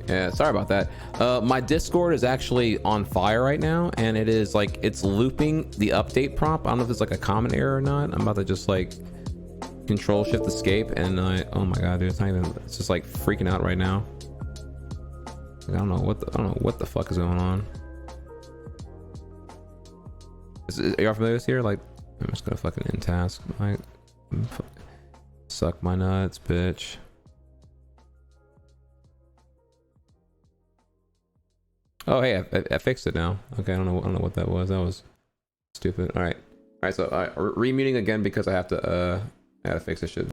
Yeah, sorry about that. My Discord is actually on fire right now, and it is like it's looping the update prompt. I don't know if it's like a common error or not. I'm about to just like Control Shift Escape, and oh my god, dude, it's just like freaking out right now. I don't know what the fuck is going on. Are y'all familiar with here? Like, I'm just gonna fucking end task. Suck my nuts, bitch. Oh hey, I fixed it now. Okay, I don't know what that was. That was stupid. All right. So remuting again because I gotta fix this shit.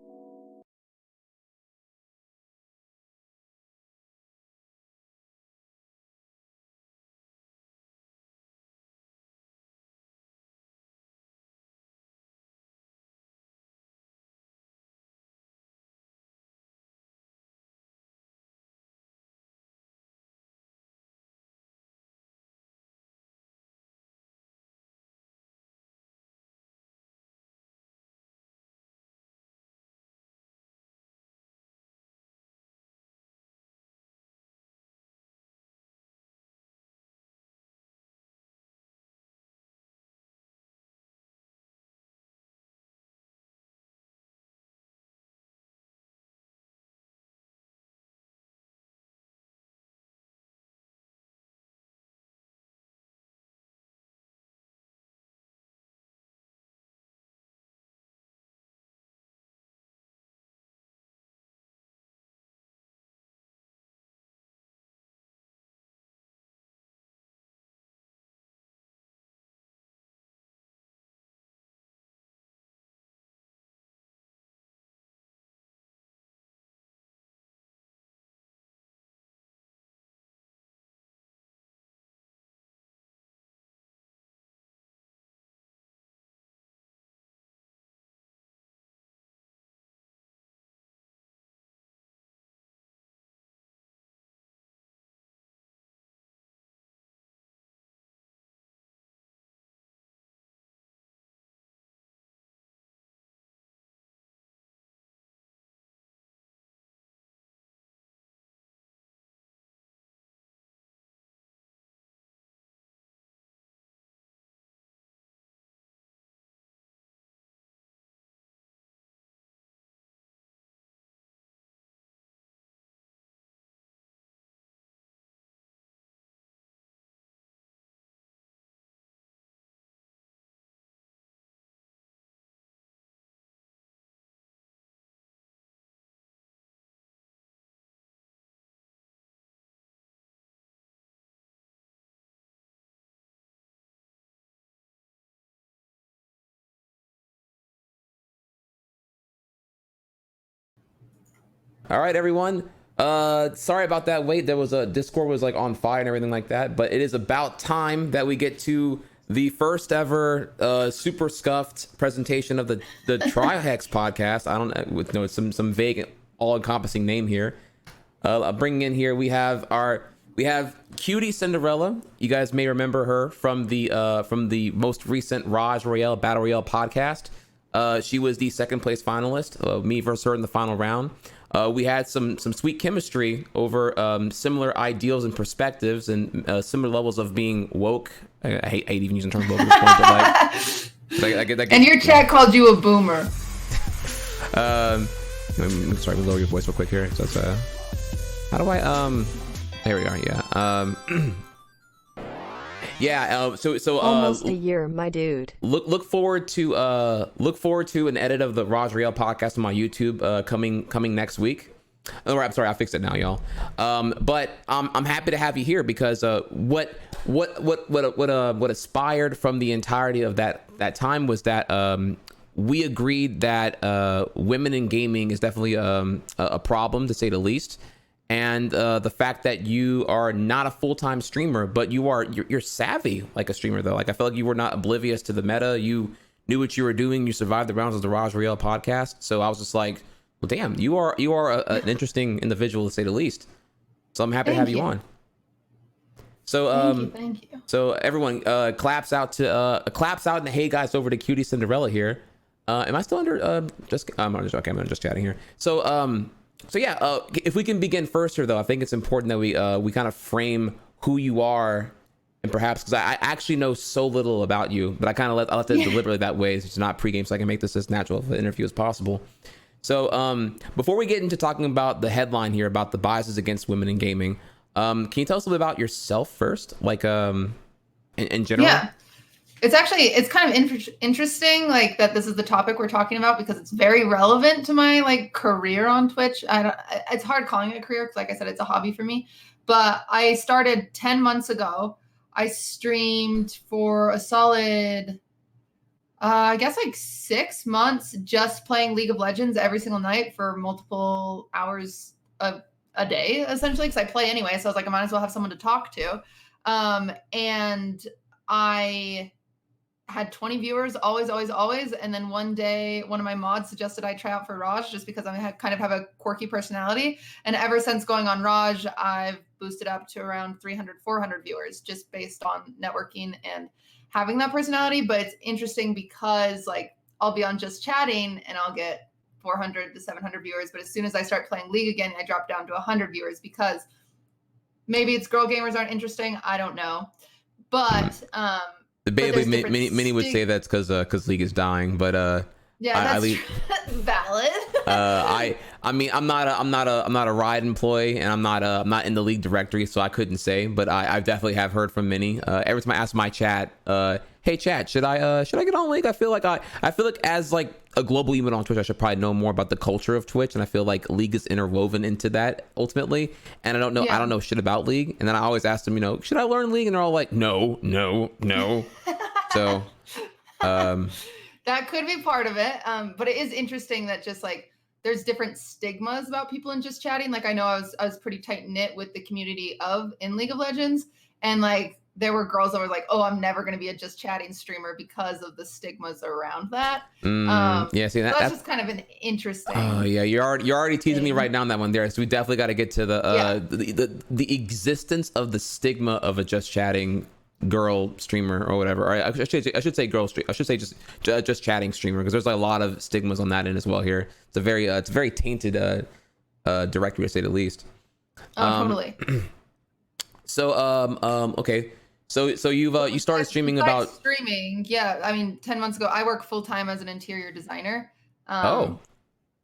All right, everyone. Sorry about that wait. There was a Discord was like on fire and everything like that, but it is about time that we get to the first ever super scuffed presentation of the Tri-hex podcast. I don't know, it's some vague, all-encompassing name here. Bringing in here we have QTCinderella. You guys may remember her from the most recent Raj Royale Battle Royale podcast. She was the second place finalist. Me versus her in the final round. We had some sweet chemistry over similar ideals and perspectives and similar levels of being woke. I hate even using the term woke at this point, but like, and your chat called you a boomer. Sorry, we'll lower your voice real quick here. So how do I There we are. Yeah. Yeah. So almost a year, my dude. Look forward to an edit of the Raj Real podcast on my YouTube coming next week. Oh, I'm sorry, I fixed it now, y'all. But I'm happy to have you here because what aspired from the entirety of that time was that we agreed that women in gaming is definitely a problem, to say the least. And the fact that you are not a full-time streamer, but you're savvy like a streamer though. Like I felt like you were not oblivious to the meta. You knew what you were doing. You survived the rounds of the Raj Real podcast. So I was just like, well, damn, you are an interesting individual to say the least. So I'm happy to have you on. So thank you. So everyone claps out and hey guys over to QTCinderella here. Am I still under I'm just chatting here. So So yeah, if we can begin first here, though, I think it's important that we kind of frame who you are, and perhaps because I actually know so little about you, but I left it deliberately that way. It's not pregame, so I can make this as natural of an interview as possible. So before we get into talking about the headline here about the biases against women in gaming, can you tell us a little bit about yourself first, like in general? Yeah. It's kind of interesting, like that this is the topic we're talking about because it's very relevant to my like career on Twitch. It's hard calling it a career because, like I said, it's a hobby for me. But I started 10 months ago. I streamed for a solid, I guess like 6 months, just playing League of Legends every single night for multiple hours of a day, essentially, because I play anyway. So I was like, I might as well have someone to talk to. And I had 20 viewers, always. And then one day, one of my mods suggested I try out for Raj just because I kind of have a quirky personality. And ever since going on Raj, I've boosted up to around 300, 400 viewers just based on networking and having that personality. But it's interesting because like I'll be on just chatting and I'll get 400 to 700 viewers. But as soon as I start playing League again, I drop down to 100 viewers because maybe it's girl gamers aren't interesting. I don't know. But Many would say that's because League is dying, but yeah, that's valid. I mean, I'm not a Riot employee, and I'm not in the League directory, so I couldn't say. But I definitely have heard from many. Every time I ask my chat, hey chat, should I get on League? I feel like as like a global human on Twitch, I should probably know more about the culture of Twitch, and I feel like League is interwoven into that ultimately. And I don't know shit about League. And then I always ask them, should I learn League? And they're all like, no. So, that could be part of it. But it is interesting that just like there's different stigmas about people in just chatting. Like I know I was pretty tight knit with the community in League of Legends, and like there were girls that were like, "Oh, I'm never going to be a just chatting streamer because of the stigmas around that." Yeah, see that's just kind of an interesting. Oh yeah, you're already teasing me right down that one there. So we definitely got to get to the existence of the stigma of a just chatting girl streamer or whatever. Or I should say girl stream. I should say just chatting streamer because there's like a lot of stigmas on that end as well here. It's a very tainted directory to say the least. Totally. So okay. So you started streaming about streaming. Yeah, I mean 10 months ago I work full time as an interior designer.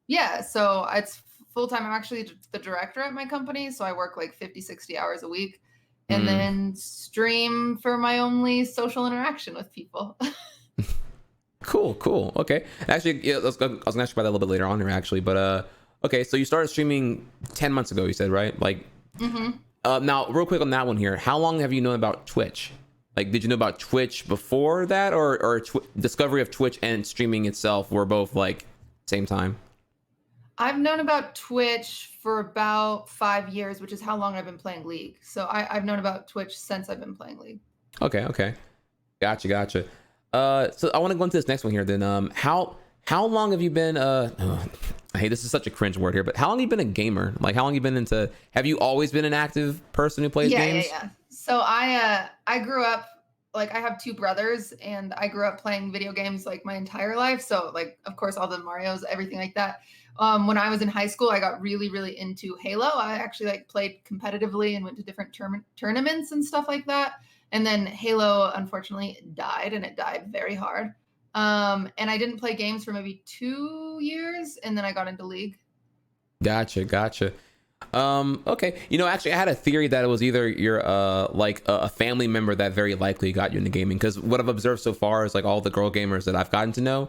Yeah, so it's full time. I'm actually the director at my company, so I work like 50-60 hours a week. And then stream for my only social interaction with people. Cool. Okay. Actually, yeah, I was gonna ask you about that a little bit later on here, actually. But okay. So you started streaming 10 months ago, you said, right? Like, now, real quick on that one here. How long have you known about Twitch? Like, did you know about Twitch before that, or discovery of Twitch and streaming itself were both like same time? I've known about Twitch for about 5 years, which is how long I've been playing League. So I've known about Twitch since I've been playing League. Okay. Gotcha. So I want to go into this next one here then. How long have you been hey, this is such a cringe word here, but how long have you been a gamer? Like how long have you been have you always been an active person who plays games? Yeah. So I grew up, like I have 2 brothers and I grew up playing video games like my entire life. So like, of course, all the Marios, everything like that. When I was in high school, I got really, really into Halo. I actually like played competitively and went to different tournaments and stuff like that. And then Halo, unfortunately, died, and it died very hard. And I didn't play games for maybe 2 years, and then I got into League. Gotcha. Okay. Actually, I had a theory that it was either you're like a family member that very likely got you into gaming. Because what I've observed so far is like all the girl gamers that I've gotten to know,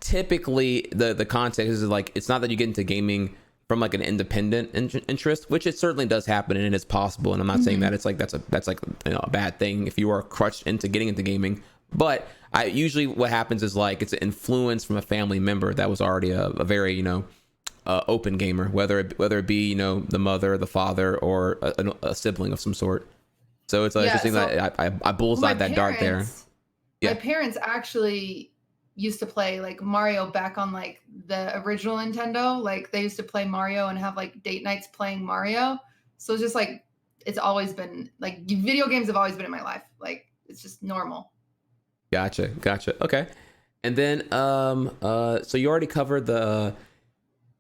typically the context is like it's not that you get into gaming from like an independent interest, which it certainly does happen and it's possible. And I'm not saying that it's like that's like a bad thing if you are crushed into getting into gaming. But I usually what happens is like it's an influence from a family member that was already a very open gamer, whether it be the mother, the father, or a sibling of some sort. So it's interesting that I bullseyed that dart there. My parents actually used to play like Mario back on like the original Nintendo. Like they used to play Mario and have like date nights playing Mario. So it's just like it's always been like video games have always been in my life. Like it's just normal. Gotcha. Okay. And then so you already covered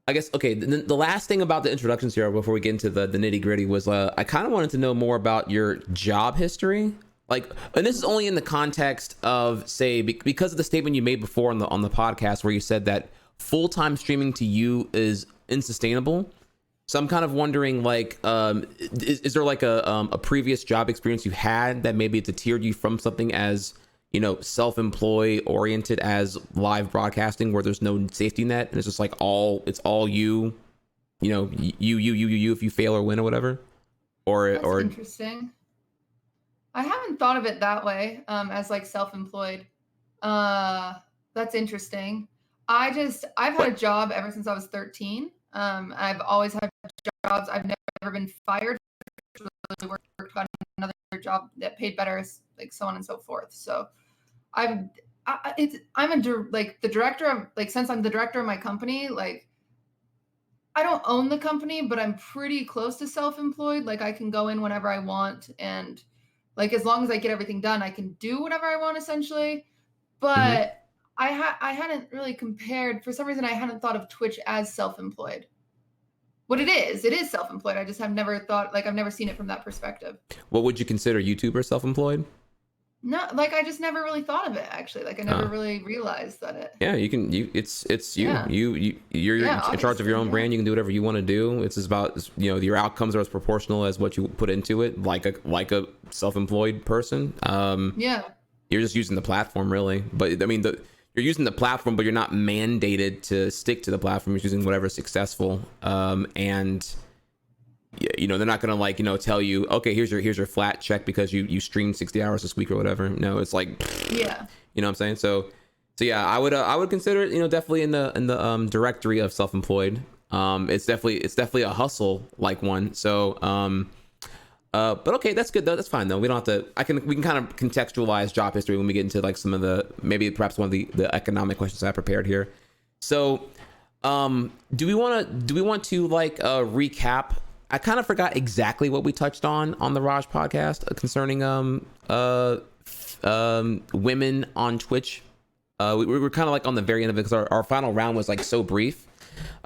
I guess, okay, the last thing about the introductions here before we get into the nitty gritty was I kind of wanted to know more about your job history. Like, and this is only in the context of, say, because of the statement you made before on the podcast where you said that full-time streaming to you is unsustainable. So I'm kind of wondering, like, is there like a previous job experience you had that maybe it deterred you from something as, you know, self-employed oriented as live broadcasting, where there's no safety net and it's just like it's all you know, you if you fail or win or whatever, That's or interesting. I haven't thought of it that way, as like self-employed. That's interesting. I've had a job ever since I was 13. I've always had jobs. I've never been fired. Really got another job that paid better, like so on and so forth. So I'm like the director of, like, since I'm the director of my company, like I don't own the company, but I'm pretty close to self-employed. Like I can go in whenever I want, and like as long as I get everything done, I can do whatever I want essentially. Mhm. But I hadn't really compared, for some reason I hadn't thought of Twitch as self-employed. What it is self-employed. I just have never thought, like I've never seen it from that perspective. what would you consider YouTuber self-employed? No, like I just never really thought of it actually. Like I never really realized that it. Yeah, it's you. Yeah. You're Yeah, in charge of your own obviously, brand. You can do whatever you want to do. It's about, you know, your outcomes are as proportional as what you put into it, like a self-employed person. Yeah. You're just using the platform, really. But I mean, you're using the platform, but you're not mandated to stick to the platform. You're using whatever's successful. And you know, they're not gonna, like, you know, tell you, okay, here's your flat check because you streamed 60 hours this week or whatever. No, it's like, Yeah. you know what I'm saying? So yeah, I would consider it, you know, definitely in the directory of self-employed. It's definitely a hustle like one. So but okay, that's good though. That's fine though. We don't have to. We can kind of contextualize job history when we get into like some of the, maybe perhaps one of the economic questions I prepared here. So, do we want to like recap? I kind of forgot exactly what we touched on the Raj podcast concerning women on Twitch. We were kind of like on the very end of it because our final round was like so brief.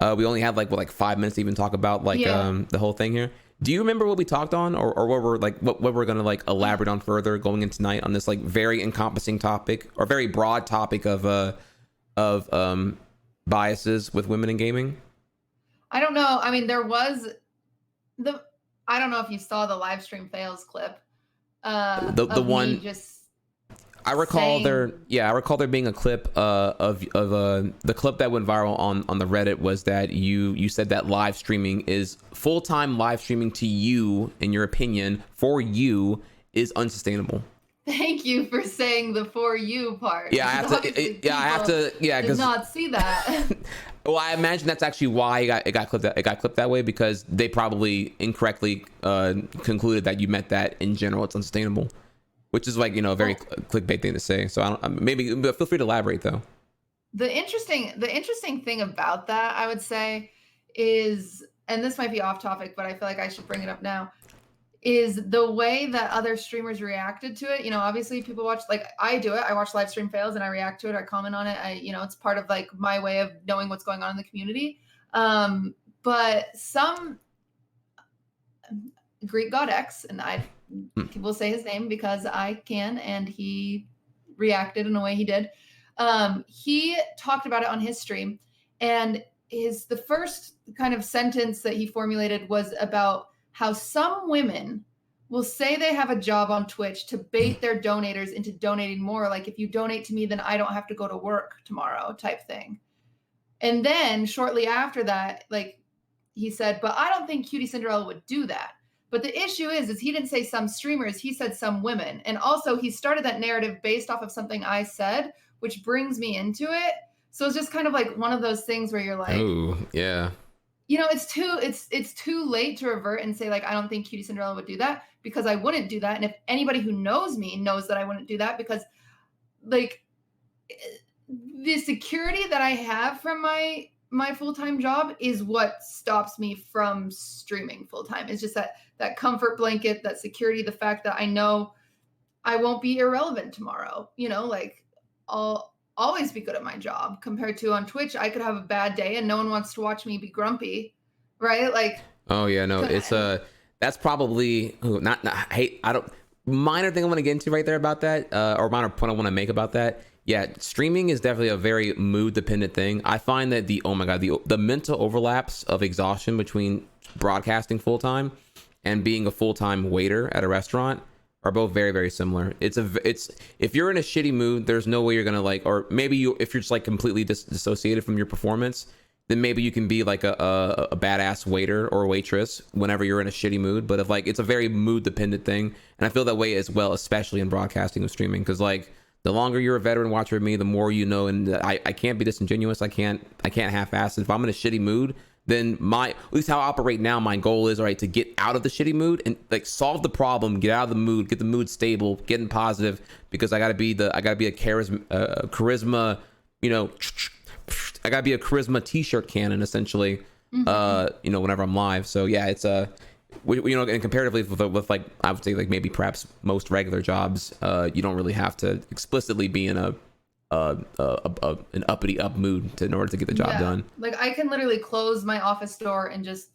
We only had like 5 minutes to even talk about like the whole thing here. Do you remember what we talked on, or what we're like what we're gonna like elaborate on further going in tonight on this like very encompassing topic, or very broad topic of biases with women in gaming? I don't know. I mean, there was I don't know if you saw the live stream fails clip The of one me just I recall saying, I recall there being a clip of the clip that went viral on the Reddit was that you said that live streaming is full-time live streaming to you, in your opinion, for you, is unsustainable. thank you for saying the "for you" part. Yeah, I have to. Yeah, did because not see that. well, I imagine that's actually why it got clipped that way, because they probably incorrectly concluded that you meant that in general it's unsustainable, which is like, you know, a very clickbait thing to say. So I don't, maybe, but feel free to elaborate though. The interesting thing about that, I would say, is, and this might be off topic, but I feel like I should bring it up now, is the way that other streamers reacted to it. You know, obviously people watch, like I do it. I watch live stream fails and I react to it. I comment on it. You know, it's part of like my way of knowing what's going on in the community. But some Greek god X, and I will say his name because I can, and he reacted in a way he did. He talked about it on his stream, and the first kind of sentence that he formulated was about how some women will say they have a job on Twitch to bait their donators into donating more. Like, if you donate to me, then I don't have to go to work tomorrow, type thing. And then shortly after that, like he said, but I don't think QTCinderella would do that. But the issue is he didn't say some streamers, he said some women. And also he started that narrative based off of something I said, which brings me into it. So it's just kind of like one of those things where you're like, oh yeah, you know, it's too late to revert and say, like, I don't think QTCinderella would do that, because I wouldn't do that. And if anybody who knows me knows that I wouldn't do that, because like the security that I have from my full-time job is what stops me from streaming full-time. It's just that comfort blanket, that security, the fact that I know I won't be irrelevant tomorrow. You know, like always be good at my job, compared to on Twitch, I could have a bad day and no one wants to watch me be grumpy, right? Like, oh yeah, no, it's that's probably hey, I don't minor thing I want to get into right there about that, or minor point I want to make about that. Yeah, streaming is definitely a very mood dependent thing. I find that oh my god, the mental overlaps of exhaustion between broadcasting full time and being a full time waiter at a restaurant are both very, very similar. It's if you're in a shitty mood, there's no way you're gonna like, or maybe if you're just like completely dissociated from your performance, then maybe you can be like a badass waiter or waitress whenever you're in a shitty mood. But if like, it's a very mood dependent thing, and I feel that way as well, especially in broadcasting and streaming, because like the longer you're a veteran watcher of me, the more you know, and I can't be disingenuous. I can't half-ass it. If I'm in a shitty mood, then at least how I operate now, my goal is, all right, to get out of the shitty mood and like solve the problem, get out of the mood, get the mood stable, getting positive, because I gotta be a charisma, you know, I gotta be a charisma t-shirt cannon essentially, you know, whenever I'm live. So yeah, it's you know, and comparatively with like, I would say like maybe perhaps most regular jobs, you don't really have to explicitly be in an uppity up mood in order to get the job done. Like I can literally close my office door and just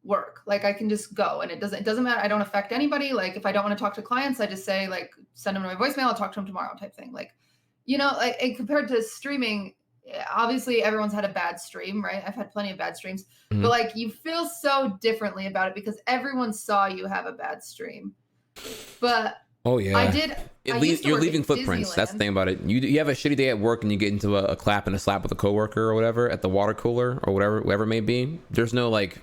work. Like I can just go, and it doesn't matter. I don't affect anybody. Like if I don't want to talk to clients, I just say like, send them my voicemail, I'll talk to them tomorrow type thing. Like, you know, like compared to streaming, obviously everyone's had a bad stream, right? I've had plenty of bad streams, but like you feel so differently about it because everyone saw you have a bad stream. But oh yeah, you're leaving footprints. That's the thing about it. You have a shitty day at work and you get into a clap and a slap with a coworker or whatever at the water cooler or whatever it may be. There's no like,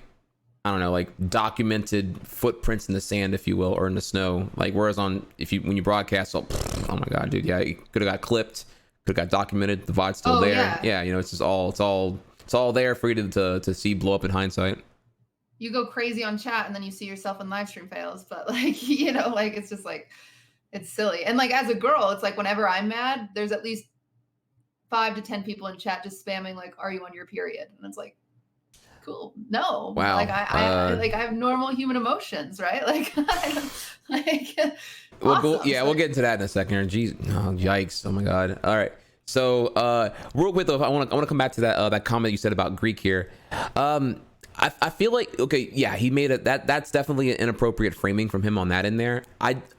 I don't know, like documented footprints in the sand, if you will, or in the snow. Like whereas when you broadcast, oh my god, dude, yeah, you could have got clipped, could have got documented. The VOD's still there. Yeah, you know, it's all there for you to see blow up in hindsight. You go crazy on chat and then you see yourself in live stream fails, but like, you know, like it's just like, it's silly. And like as a girl, it's like whenever I'm mad, there's at least 5 to 10 people in chat just spamming like, are you on your period? And it's like, cool. No. Wow. Like I have normal human emotions, right? Like, We'll get into that in a second. Jeez, oh, yikes. Oh my god. All right. So real quick though, I want to come back to that comment you said about Greek here. I feel like, okay, yeah, he made it, that's definitely an inappropriate framing from him on that in there.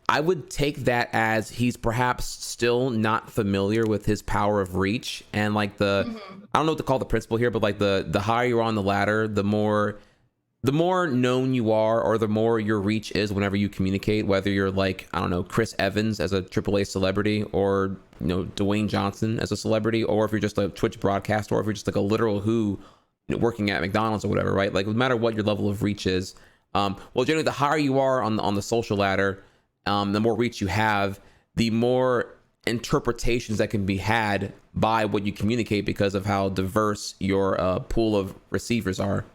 I would take that as he's perhaps still not familiar with his power of reach, and like I don't know what to call the principle here, but like the higher you are on the ladder, the more known you are, or the more your reach is whenever you communicate, whether you're like, I don't know, Chris Evans as a AAA celebrity, or, you know, Dwayne Johnson as a celebrity, or if you're just a Twitch broadcaster, or if you're just like a literal working at McDonald's or whatever, right? Like no matter what your level of reach is, well, generally the higher you are on the social ladder, the more reach you have, the more interpretations that can be had by what you communicate because of how diverse your pool of receivers are.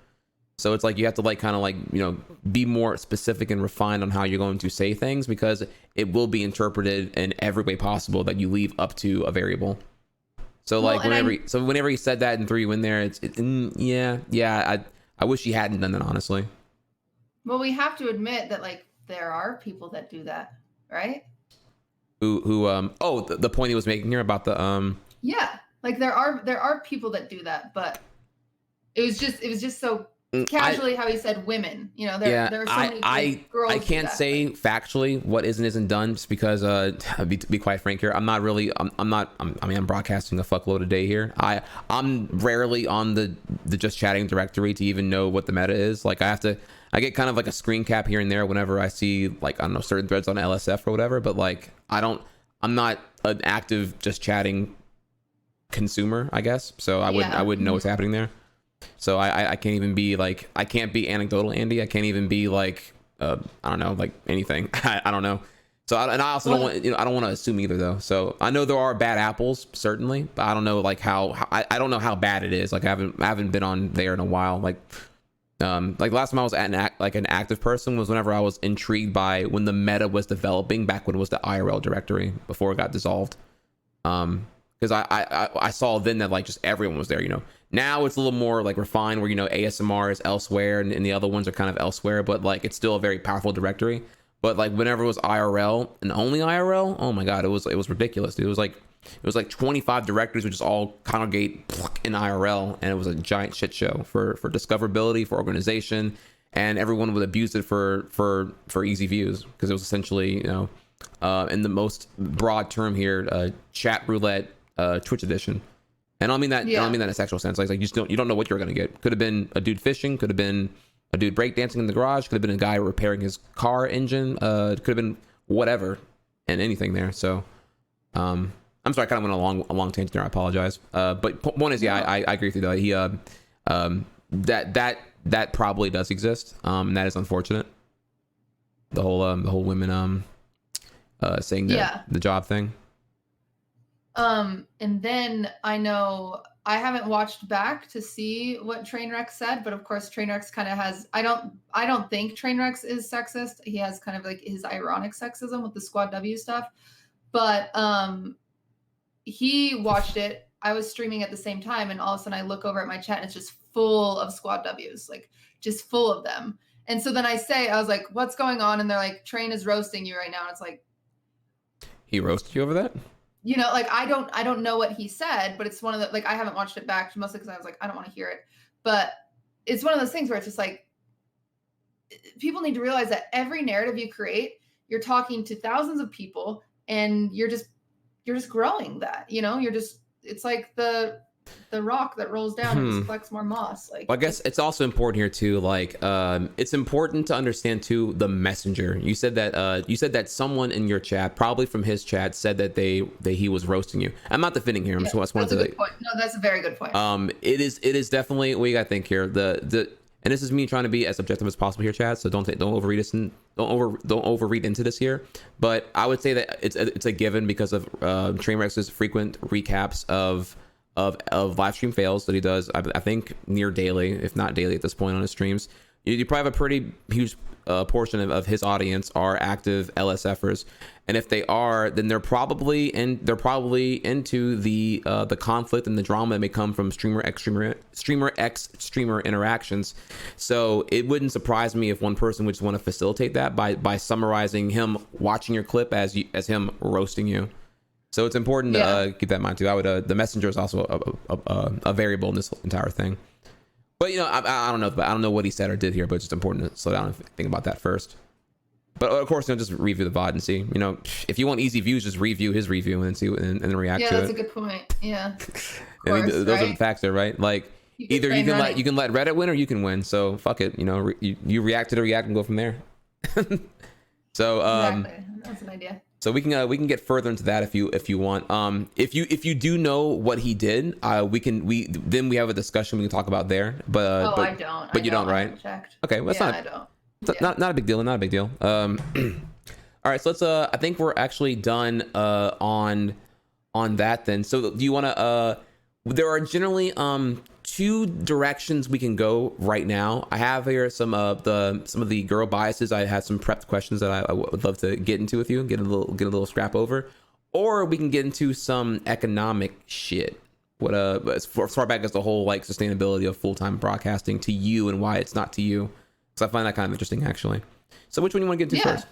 So it's like you have to like kind of like, you know, be more specific and refined on how you're going to say things, because it will be interpreted in every way possible that you leave up to a variable. So like whenever he said that and threw you in there, I wish he hadn't done that, honestly. Well, we have to admit that like there are people that do that, right? The point he was making here about the yeah, like there are people that do that, but it was just so casually how he said women, you know, there are so many girls. I can't say factually what isn't done, just because to be quite frank here, I'm broadcasting a fuckload a day here. I'm rarely on the just chatting directory to even know what the meta is. Like I get kind of like a screen cap here and there whenever I see like, I don't know, certain threads on LSF or whatever, but like I'm not an active just chatting consumer, I guess. So I wouldn't know what's happening there. So I can't even be like, I can't be anecdotal, Andy. I can't even be like, I don't know, like anything. I don't know. So I also don't want, I don't want to assume either though. So I know there are bad apples, certainly, but I don't know like how I don't know how bad it is. Like I haven't been on there in a while. Like last time I was at an active person was whenever I was intrigued by when the meta was developing, back when it was the IRL directory before it got dissolved. Because I saw then that like just everyone was there, you know. Now it's a little more like refined where, you know, ASMR is elsewhere and the other ones are kind of elsewhere, but like it's still a very powerful directory. But like whenever it was IRL and only IRL, oh my god, it was ridiculous, dude. It was like it was like 25 directors would just all congregate in IRL, and it was a giant shit show for discoverability, for organization, and everyone would abuse it for easy views, because it was essentially, in the most broad term here, chat roulette, Twitch edition. And I don't mean that. I don't mean that in a sexual sense. Like you don't know what you're gonna get. Could have been a dude fishing. Could have been a dude breakdancing in the garage. Could have been a guy repairing his car engine. Could have been whatever and anything there. So, I'm sorry, I kind of went a long tangent there. I apologize. But point is, I agree with you though. He that probably does exist. And that is unfortunate. The whole women saying the job thing. And then I know I haven't watched back to see what Trainwreck said, but of course Trainwreck kind of has, I don't think Trainwreck is sexist. He has kind of like his ironic sexism with the Squad W stuff, but he watched it. I was streaming at the same time, and all of a sudden I look over at my chat and it's just full of Squad Ws, like just full of them. And so then I was like, what's going on? And they're like, Train is roasting you right now. And it's like, he roasted you over that? Like I don't know what he said, but it's one of the, like, I haven't watched it back mostly because I was like, I don't want to hear it. But it's one of those things where it's just like, people need to realize that every narrative you create, you're talking to thousands of people, and you're just growing that, it's like the rock that rolls down and just collects more moss. Like, well, I guess it's also important here too. Like, it's important to understand too the messenger. You said that someone in your chat, probably from his chat, said that he was roasting you. I'm not defending him. So that's a good point. No, that's a very good point. It is definitely what you got to think here. And this is me trying to be as objective as possible here, chat. So don't overread this and don't overread into this here. But I would say that it's a given because of Trainwreck's frequent recaps of live stream fails that he does, I think near daily, if not daily at this point on his streams. You probably have a pretty huge portion of his audience are active LSFers, and if they are, then they're probably into the conflict and the drama that may come from streamer interactions. So it wouldn't surprise me if one person would just want to facilitate that by summarizing him watching your clip as him roasting you. So it's important to keep that in mind too. I would the messenger is also a variable in this entire thing. But I don't know. But I don't know what he said or did here. But it's just important to slow down and think about that first. But of course, just review the VOD and see. If you want easy views, just review his review and see and react to it. Yeah, that's a good point. Yeah. Those are the facts there, right? Like either you can let Reddit win or you can win. So fuck it. You react to the react and go from there. So exactly. That's an idea. So we can get further into that if you want. If you do know what he did, we have a discussion we can talk about there. But I don't. But you don't, right? Okay, well, I don't. Not a big deal. Not a big deal. All right, so let's. I think we're actually done on that then. So do you want to? There are generally two directions we can go right now. I have here some of the girl biases. I had some prepped questions that I would love to get into with you and get a little scrap over, or we can get into some economic shit. What as far back as the whole like sustainability of full-time broadcasting to you and why it's not to you, because I find that kind of interesting actually. So which one do you want to get into first?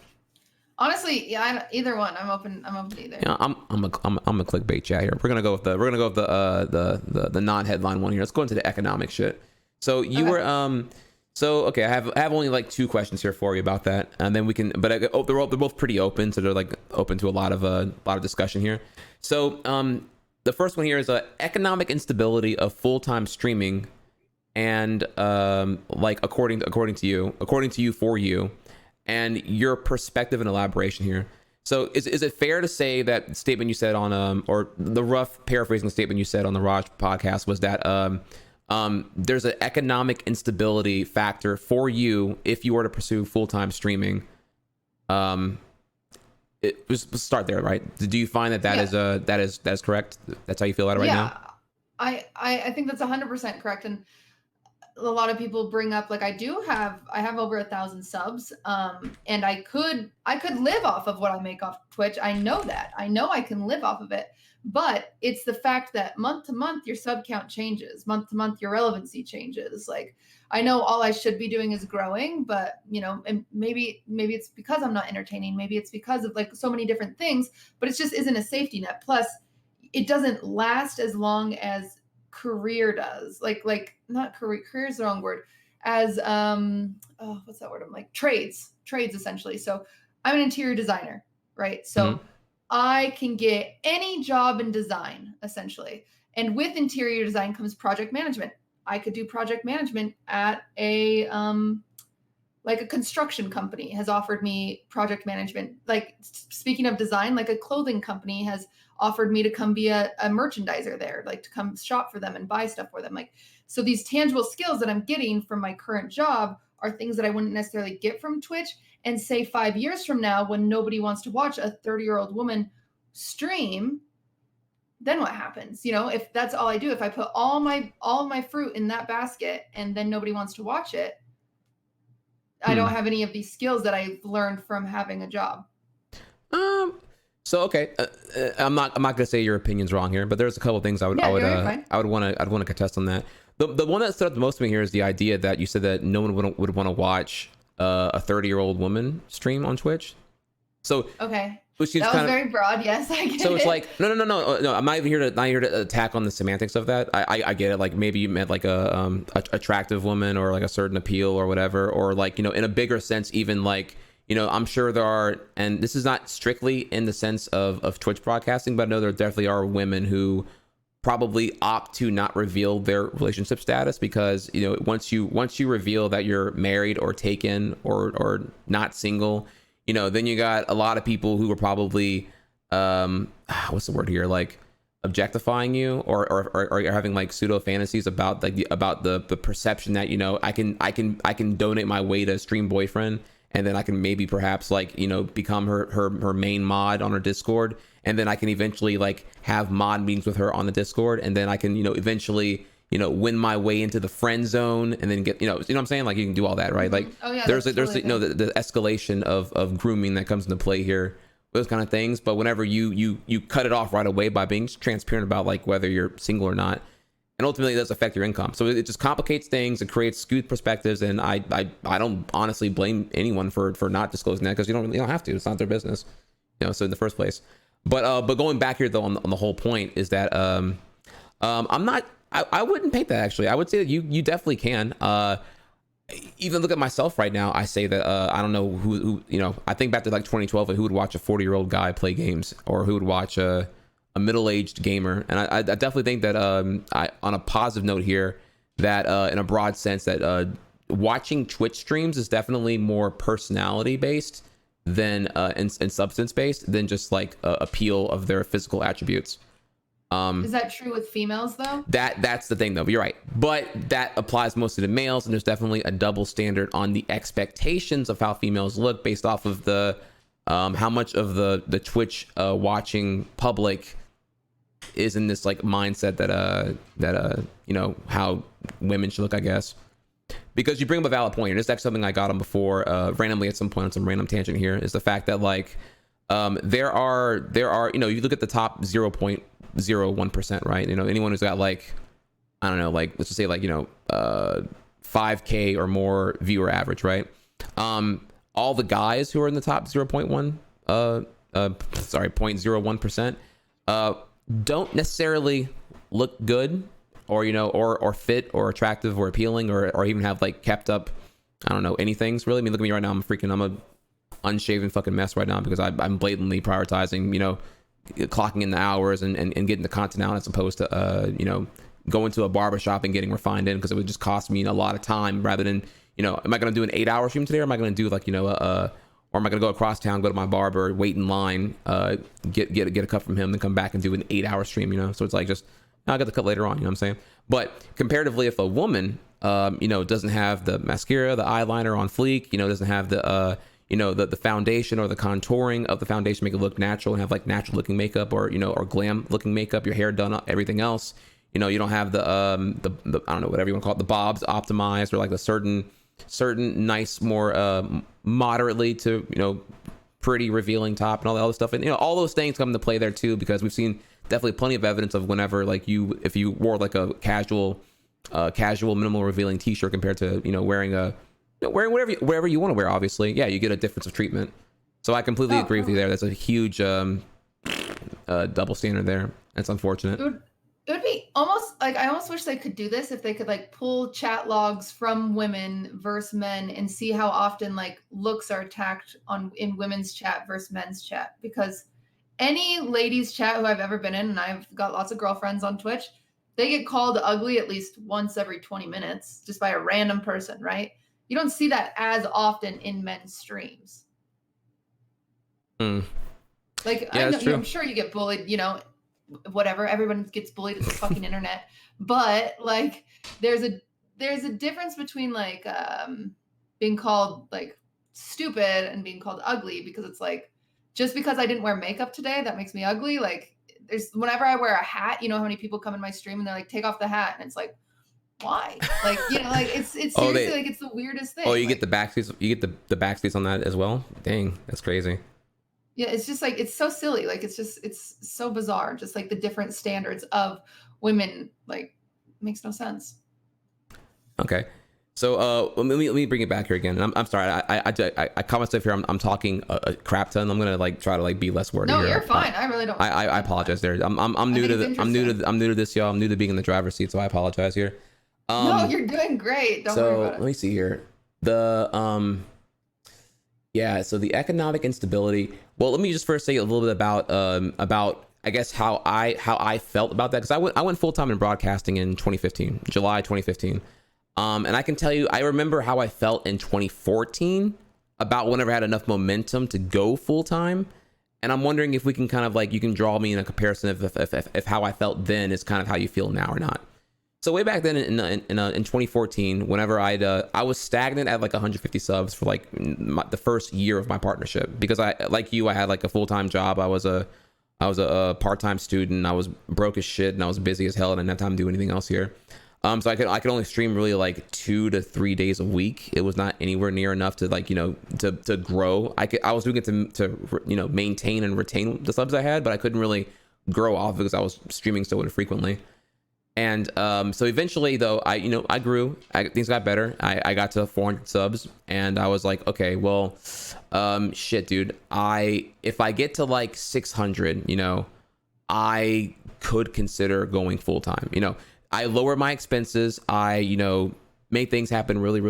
Honestly, either one. I'm open to either. Yeah, I'm a clickbait chat here. We're gonna go with the non-headline one here. Let's go into the economic shit. So you were I have only like two questions here for you about that, and then we can. But they're both pretty open, so they're like open to a lot of discussion here. So the first one here is economic instability of full-time streaming, and like according to you for you. And your perspective and elaboration here. So is it fair to say that statement you said on or the rough paraphrasing the statement you said on the Raj podcast was that there's an economic instability factor for you if you were to pursue full-time streaming? Let's start there, right? Do you find that is correct? That's how you feel about it right now? I think that's 100% correct. And a lot of people bring up, like, I have over 1,000 subs, and I could live off of what I make off Twitch. I know that. I know I can live off of it, but it's the fact that month to month your sub count changes, month to month your relevancy changes. Like, I know all I should be doing is growing, but and maybe it's because I'm not entertaining. Maybe it's because of like so many different things, but it just isn't a safety net. Plus, it doesn't last as long as career does. Like not career is the wrong word. As what's that word? I'm like trades essentially. So I'm an interior designer, right? So I can get any job in design essentially. And with interior design comes project management. I could do project management at a like a construction company has offered me project management. Like speaking of design, like a clothing company has offered me to come be a merchandiser there, like to come shop for them and buy stuff for them. Like, so these tangible skills that I'm getting from my current job are things that I wouldn't necessarily get from Twitch. And say 5 years from now, when nobody wants to watch a 30-year-old woman stream, then what happens? You know, if that's all I do, if I put all my fruit in that basket and then nobody wants to watch it, I don't have any of these skills that I've learned from having a job. So okay, I'm not gonna say your opinion's wrong here, but there's a couple of things I would want to contest on that. The one that stood out the most to me here is the idea that you said that no one would want to watch a 30-year-old woman stream on Twitch. So okay. Which that was very broad. Yes, I get it. So it's like no. I'm not even here to attack on the semantics of that. I get it. Like maybe you meant like a attractive woman or like a certain appeal or whatever, or like, you know, in a bigger sense, even like, you know, I'm sure there are, and this is not strictly in the sense of Twitch broadcasting, but I know there definitely are women who probably opt to not reveal their relationship status because, you know, once you reveal that you're married or taken or not single, you know, then you got a lot of people who are probably, what's the word here? Like objectifying you or having like pseudo fantasies about like the perception that, you know, I can donate my way to stream boyfriend. And then I can maybe perhaps like, you know, become her main mod on her Discord. And then I can eventually like have mod meetings with her on the Discord. And then I can, you know, eventually, you know, win my way into the friend zone and then get, you know what I'm saying? Like you can do all that, right? Like there's you know, the escalation of grooming that comes into play here, those kind of things. But whenever you cut it off right away by being transparent about like whether you're single or not, and ultimately it does affect your income. So it just complicates things. It creates skewed perspectives. And I don't honestly blame anyone for not disclosing that because you don't have to. It's not their business, you know. So in the first place, but going back here though on the whole point is that I'm not. I wouldn't paint that actually. I would say that you definitely can. Even look at myself right now. I say that I don't know who you know. I think back to like 2012 and who would watch a 40-year-old guy play games or who would watch a middle-aged gamer. And I definitely think that on a positive note here, that in a broad sense that watching Twitch streams is definitely more personality based than and substance based than just like appeal of their physical attributes. Is that true with females though? That's the thing though. You're right, but that applies mostly to males, and there's definitely a double standard on the expectations of how females look based off of the how much of the Twitch watching public is in this like mindset that you know how women should look, I guess. Because you bring up a valid point, and this is actually something I got on before randomly at some point on some random tangent here, is the fact that like there are you know, you look at the top 0.01%, right? You know, anyone who's got like, I don't know, like let's just say like, you know, 5K or more viewer average, right? All the guys who are in the top 0.01% don't necessarily look good or, you know, or fit or attractive or appealing or even have like kept up, I don't know, anything's really. I mean, look at me right now. I'm a unshaven fucking mess right now because I'm blatantly prioritizing, you know, clocking in the hours and getting the content out as opposed to, you know, going to a barbershop and getting refined in, because it would just cost me a lot of time rather than, you know, am I going to do an 8-hour stream today or am I going to do like, you know, or am I going to go across town, go to my barber, wait in line, get a cut from him, then come back and do an 8-hour stream, you know? So it's like just, I'll get the cut later on, you know what I'm saying? But comparatively, if a woman, you know, doesn't have the mascara, the eyeliner on fleek, you know, doesn't have the, you know, the foundation or the contouring of the foundation, make it look natural and have like natural looking makeup or, you know, or glam looking makeup, your hair done, everything else, you know, you don't have the I don't know, whatever you want to call it, the bobs optimized or like a certain nice, more moderately to, you know, pretty revealing top and all that other stuff. And, you know, all those things come into play there too, because we've seen definitely plenty of evidence of whenever like if you wore like a casual minimal revealing t-shirt compared to, you know, wearing wherever you want to wear, obviously, yeah, you get a difference of treatment. So I completely agree with you there. That's a huge double standard there. That's unfortunate. It would be almost like, I almost wish they could do this if they could like pull chat logs from women versus men and see how often like looks are attacked in women's chat versus men's chat. Because any ladies chat who I've ever been in, and I've got lots of girlfriends on Twitch, they get called ugly at least once every 20 minutes just by a random person, right? You don't see that as often in men's streams. Like, Yeah, I know, that's true. I'm sure you get bullied, whatever, everyone gets bullied at the fucking internet, but like there's a difference between like being called like stupid and being called ugly, because it's like, just because I didn't wear makeup today that makes me ugly. Like, there's, whenever I wear a hat, how many people come in my stream and they're like, take off the hat, and it's like, why? Like, like it's seriously like, it's the weirdest thing. Oh, you like, get the backspace, you get the backspace on that as well. Dang, that's crazy. yeah, it's just like, it's so silly. Like, it's so bizarre. Just like the different standards of women, like, makes no sense. Okay. So let me bring it back here again. And I'm sorry, I caught myself here. I'm talking a crap ton. I'm gonna like try to like be less wordy. No, here. you're fine. I really don't. I apologize there. I'm new to I'm new to this, y'all. I'm new to being in the driver's seat, so I apologize here. No, you're doing great. Don't worry about it. Let me see here. Yeah, so the economic instability. Well, let me just first say a little bit about I guess how I felt about that, because I went full time in broadcasting in 2015, July 2015. And I can tell you, I remember how I felt in 2014 about whenever I had enough momentum to go full time. And I'm wondering if we can kind of like, you can draw me in a comparison if how I felt then is kind of how you feel now or not. So way back then in 2014, whenever I was stagnant at like 150 subs for like the first year of my partnership, because I, like you, I had like a full-time job. I was a part-time student. I was broke as shit and I was busy as hell and I didn't have time to do anything else here. So I could only stream really like 2 to 3 days a week. It was not anywhere near enough to like, to grow. I was doing it to maintain and retain the subs I had, but I couldn't really grow off because I was streaming so infrequently. And so eventually though, I grew, things got better. I got to 400 subs and I was like, okay, well, shit, dude, if I get to like 600, I could consider going full time. I lower my expenses. I, make things happen really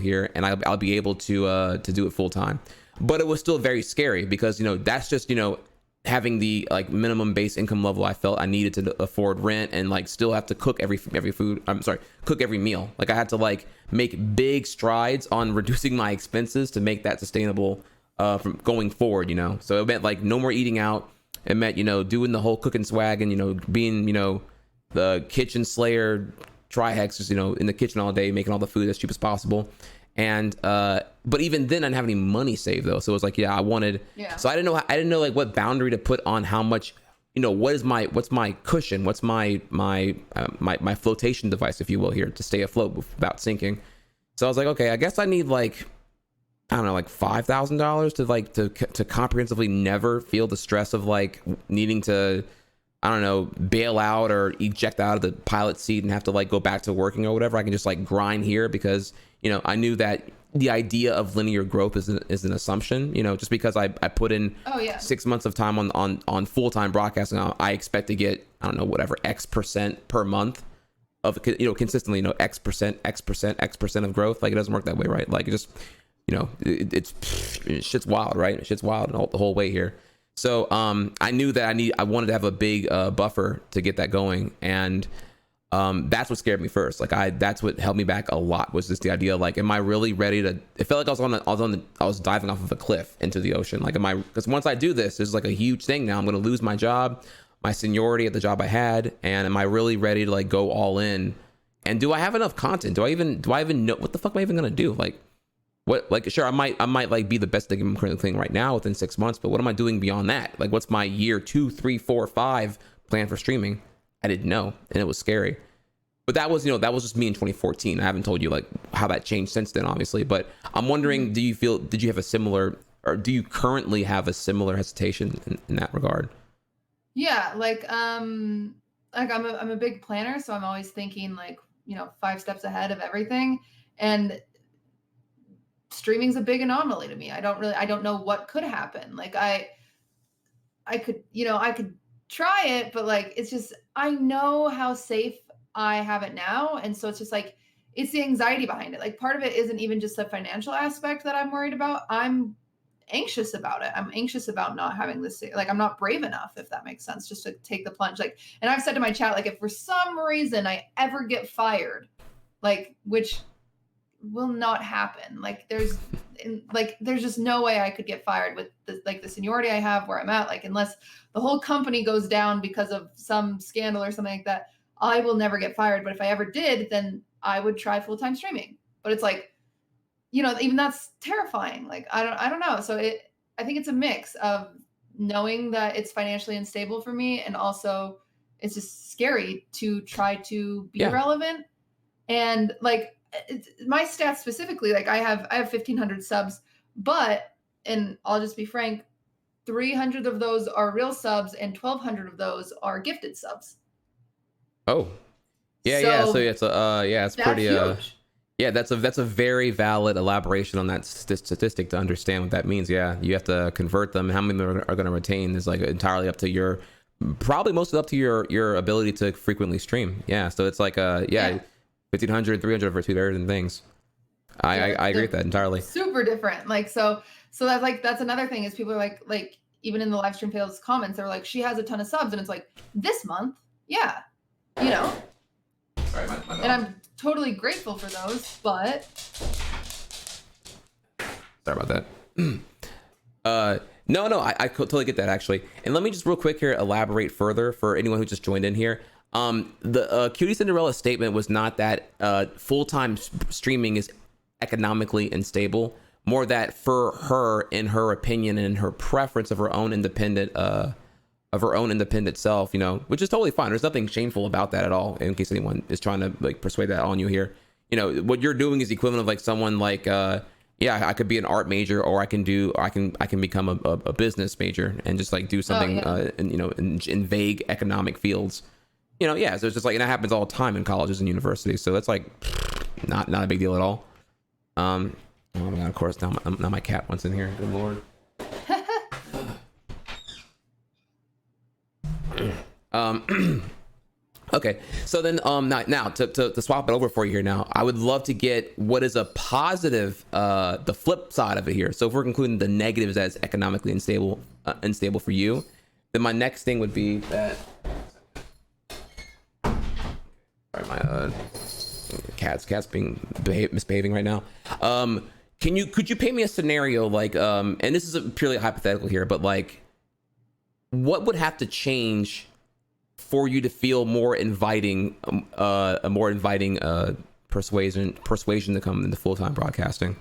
here. And I'll be able to do it full time. But it was still very scary because, that's just, having the like minimum base income level I felt I needed to afford rent and like still have to cook cook every meal. Like I had to like make big strides on reducing my expenses to make that sustainable from going forward, So it meant like no more eating out. It meant, doing the whole cooking swag and, being, the kitchen slayer, Trihex, just, in the kitchen all day, making all the food as cheap as possible. And but even then I didn't have any money saved though, so it was like, I wanted, so I didn't know like what boundary to put on how much, what's my cushion, what's my flotation device, if you will, here to stay afloat without sinking. So I was like, okay, I guess I need like, I don't know, like $5,000 to like to comprehensively never feel the stress of like needing to, I don't know, bail out or eject out of the pilot seat and have to like go back to working or whatever. I can just like grind here because, I knew that the idea of linear growth is an assumption, just because I put in 6 months of time on full-time broadcasting, I expect to get, I don't know, whatever, X% per month of, consistently, X percent of growth. Like it doesn't work that way, right? Like it just, it's shit's wild, right? Shit's wild the whole way here. So I knew that I wanted to have a big buffer to get that going, and that's what scared me first. Like that's what held me back a lot, was just the idea, like, am I really ready to? It felt like I was diving off of a cliff into the ocean. Like, because once I do this is like a huge thing. Now I'm going to lose my job, my seniority at the job I had, and am I really ready to like go all in? And do I have enough content? Do I even know what the fuck am I even going to do? Like, what, like, sure, I might like be the best thing I'm currently doing right now within 6 months, but what am I doing beyond that? Like, what's my year 2, 3, 4, 5 plan for streaming? I didn't know, and it was scary. But that was, that was just me in 2014. I haven't told you like how that changed since then, obviously. But I'm wondering, did you have a similar, or do you currently have a similar hesitation in that regard? Yeah, like I'm a big planner, so I'm always thinking like, 5 steps ahead of everything. And streaming's a big anomaly to me. I don't know what could happen. Like I could try it, but like it's just I know how safe I have it now, and so it's just like it's the anxiety behind it. Like part of it isn't even just the financial aspect that I'm worried about. I'm anxious about it. I'm anxious about not having this. Like I'm not brave enough, if that makes sense, just to take the plunge. Like, and I've said to my chat, like if for some reason I ever get fired, like which will not happen. Like there's just no way I could get fired with the seniority I have where I'm at. Like unless the whole company goes down because of some scandal or something like that, I will never get fired. But if I ever did, then I would try full-time streaming. But it's like, even that's terrifying. Like I don't know. So I think it's a mix of knowing that it's financially unstable for me, and also it's just scary to try to be relevant. And like my stats specifically, like I have 1,500 subs, but, and I'll just be frank, 300 of those are real subs and 1,200 of those are gifted subs. Oh, yeah. So it's it's pretty huge. That's a very valid elaboration on that statistic to understand what that means. Yeah, you have to convert them. How many are going to retain is like entirely up to probably mostly up to your ability to frequently stream. Yeah, so it's like 1,500, 300 for 2 things. I agree with that entirely. Super different. Like so that's like that's another thing is people are like even in the live stream fails comments they're like she has a ton of subs and it's like this month, Sorry, my and I'm totally grateful for those, but sorry about that. No, I totally get that actually. And let me just real quick here elaborate further for anyone who just joined in here. The QTCinderella statement was not that full-time streaming is economically unstable, more that for her, in her opinion and her preference of her own independent self, which is totally fine. There's nothing shameful about that at all, in case anyone is trying to like persuade that on you here. What you're doing is the equivalent of like someone like I could be an art major, or I can become a business major and just like do something in vague economic fields. So it's just like, and that happens all the time in colleges and universities. So that's like not a big deal at all. Oh my God, of course, now my cat wants in here. Good Lord. Okay, so then now to swap it over for you here now, I would love to get what is a positive, the flip side of it here. So if we're concluding the negatives as economically unstable for you, then my next thing would be that. Sorry, my cat's being misbehaving right now. Could you paint me a scenario like and this is purely hypothetical here, but like what would have to change for you to feel more inviting, persuasion to come into full-time broadcasting?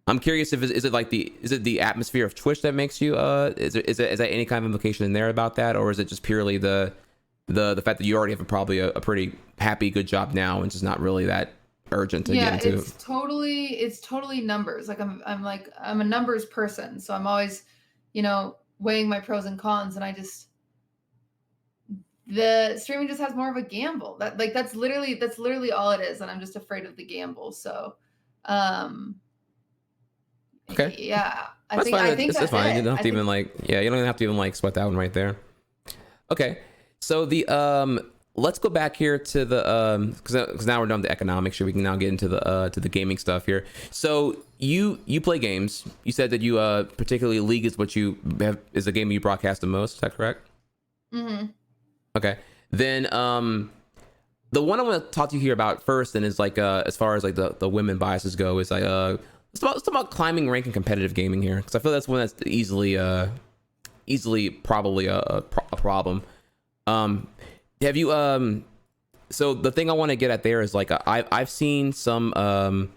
I'm curious if is it the atmosphere of Twitch that makes you is that any kind of implication in there about that, or is it just purely the fact that you already have probably a pretty happy good job now and just not really that urgent to get into? It's totally numbers. Like I'm a numbers person, so I'm always weighing my pros and cons, and the streaming just has more of a gamble. That's literally all it is, and I'm just afraid of the gamble. So okay, yeah, I think that's fine. You don't have to even you don't even have to even sweat that one right there. Okay, so the let's go back here to the because now we're done with the economics here. We can now get into the gaming stuff here. So you play games. You said that you particularly League is what you have, is the game you broadcast the most. Is that correct? Mm-hmm. Okay, then the one I want to talk to you here about first, and is like as far as like the women biases go, is like let's talk about climbing rank and competitive gaming here, because I feel that's one that's easily probably a problem. Have you so the thing I want to get at there is like I've seen some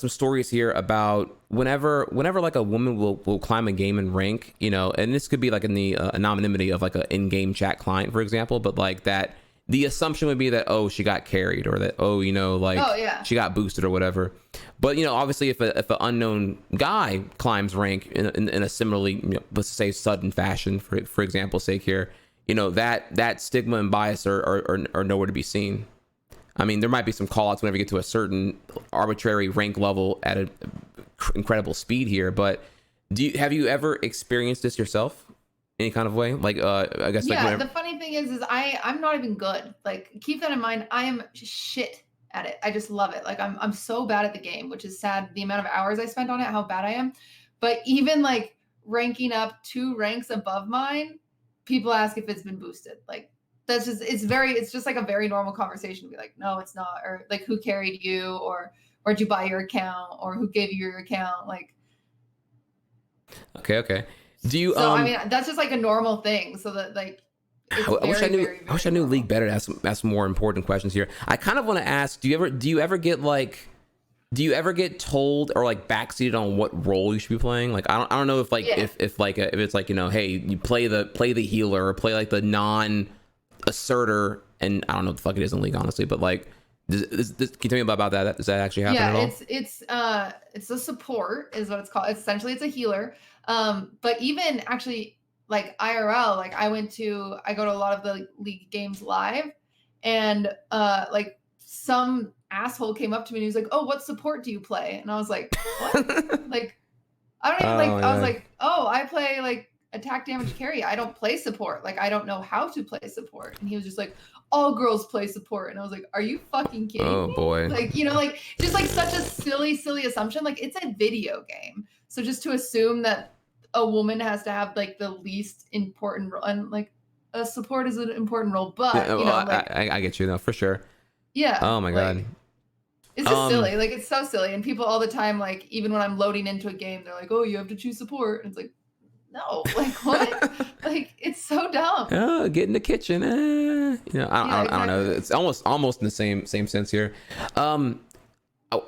stories here about whenever like a woman will climb a game and rank, and this could be like in the anonymity of like an in-game chat client, for example, but like that the assumption would be that, oh, she got carried, or that, she got boosted or whatever. But obviously if an unknown guy climbs rank in a similarly, let's say sudden fashion, for example's sake here, that stigma and bias are nowhere to be seen. I mean, there might be some call-outs whenever you get to a certain arbitrary rank level at an incredible speed here, but have you ever experienced this yourself any kind of way? Like, I guess like Yeah, whenever. the funny thing is I'm not even good. Like, keep that in mind. I am shit at it. I just love it. Like, I'm so bad at the game, which is sad. The amount of hours I spent on it, how bad I am. But even like ranking up 2 ranks above mine, people ask if it's been boosted. Like, that's just it's just like a very normal conversation to be like, no, it's not, or like who carried you, or where'd you buy your account, or who gave you your account, like. Okay. Do you So I mean, that's just like a normal thing. So that like, it's I wish I knew. very, I wish I knew normal. League better to ask more important questions here. I kind of want to ask: do you ever get like, do you ever get told or like backseated on what role you should be playing? Like, I don't know if like if it's like hey, you play the healer or play like the non-asserter, and I don't know what the fuck it is in League, honestly, but like. Can you tell me about that? Does that actually happen at all? It's a support is what it's called. Essentially, it's a healer. But even actually, like IRL, like I go to a lot of the League games live, and like some asshole came up to me and he was like, "Oh, what support do you play?" And I was like, "What?" Like, I don't even like. I was like, "Oh, I play like attack, damage, carry. I don't play support. Like, I don't know how to play support." And he was just like, all girls play support. And I was like, are you fucking kidding me? Oh boy. Like, like just like such a silly assumption. Like, it's a video game. So just to assume that a woman has to have like the least important role, and like a support is an important role, but like, I get you though, for sure. Yeah. Oh my God. It's just silly. Like, it's so silly. And people all the time, like, even when I'm loading into a game, they're like, oh, you have to choose support. And it's like, no, like what? Like, it's so dumb. Oh, get in the kitchen. I don't know. It's almost in the same sense here. I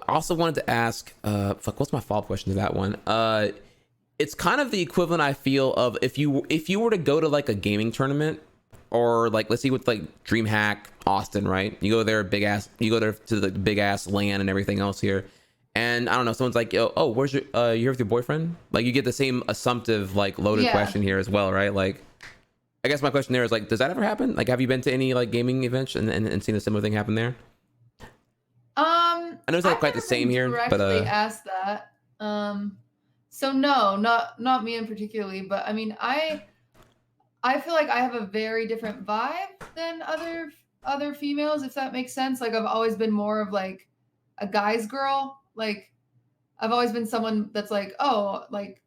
also wanted to ask, what's my follow-up question to that one? It's kind of the equivalent, I feel, of if you were to go to like a gaming tournament, or like let's see with like DreamHack Austin, right? You go there to the big ass LAN and everything else here. And I don't know, someone's like, oh, where's you're with your boyfriend? Like, you get the same assumptive, like, loaded question here as well, right? Like, I guess my question there is, like, does that ever happen? Like, have you been to any, like, gaming events and seen a similar thing happen there? I know it's not quite the same here, but asked that. So no, not me in particularly, but I mean, I feel like I have a very different vibe than other females, if that makes sense. Like, I've always been more of like a guy's girl. Like, I've always been someone that's like, oh, like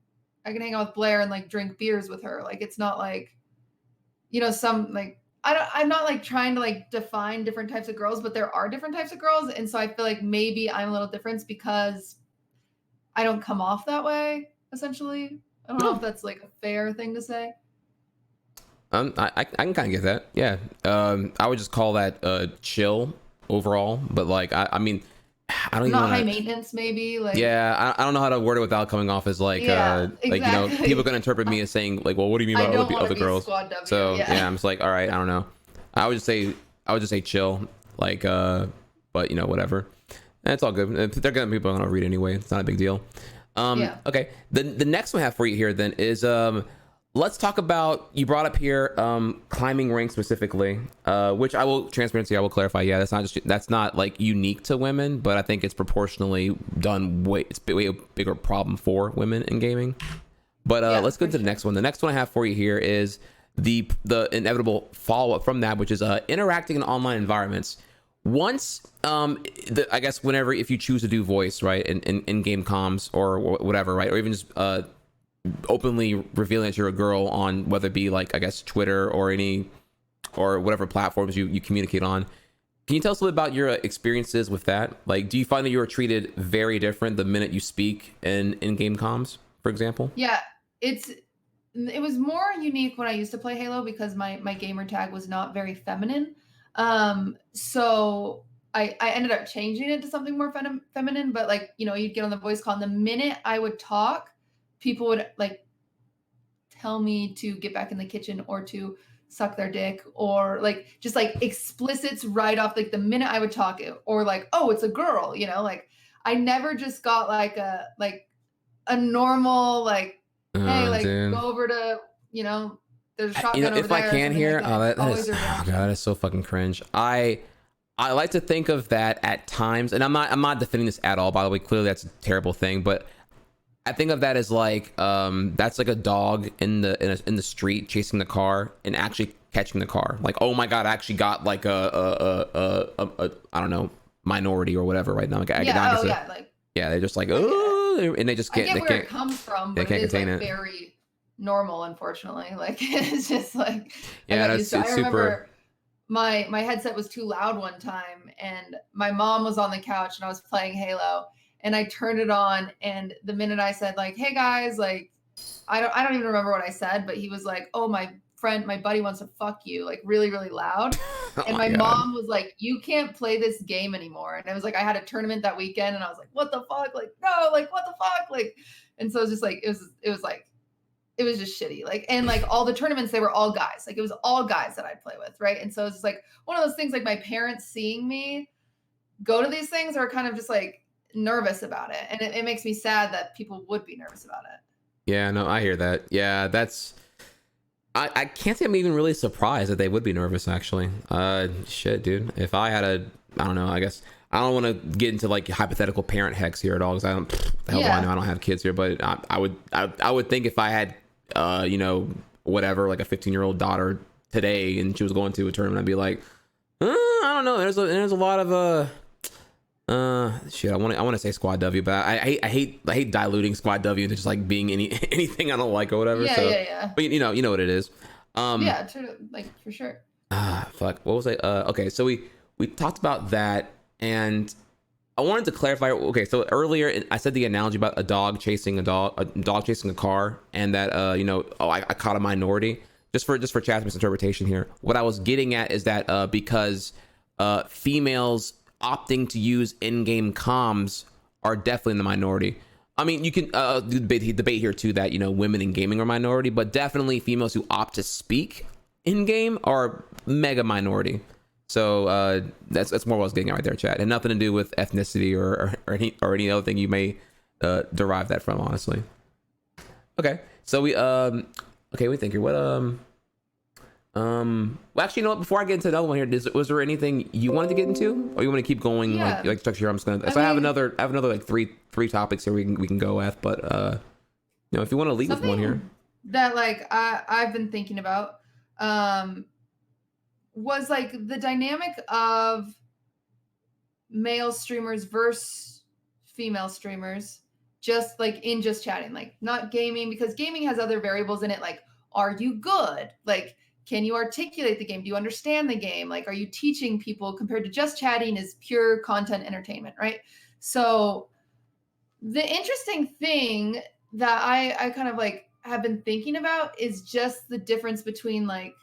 I can hang out with Blair and like drink beers with her. Like, it's not like, some like, I'm not like trying to like define different types of girls, but there are different types of girls. And so I feel like maybe I'm a little different because I don't come off that way, essentially. I don't know if that's like a fair thing to say. I can kind of get that. Yeah. I would just call that chill overall, but like, I mean, I don't even not high maintenance, maybe. Like, yeah, I don't know how to word it without coming off as like, exactly. like, people can interpret me as saying like, well, what do you mean by other girls? So yeah, I'm just like, all right, I don't know. I would just say chill, like, but whatever. That's all good. People are gonna read anyway. It's not a big deal. Okay. The next one I have for you here then is let's talk about, you brought up here climbing ranks specifically, which I will clarify. Yeah, that's not like unique to women, but I think it's proportionally it's way a bigger problem for women in gaming. But let's go to the next one. The next one I have for you here is the inevitable follow-up from that, which is interacting in online environments. Once, I guess if you choose to do voice, right, in game comms or whatever, right, or even just openly revealing that you're a girl on whether it be like, I guess, Twitter or whatever platforms you communicate on. Can you tell us a little bit about your experiences with that? Like, do you find that you are treated very different the minute you speak in game comms, for example? Yeah, it was more unique when I used to play Halo because my gamer tag was not very feminine. So I ended up changing it to something more feminine, but like, you'd get on the voice call, and the minute I would talk, people would like tell me to get back in the kitchen or to suck their dick, or like just like explicits right off, like the minute I would talk, or like, oh, it's a girl, like I never just got like a normal like, hey, like, dude, go over to, there's a shotgun over if there. I can hear, that is so fucking cringe. I like to think of that at times, and I'm not defending this at all, by the way. Clearly that's a terrible thing, but I think of that as like that's like a dog in the street chasing the car and actually catching the car. Like, oh my god, I actually got like a I don't know, minority or whatever right now. Like, yeah, they're just like, oh, and they just can't. I get they where can't, it comes from, they but can't it is contain like it. very normal, unfortunately. Like it's just like Yeah, it's I remember super. my headset was too loud one time, and my mom was on the couch, and I was playing Halo, and I turned it on, and the minute I said like, "Hey guys," like I don't even remember what I said, but he was like, "Oh, my buddy wants to fuck you," like really really loud. Oh And my my god. mom was like, "You can't play this game anymore." And it was like I had a tournament that weekend, and I was like, "What the fuck?" Like, no, like what the fuck? Like, and so it's just like it was just shitty. Like, and like all the tournaments, they were all guys. Like it was all guys that I'd play with, right? And so it's just like one of those things. Like my parents seeing me go to these things are kind of just like nervous about it, and it makes me sad that people would be nervous about it. Yeah, no, I hear that. Yeah, that's. I can't say I'm even really surprised that they would be nervous, actually. Shit, dude. If I had I don't know, I guess, I don't want to get into like hypothetical parent hex here at all, because I don't, the hell do I know? I don't have kids here, but I would think if I had, you know, whatever, like a 15-year-old daughter today and she was going to a tournament, I'd be like, I don't know. There's a lot of, shit. I want to say squad W, but I hate diluting squad W into just like being anything I don't like or whatever. Yeah. But you know what it is. Yeah, like for sure. Fuck. What was I? Okay. So we talked about that, and I wanted to clarify. Okay. So earlier I said the analogy about a dog chasing a dog chasing a car, and that you know, oh, I caught a minority. Just for Chad's misinterpretation here. What I was getting at is that because females opting to use in-game comms are definitely in the minority. I mean, you can debate here too that, you know, women in gaming are minority, but definitely females who opt to speak in-game are mega minority. So that's more what I was getting at right there, chat, and nothing to do with ethnicity or any other thing you may derive that from, honestly. Okay, so we think here. What well, actually, you know what? Before I get into another one here, was there anything you wanted to get into, or you want to keep going? Yeah. Like structure here. I'm just gonna. So I have another like three topics here we can go with, but you know, if you want to lead with one here. That like I've been thinking about was like the dynamic of male streamers versus female streamers, just like in just chatting, like not gaming, because gaming has other variables in it. Like, are you good? Like, can you articulate the game? Do you understand the game? Like, are you teaching people, compared to just chatting is pure content entertainment, right? So the interesting thing that I kind of like have been thinking about is just the difference between like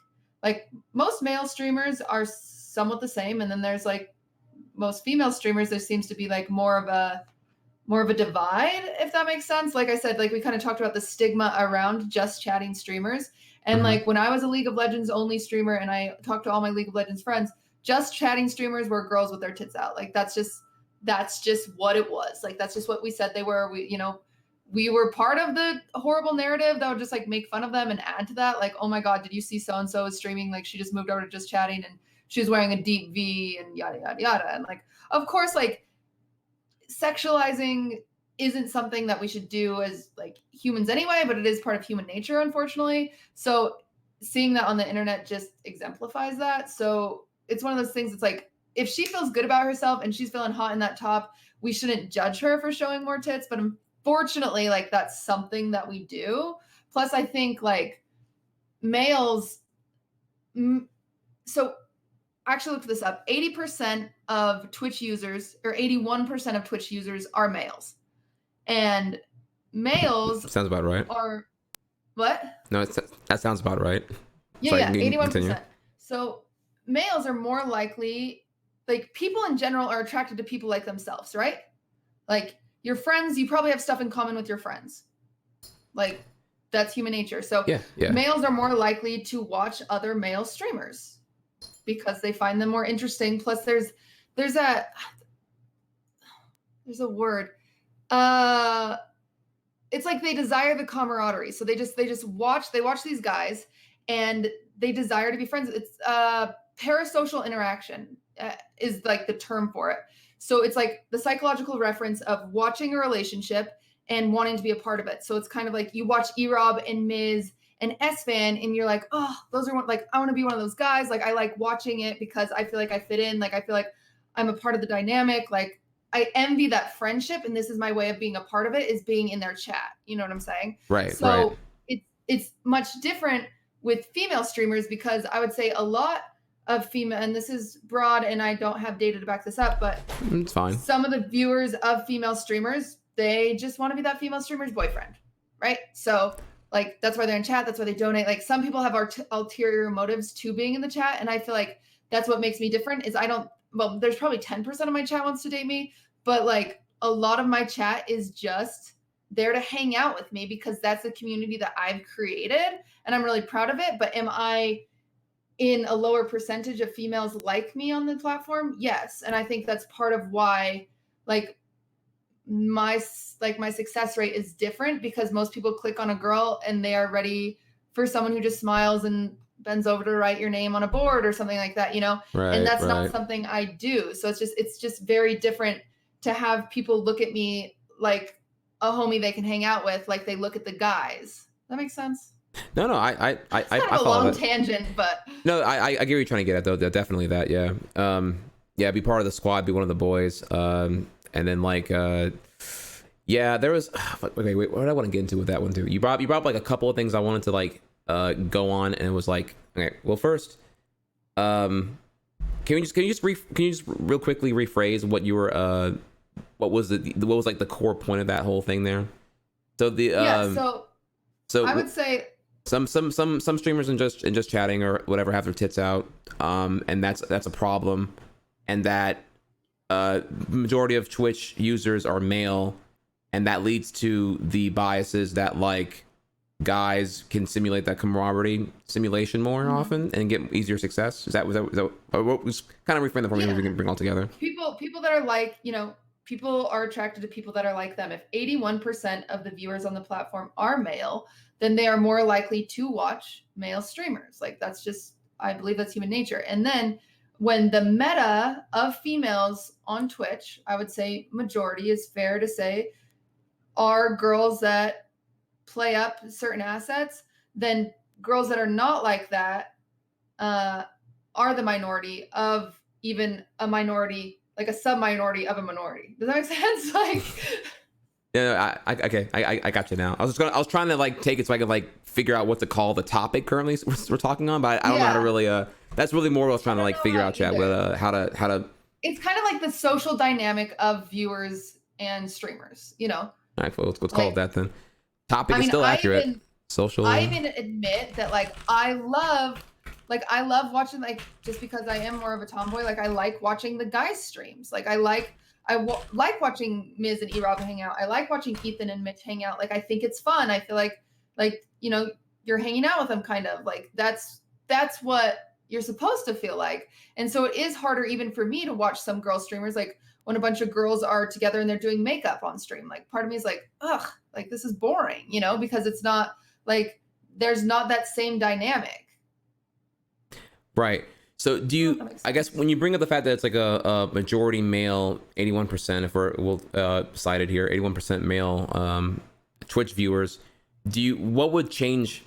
most male streamers are somewhat the same, and then there's like most female streamers, there seems to be like more of a divide, if that makes sense. Like I said, like we kind of talked about the stigma around just chatting streamers. And like when I was a League of Legends only streamer and I talked to all my League of Legends friends, just chatting streamers were girls with their tits out. Like that's just what it was. Like that's just what we said they were. We were part of the horrible narrative that would just like make fun of them and add to that. Like, oh my God, did you see so and so is streaming? Like she just moved over to just chatting and she was wearing a deep V and yada yada yada. And like, of course, like sexualizing isn't something that we should do as like humans anyway, but it is part of human nature, unfortunately. So seeing that on the internet just exemplifies that. So it's one of those things that's like, if she feels good about herself and she's feeling hot in that top, we shouldn't judge her for showing more tits. But unfortunately, like that's something that we do. Plus, I think like males, so I actually looked this up. 80% of Twitch users, or 81% of Twitch users, are males. And males Sounds about right. Are what? No, that sounds about right. Yeah, 81%. So males are more likely, like people in general are attracted to people like themselves, right? Like your friends, you probably have stuff in common with your friends. Like that's human nature. So yeah. Males are more likely to watch other male streamers because they find them more interesting. Plus there's a word. It's like they desire the camaraderie. So they watch these guys and they desire to be friends. It's parasocial interaction is like the term for it. So it's like the psychological reference of watching a relationship and wanting to be a part of it. So it's kind of like you watch E-Rob and Miz and S-Fan and you're like, oh, those are like, I want to be one of those guys. Like, I like watching it because I feel like I fit in. Like, I feel like I'm a part of the dynamic. Like, I envy that friendship, and this is my way of being a part of it, is being in their chat. You know what I'm saying? Right. So it's much different with female streamers, because I would say a lot of female, and this is broad and I don't have data to back this up, but it's fine. Some of the viewers of female streamers, they just want to be that female streamer's boyfriend, right? So like, that's why they're in chat. That's why they donate. Like, some people have ulterior motives to being in the chat. And I feel like that's what makes me different is well, there's probably 10% of my chat wants to date me, but like a lot of my chat is just there to hang out with me because that's the community that I've created and I'm really proud of it. But am I in a lower percentage of females like me on the platform? Yes. And I think that's part of why like my success rate is different, because most people click on a girl and they are ready for someone who just smiles and bends over to write your name on a board or something like that, you know? Right, and that's not something I do. So it's just very different to have people look at me like a homie they can hang out with, like they look at the guys. That makes sense? No, I kind of a long tangent, but no, I get what you're trying to get at though. Definitely that, yeah. Yeah, be part of the squad, be one of the boys. And then like, yeah, there was. Okay, wait, what did I want to get into with that one too? You brought up like a couple of things I wanted to like go on, and it was like, okay, well, first, can you just real quickly rephrase what you were what was like the core point of that whole thing there? So so I would say some streamers and just chatting or whatever have their tits out, and that's a problem, and that majority of Twitch users are male, and that leads to the biases that like guys can simulate that camaraderie simulation more often and get easier success. Is that what was kind of reframe the formula we can bring all together? People that are like, you know, people are attracted to people that are like them. If 81% of the viewers on the platform are male, then they are more likely to watch male streamers. Like, that's just, I believe that's human nature. And then when the meta of females on Twitch, I would say majority is fair to say, are girls that play up certain assets, then girls that are not like that are the minority of even a minority, like a sub-minority of a minority. Does that make sense? Like, yeah, I got you now. I was trying to like take it so I could like figure out what to call the topic currently we're talking on, but I don't know how to really that's really more what I was trying to like figure out, chat, with how to. It's kind of like the social dynamic of viewers and streamers, you know. All right, well, let's call it that then. Topic is still accurate. Social. I even admit that like I love watching, like, just because I am more of a tomboy, like I like watching the guys streams. Like I like watching Miz and E-Rob hang out. I like watching Ethan and Mitch hang out. Like, I think it's fun. I feel like, you know, you're hanging out with them, kind of like that's what you're supposed to feel like. And so it is harder even for me to watch some girl streamers, like when a bunch of girls are together and they're doing makeup on stream. Like, part of me is like, ugh, like this is boring, you know, because it's not like there's not that same dynamic. Right. So do you, I guess when you bring up the fact that it's like a majority male, 81%, if we'll cite it here, 81% male Twitch viewers, what would change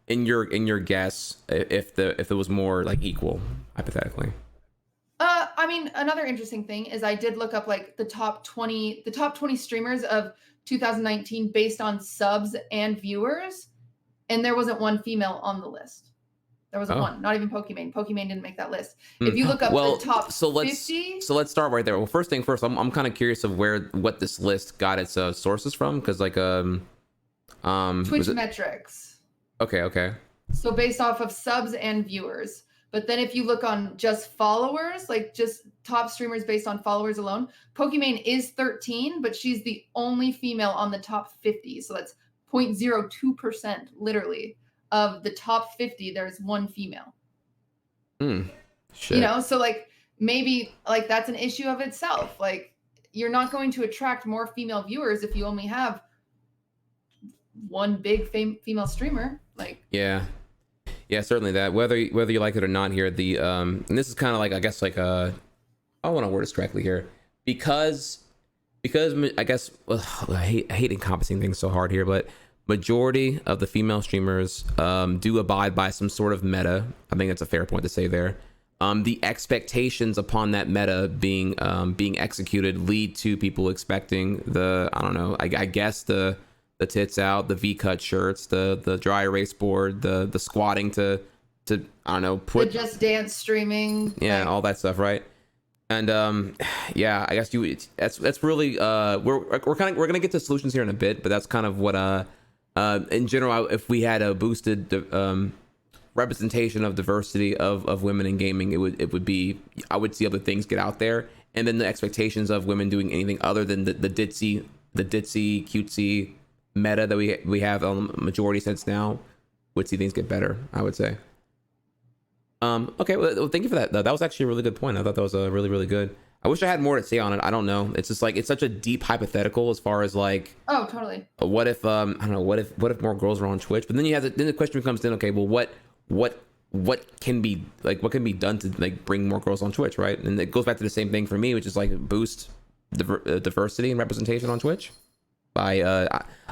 in your guess if it was more like equal, hypothetically? I mean, another interesting thing is I did look up like the top 20 streamers of 2019 based on subs and viewers, and there wasn't one female on the list. There wasn't one, not even Pokimane. Pokimane didn't make that list. If you look up the top 50. So let's start right there. Well, first thing first, I'm kind of curious of what this list got its sources from, because like Twitch metrics. Okay. So based off of subs and viewers. But then if you look on just followers, like just top streamers based on followers alone, Pokimane is 13, but she's the only female on the top 50. So that's 0.02% literally of the top 50. There's one female. Shit. You know, so like maybe like that's an issue of itself. Like, you're not going to attract more female viewers if you only have one big female streamer. Like, yeah, certainly that. Whether you like it or not, here and this is kind of like, I guess, like I want to word this correctly here, because because I guess I hate encompassing things so hard here, but majority of the female streamers do abide by some sort of meta. I think that's a fair point to say there. The expectations upon that meta being executed lead to people expecting the, I don't know, I guess the tits out, the V-cut shirts, the dry erase board, the squatting to I don't know, put the Just Dance streaming, yeah, all that stuff, right? And yeah, I guess that's really we're gonna get to solutions here in a bit, but that's kind of what in general, if we had a boosted representation of diversity of women in gaming, it would be, I would see other things get out there, and then the expectations of women doing anything other than the ditzy cutesy meta that we have on the majority sense now would see things get better, I would say. Okay, well, thank you for that. That was actually a really good point. I thought that was a really good. I wish I had more to say on it. I don't know. It's just like, it's such a deep hypothetical as far as like, oh, totally. What if I don't know, what if more girls are on Twitch? But then then the question becomes then, okay, well, what can be done to like bring more girls on Twitch, right? And it goes back to the same thing for me, which is like boost diversity and representation on Twitch by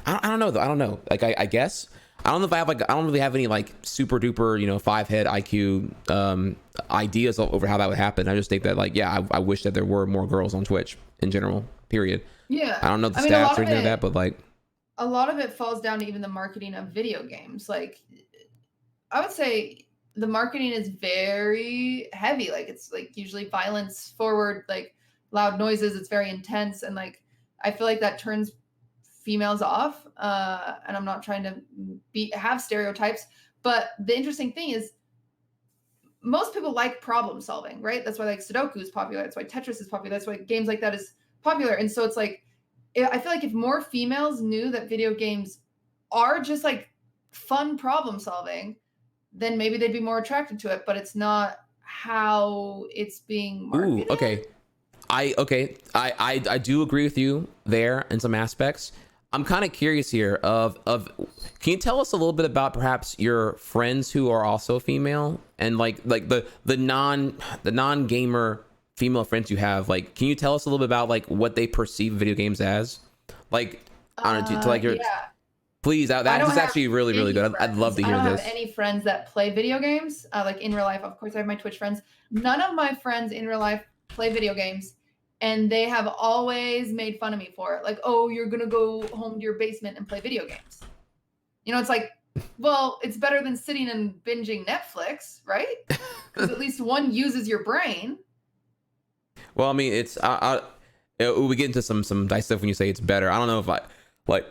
I don't know though. I don't know. Like I guess I don't know if I don't really have any like super duper 5 head IQ ideas over how that would happen. I just think that like, yeah, I wish that there were more girls on Twitch in general, period. Yeah, I don't know the stats or anything like that, but like a lot of it falls down to even the marketing of video games. Like I would say the marketing is very heavy. Like it's like usually violence forward, like loud noises. It's very intense. And like, I feel like that turns females off. And I'm not trying to have stereotypes, but the interesting thing is most people like problem solving, right? That's why like Sudoku is popular. That's why Tetris is popular. That's why games like that is popular. And so it's like, I feel like if more females knew that video games are just like fun problem solving, then maybe they'd be more attracted to it, but it's not how it's being marketed. Ooh, okay. I do agree with you there in some aspects. I'm kind of curious here of can you tell us a little bit about perhaps your friends who are also female and like the non gamer female friends you have? Like, can you tell us a little bit about like what they perceive video games as? Like, I don't know, to like your yeah. Please, that is actually really good. I'd love to hear this. I don't have any friends that play video games, like in real life. Of course, I have my Twitch friends. None of my friends in real life play video games, and they have always made fun of me for it. Like, oh, you're gonna go home to your basement and play video games. It's like, well, it's better than sitting and binging Netflix, right? Because at least one uses your brain. Well, I mean, it's we get into some dice stuff when you say it's better. I don't know if I like.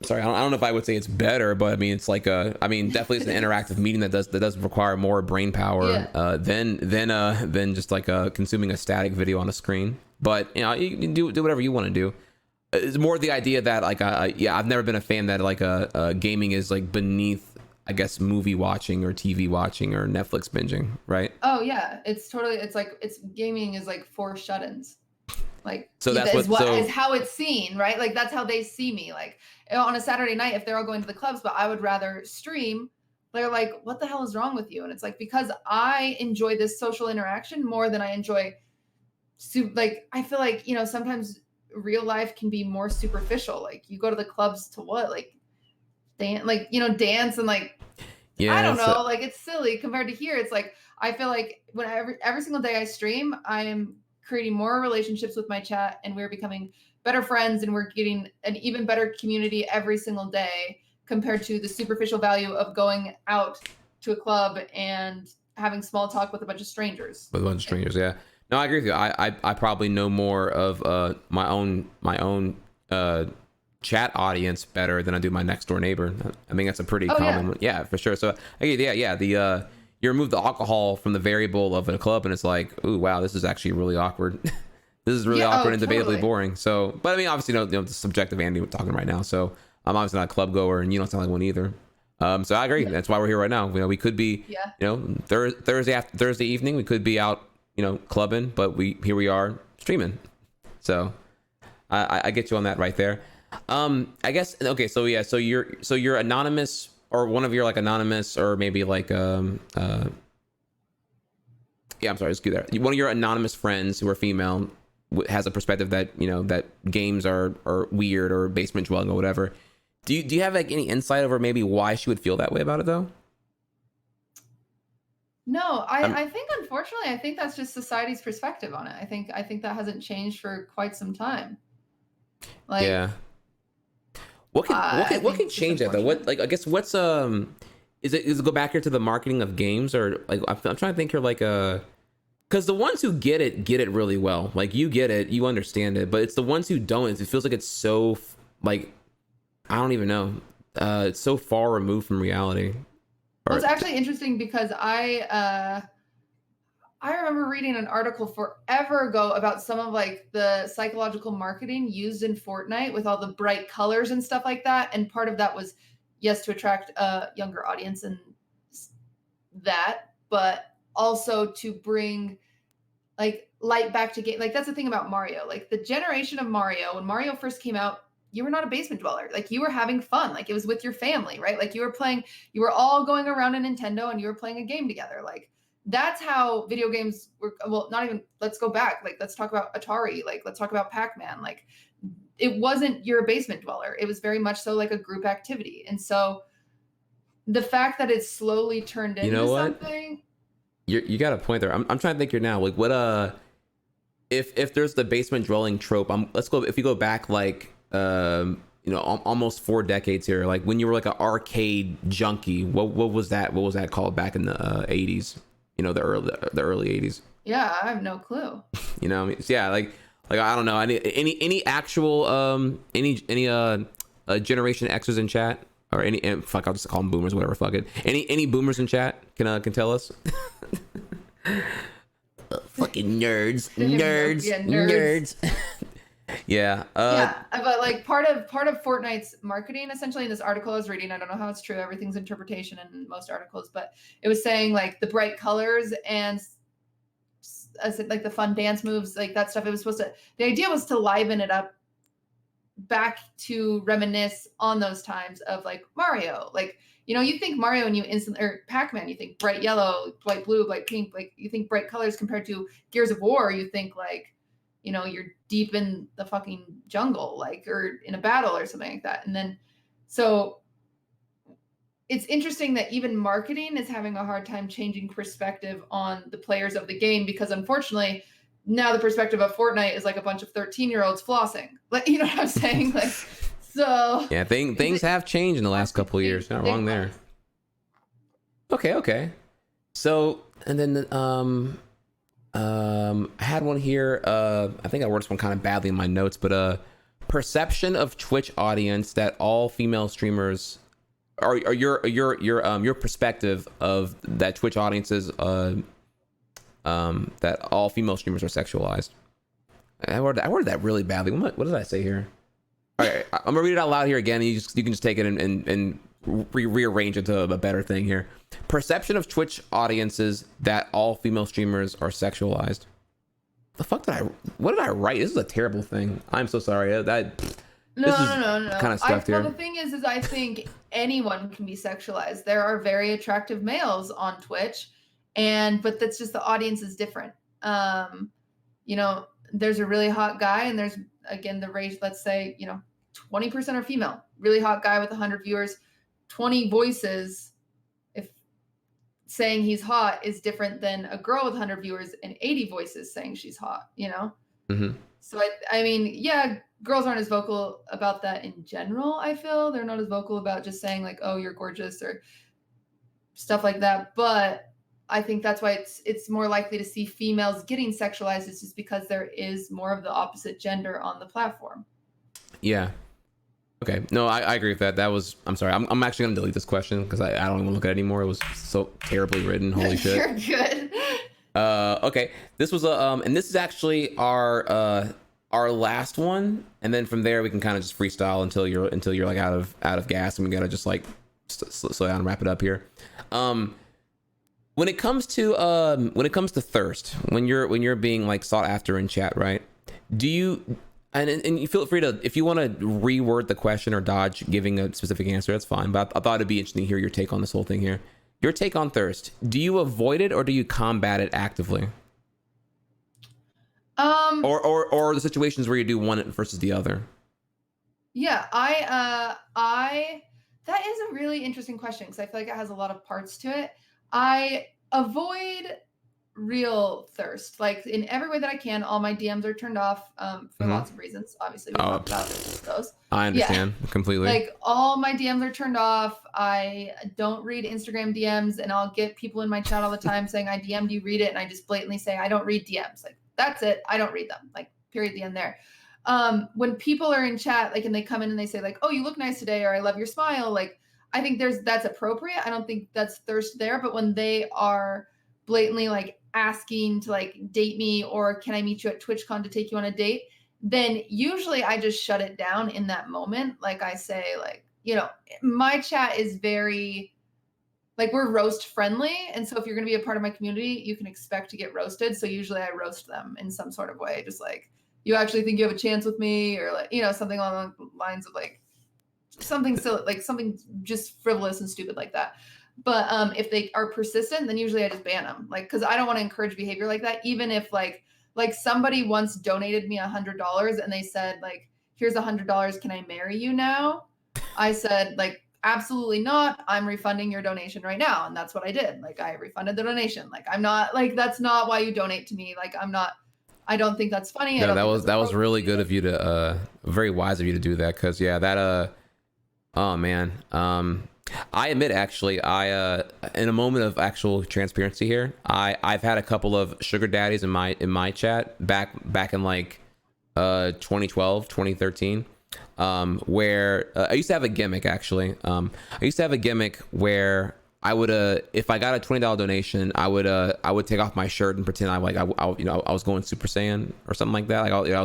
Sorry, I don't know if I would say it's better, but I mean, it's like definitely it's an interactive medium that does require more brain power than just like consuming a static video on a screen. But you can do whatever you want to do. It's more the idea that like I've never been a fan that like gaming is like beneath, I guess, movie watching or TV watching or Netflix binging, right? Oh yeah, it's gaming is like for shut-ins. Like, so that's is how it's seen, right? Like that's how they see me. Like on a Saturday night, if they're all going to the clubs, but I would rather stream, they're like, what the hell is wrong with you? And it's like, because I enjoy this social interaction more than I enjoy like, I feel like, sometimes real life can be more superficial. Like you go to the clubs to what? Like dance and like, yeah, I don't know, like it's silly compared to here. It's like, I feel like every single day I stream, I am creating more relationships with my chat, and we're becoming better friends, and we're getting an even better community every single day compared to the superficial value of going out to a club and having small talk with a bunch of strangers. Yeah. No, I agree with you. I probably know more of my own chat audience better than I do my next door neighbor. I mean, that's a pretty common one. Yeah, for sure. So you remove the alcohol from the variable of a club, and it's like, ooh, wow, this is actually really awkward. This is really awkward and debatably boring. So, but I mean, obviously, the subjective Andy we're talking right now. So I'm obviously not a club goer, and you don't sound like one either. So I agree. Yeah. That's why we're here right now. We could be, Thursday evening, we could be out, clubbing, but here we are streaming. So I get you on that right there. I guess okay. So yeah. So you're anonymous. Or one of your like anonymous, or maybe like I'm sorry, let's do that. One of your anonymous friends who are female has a perspective that, you know, that games are weird or basement dwelling or whatever. Do you have like any insight over maybe why she would feel that way about it though? No, I think unfortunately, I think that's just society's perspective on it. I think that hasn't changed for quite some time. Like, yeah. What can change that though? What, like, I guess what's is it go back here to the marketing of games, or like I'm trying to think here, like because the ones who get it really well. Like you get it, you understand it, but it's the ones who don't. It feels like it's so like, I don't even know. It's so far removed from reality. Well, it's actually interesting because I remember reading an article forever ago about some of like the psychological marketing used in Fortnite with all the bright colors and stuff like that. And part of that was, yes, to attract a younger audience and that, but also to bring like light back to game. Like that's the thing about Mario. Like the generation of Mario, when Mario first came out, you were not a basement dweller. Like you were having fun. Like it was with your family, right? Like you were all going around a Nintendo and you were playing a game together. Like that's how video games were. Well, not even, let's go back. Like, let's talk about Atari. Like, let's talk about Pac-Man. Like it wasn't you're a basement dweller. It was very much so like a group activity. And so the fact that it's slowly turned into something. You got a point there. I'm trying to think here now. Like what, if there's the basement dwelling trope, let's go, if you go back like, you know, almost 4 decades here, like when you were like an arcade junkie, what was that called back in the 80s, you know, the early 80s? Yeah, I have no clue. You know, I mean, yeah, like I don't know, any actual any generation X's in chat, or any, fuck, I'll just call them boomers, whatever, fuck it, any boomers in chat can tell us. Fucking nerds. Yeah, nerds. Yeah. Yeah, but like part of Fortnite's marketing, essentially, in this article I was reading, I don't know how it's true, everything's interpretation in most articles, but it was saying like the bright colors and like the fun dance moves, like that stuff. It was supposed to, the idea was to liven it up, back to reminisce on those times of like Mario. Like, you know, you think Mario and you instantly, or Pac-Man, you think bright yellow, bright blue, bright pink, like you think bright colors. Compared to Gears of War, you think like, you know, you're deep in the fucking jungle, like, or in a battle or something like that. And then, so it's interesting that even marketing is having a hard time changing perspective on the players of the game, because unfortunately, now the perspective of Fortnite is like a bunch of 13-year-olds flossing. Like, you know what I'm saying? Like, so yeah, things have changed in the last couple of years. Not wrong there. Okay. So, and then I had one here. I think I wrote this one kind of badly in my notes, but perception of Twitch audience that all female streamers are your perspective of that Twitch audiences that all female streamers are sexualized. I worded that really badly. What did I say here? All right, I'm gonna read it out loud here again. And you can just take it and rearrange it to a better thing here. Perception of Twitch audiences that all female streamers are sexualized. What did I write? This is a terrible thing. I'm so sorry. No. Kind of stuff here. Well, the thing is I think anyone can be sexualized. There are very attractive males on Twitch, but that's just, the audience is different. You know, there's a really hot guy, and there's, again, the range, let's say, you know, 20% are female. Really hot guy with 100 viewers, 20 voices, if saying he's hot is different than a girl with 100 viewers and 80 voices saying she's hot, you know? Mm-hmm. So, I mean, yeah, girls aren't as vocal about that in general, I feel. They're not as vocal about just saying, like, oh, you're gorgeous or stuff like that. But I think that's why it's more likely to see females getting sexualized. It's just because there is more of the opposite gender on the platform. Yeah. Okay. No, I agree with that. I'm sorry. I'm actually going to delete this question because I don't even look at it anymore. It was so terribly written. Holy shit. You're good. Okay. This was and this is actually our last one, and then from there we can kind of just freestyle until you're like out of gas, and we gotta just like slow down and wrap it up here. When it comes to thirst, when you're being like sought after in chat, right? Do you and you feel free to, if you want to reword the question or dodge giving a specific answer, that's fine. But I thought it'd be interesting to hear your take on this whole thing here. Your take on thirst. Do you avoid it or do you combat it actively? or the situations where you do one versus the other? Yeah, that is a really interesting question because I feel like it has a lot of parts to it. I avoid real thirst. Like in every way that I can, all my DMs are turned off for Hmm. lots of reasons. Obviously, we Oh, talked about those. I Yeah. understand completely. Like all my DMs are turned off. I don't read Instagram DMs, and I'll get people in my chat all the time saying I DM'd you, read it, and I just blatantly say I don't read DMs. Like that's it. I don't read them. Like period. The end there. When people are in chat, like and they come in and they say like, "Oh, you look nice today," or "I love your smile," like I think that's appropriate. I don't think that's thirst there. But when they are blatantly like asking to like date me or can I meet you at TwitchCon to take you on a date, then usually I just shut it down in that moment. Like I say, like, my chat is very like we're roast friendly. And so if you're going to be a part of my community, you can expect to get roasted. So usually I roast them in some sort of way, just like, you actually think you have a chance with me, or like, something along the lines of like something silly, like something just frivolous and stupid like that. But if they are persistent, then usually I just ban them. Like, because I don't want to encourage behavior like that. Even if like somebody once donated me $100 and they said like, "Here's $100. Can I marry you now?" I said like, absolutely not. I'm refunding your donation right now, and that's what I did. Like, I refunded the donation. Like, I'm not like that's not why you donate to me. Like, I'm not. I don't think that's funny. I No, don't think that that's was really good appropriate. of you to very wise of you to do that, because yeah, that oh man. I admit, actually, I in a moment of actual transparency here, I've had a couple of sugar daddies in my chat back in like 2012, 2013, where I used to have a gimmick, actually. I used to have a gimmick where I would if I got a $20 donation, I would take off my shirt and pretend I was going Super Saiyan or something like that. Like Yeah.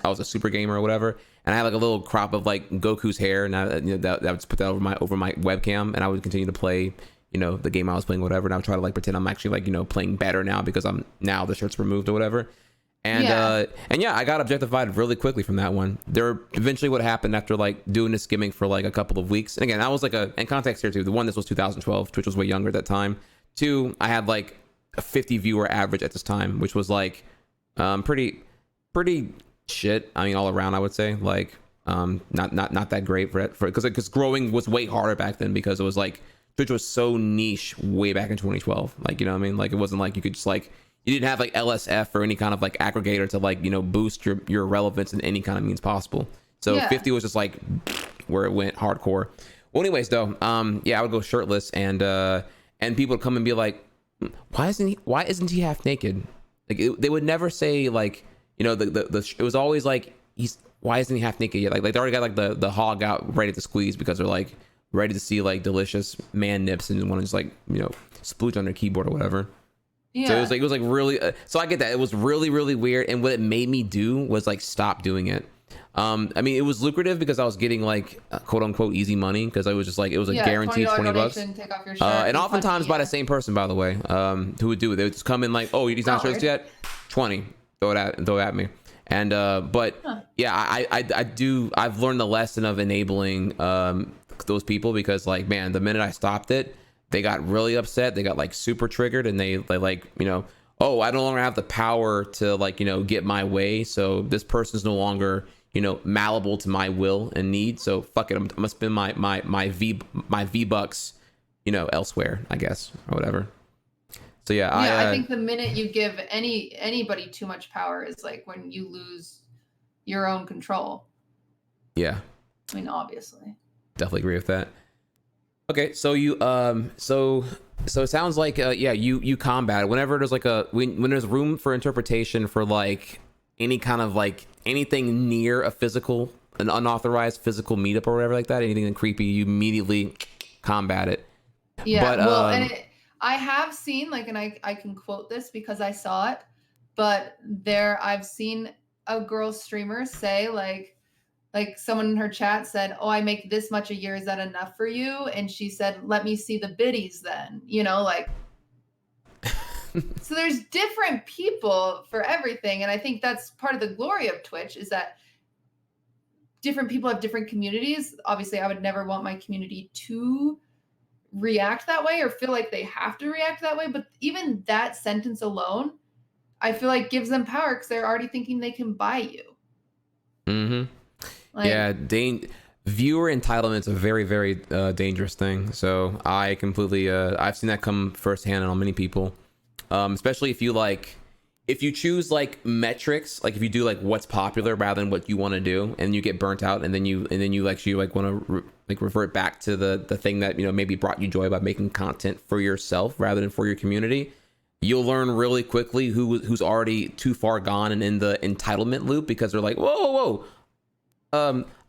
I was a super gamer or whatever, and I had like a little crop of like Goku's hair, and I that would put that over my webcam, and I would continue to play the game I was playing, whatever, and I would try to like pretend I'm actually like playing better now because I'm now the shirt's removed or whatever. And Yeah. and yeah, I got objectified really quickly from that one. There eventually what happened after like doing this skimming for like a couple of weeks. And again, I was like in context here too. The one, this was 2012. Twitch was way younger at that time. Two, I had like a 50 viewer average at this time, which was like pretty shit. I mean, all around, I would say like not that great for because growing was way harder back then, because it was like Twitch was so niche way back in 2012. Like, you know what I mean? Like, it wasn't like you could just like, you didn't have like LSF or any kind of like aggregator to like boost your relevance in any kind of means possible. So Yeah. 50 was just like where it went hardcore. Well, anyways though, yeah, I would go shirtless, and people would come and be like, why isn't he half naked? Like they would never say like, it was always like, why isn't he half naked yet? Like they already got like the hog out ready to squeeze because they're like ready to see like delicious man nips and want to just like splooge on their keyboard or whatever. Yeah. So it was like really. So I get that it was really weird, and what it made me do was like stop doing it. I mean, it was lucrative because I was getting like quote unquote easy money, because I was just like, it was a guaranteed $20 donation, take off your shirt, and be oftentimes funny, by the yeah. same person, by the way, who would do it. They would just come in like, oh, he's not shirts yet, 20, throw it at me. And but yeah, I've learned the lesson of enabling those people, because like, man, the minute I stopped it, they got really upset. They got like super triggered, and they like, oh, I no longer have the power to like, get my way. So this person's no longer, malleable to my will and need. So fuck it, I'm gonna spend my V bucks, elsewhere, I guess, or whatever. So yeah, I think the minute you give anybody too much power is like when you lose your own control. Yeah, I mean, obviously. definitely agree with that. Okay, so you so it sounds like yeah, you combat it whenever there's like when there's room for interpretation for like any kind of like anything near an unauthorized physical meetup or whatever like that, anything creepy, you immediately combat it. Yeah, But well, and I have seen like, and I can quote this because I saw it, but I've seen a girl streamer say like someone in her chat said, "Oh, I make this much a year. Is that enough for you?" And she said, "Let me see the biddies then." Like. So there's different people for everything, and I think that's part of the glory of Twitch, is that different people have different communities. Obviously, I would never want my community to react that way or feel like they have to react that way, but even that sentence alone I feel like gives them power because they're already thinking they can buy you. Like, yeah, viewer entitlement is a very, very dangerous thing. So I completely, I've seen that come firsthand on many people, especially if you choose like metrics, like if you do like what's popular rather than what you want to do, and you get burnt out, and then you want to revert back to the thing that maybe brought you joy by making content for yourself rather than for your community. You'll learn really quickly who's already too far gone and in the entitlement loop, because they're like, whoa,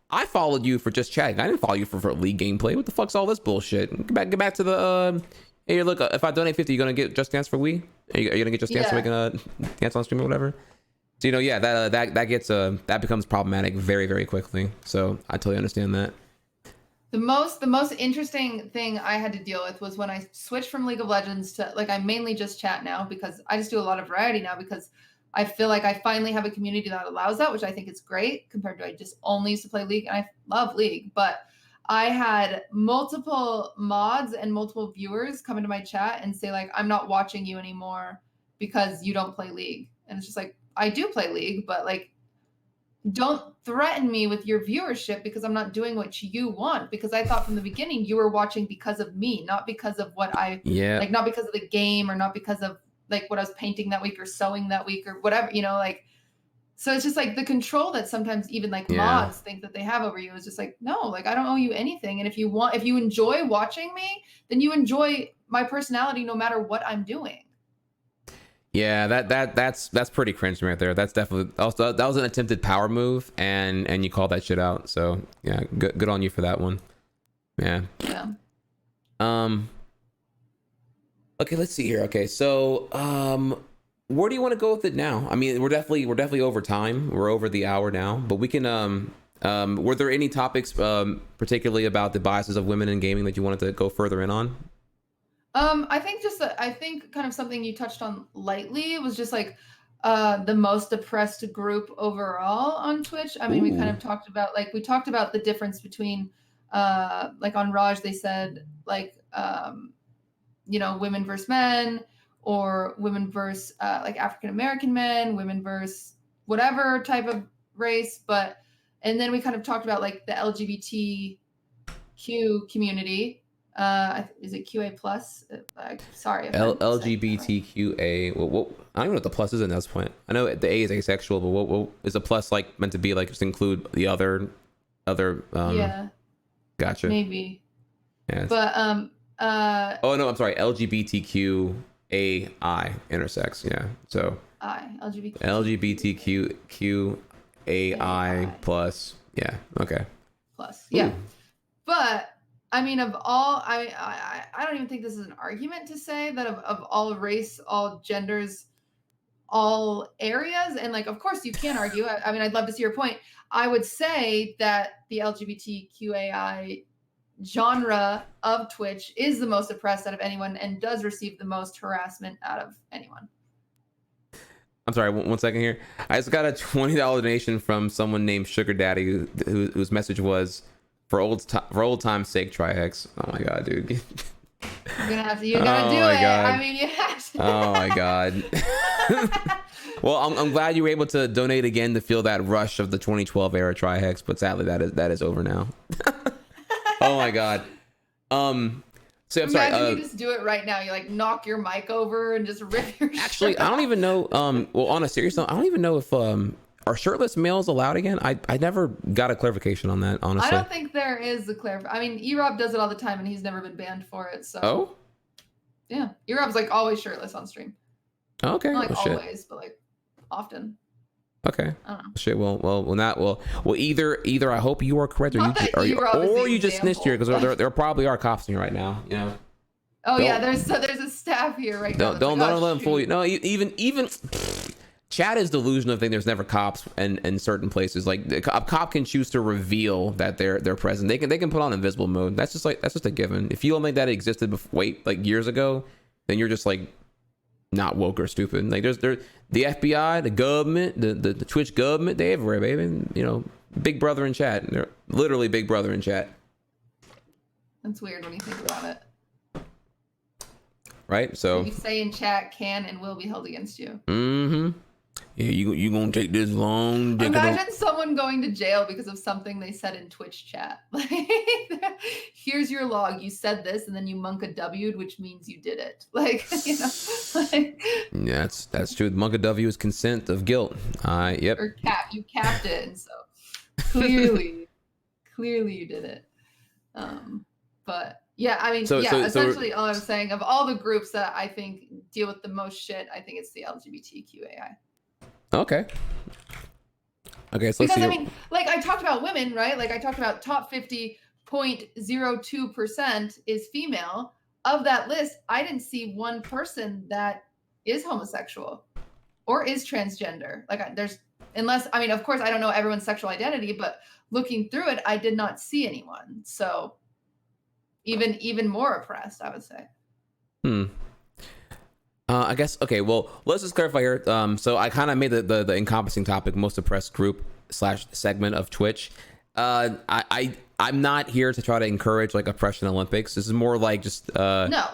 I followed you for just chatting. I didn't follow you for league gameplay. What the fuck's all this bullshit? Get back to the hey, look, if I donate 50, you gonna get Just Dance for Wii? Are you gonna get Just Dance so we can dance on stream or whatever? So that becomes problematic very, very quickly. So I totally understand that. The most interesting thing I had to deal with was when I switched from League of Legends to, like, I mainly just chat now because I just do a lot of variety now, because I feel like I finally have a community that allows that, which I think is great compared to I just only used to play League, and I love League. But I had multiple mods and multiple viewers come into my chat and say, like, I'm not watching you anymore because you don't play League. And it's just like, I do play League, but like, don't threaten me with your viewership because I'm not doing what you want. Because I thought from the beginning you were watching because of me, not because of what I like, not because of the game, or not because of like what I was painting that week or sewing that week or whatever, like. So it's just like the control that sometimes even like mods think that they have over you is just like, no, like, I don't owe you anything. And if you enjoy watching me, then you enjoy my personality no matter what I'm doing. Yeah, that's pretty cringe right there. That's definitely also, that was an attempted power move, and you called that shit out. So yeah, good on you for that one. Yeah. Okay, let's see here. Okay, so where do you want to go with it now? I mean, we're definitely over time. We're over the hour now, but we can were there any topics particularly about the biases of women in gaming that you wanted to go further in on? I think kind of something you touched on lightly was just like the most oppressed group overall on Twitch. I mean, we kind of talked about the difference between like on Raj, they said like women versus men, or women versus like African American men, women versus whatever type of race. And then we kind of talked about like the LGBTQ community. Is it QA plus? Sorry. LGBTQA. Well, I don't know what the plus is in this point. I know the A is asexual, but what is a plus like meant to be, like just include the other? Yeah. Gotcha. Maybe. Yeah. But oh no, I'm sorry. LGBTQAI intersex. Yeah. So. LGBTQAI plus. Yeah. Okay. Plus. Yeah. Ooh. But I mean, I don't even think this is an argument to say that of all race, all genders, all areas, and like, of course you can argue. I mean, I'd love to see your point. I would say that the LGBTQAI genre of Twitch is the most oppressed out of anyone and does receive the most harassment out of anyone. I'm sorry, one second here. I just got a $20 donation from someone named Sugar Daddy whose message was, for old time's sake, Trihex. Oh my god, dude. You gotta do it. God. I mean, you have to. Oh my god. Well, I'm glad you were able to donate again to feel that rush of the 2012 era Trihex, but sadly that is over now. Oh my god. So I'm sorry. Imagine you just do it right now. You like knock your mic over and just rip your. Actually, shirt I don't even know. Well, on a serious note, I don't even know if are shirtless males allowed again? I never got a clarification on that, honestly. I don't think there is a clarification. I mean, E-Rob does it all the time, and he's never been banned for it. So. Oh. Yeah, E-Rob's like always shirtless on stream. Okay. Not like always, but like often. Okay. I don't know. Shit. Well, either I hope you are correct, or you just snitched here, because there probably are cops in here right now. You know. Oh yeah, there's a staff here right now. Don't let them fool you. No, even. Chat is delusional of thinking there's never cops in certain places. Like a cop can choose to reveal that they're present. They can put on invisible mode. That's just a given. If you don't think that existed like years ago, then you're just like not woke or stupid. Like there's the FBI, the government, the Twitch government, they everywhere, baby. You know, big brother in chat. They're literally big brother in chat. That's weird when you think about it. right? So what you say in chat can and will be held against you. Yeah, you gonna take this long dick. Imagine someone going to jail because of something they said in Twitch chat. Like, here's your log. You said this, and then you monk a W'd, which means you did it. Like, you know, like, yeah, that's true. The monk of W is consent of guilt. Yep. Or you capped it, and so clearly you did it. But yeah, I mean, essentially all I'm saying, of all the groups that I think deal with the most shit, I think it's the LGBTQAI. Okay, so because I mean, like I talked about women, right? Like I talked about top 50.02% is female. Of that list, I didn't see one person that is homosexual or is transgender. Like unless, I mean, of course, I don't know everyone's sexual identity, but looking through it, I did not see anyone. So even more oppressed, I would say. I guess, okay, well, let's just clarify here. So I kind of made the encompassing topic most oppressed group / segment of Twitch. I'm not here to try to encourage like oppression Olympics. This is more like just no.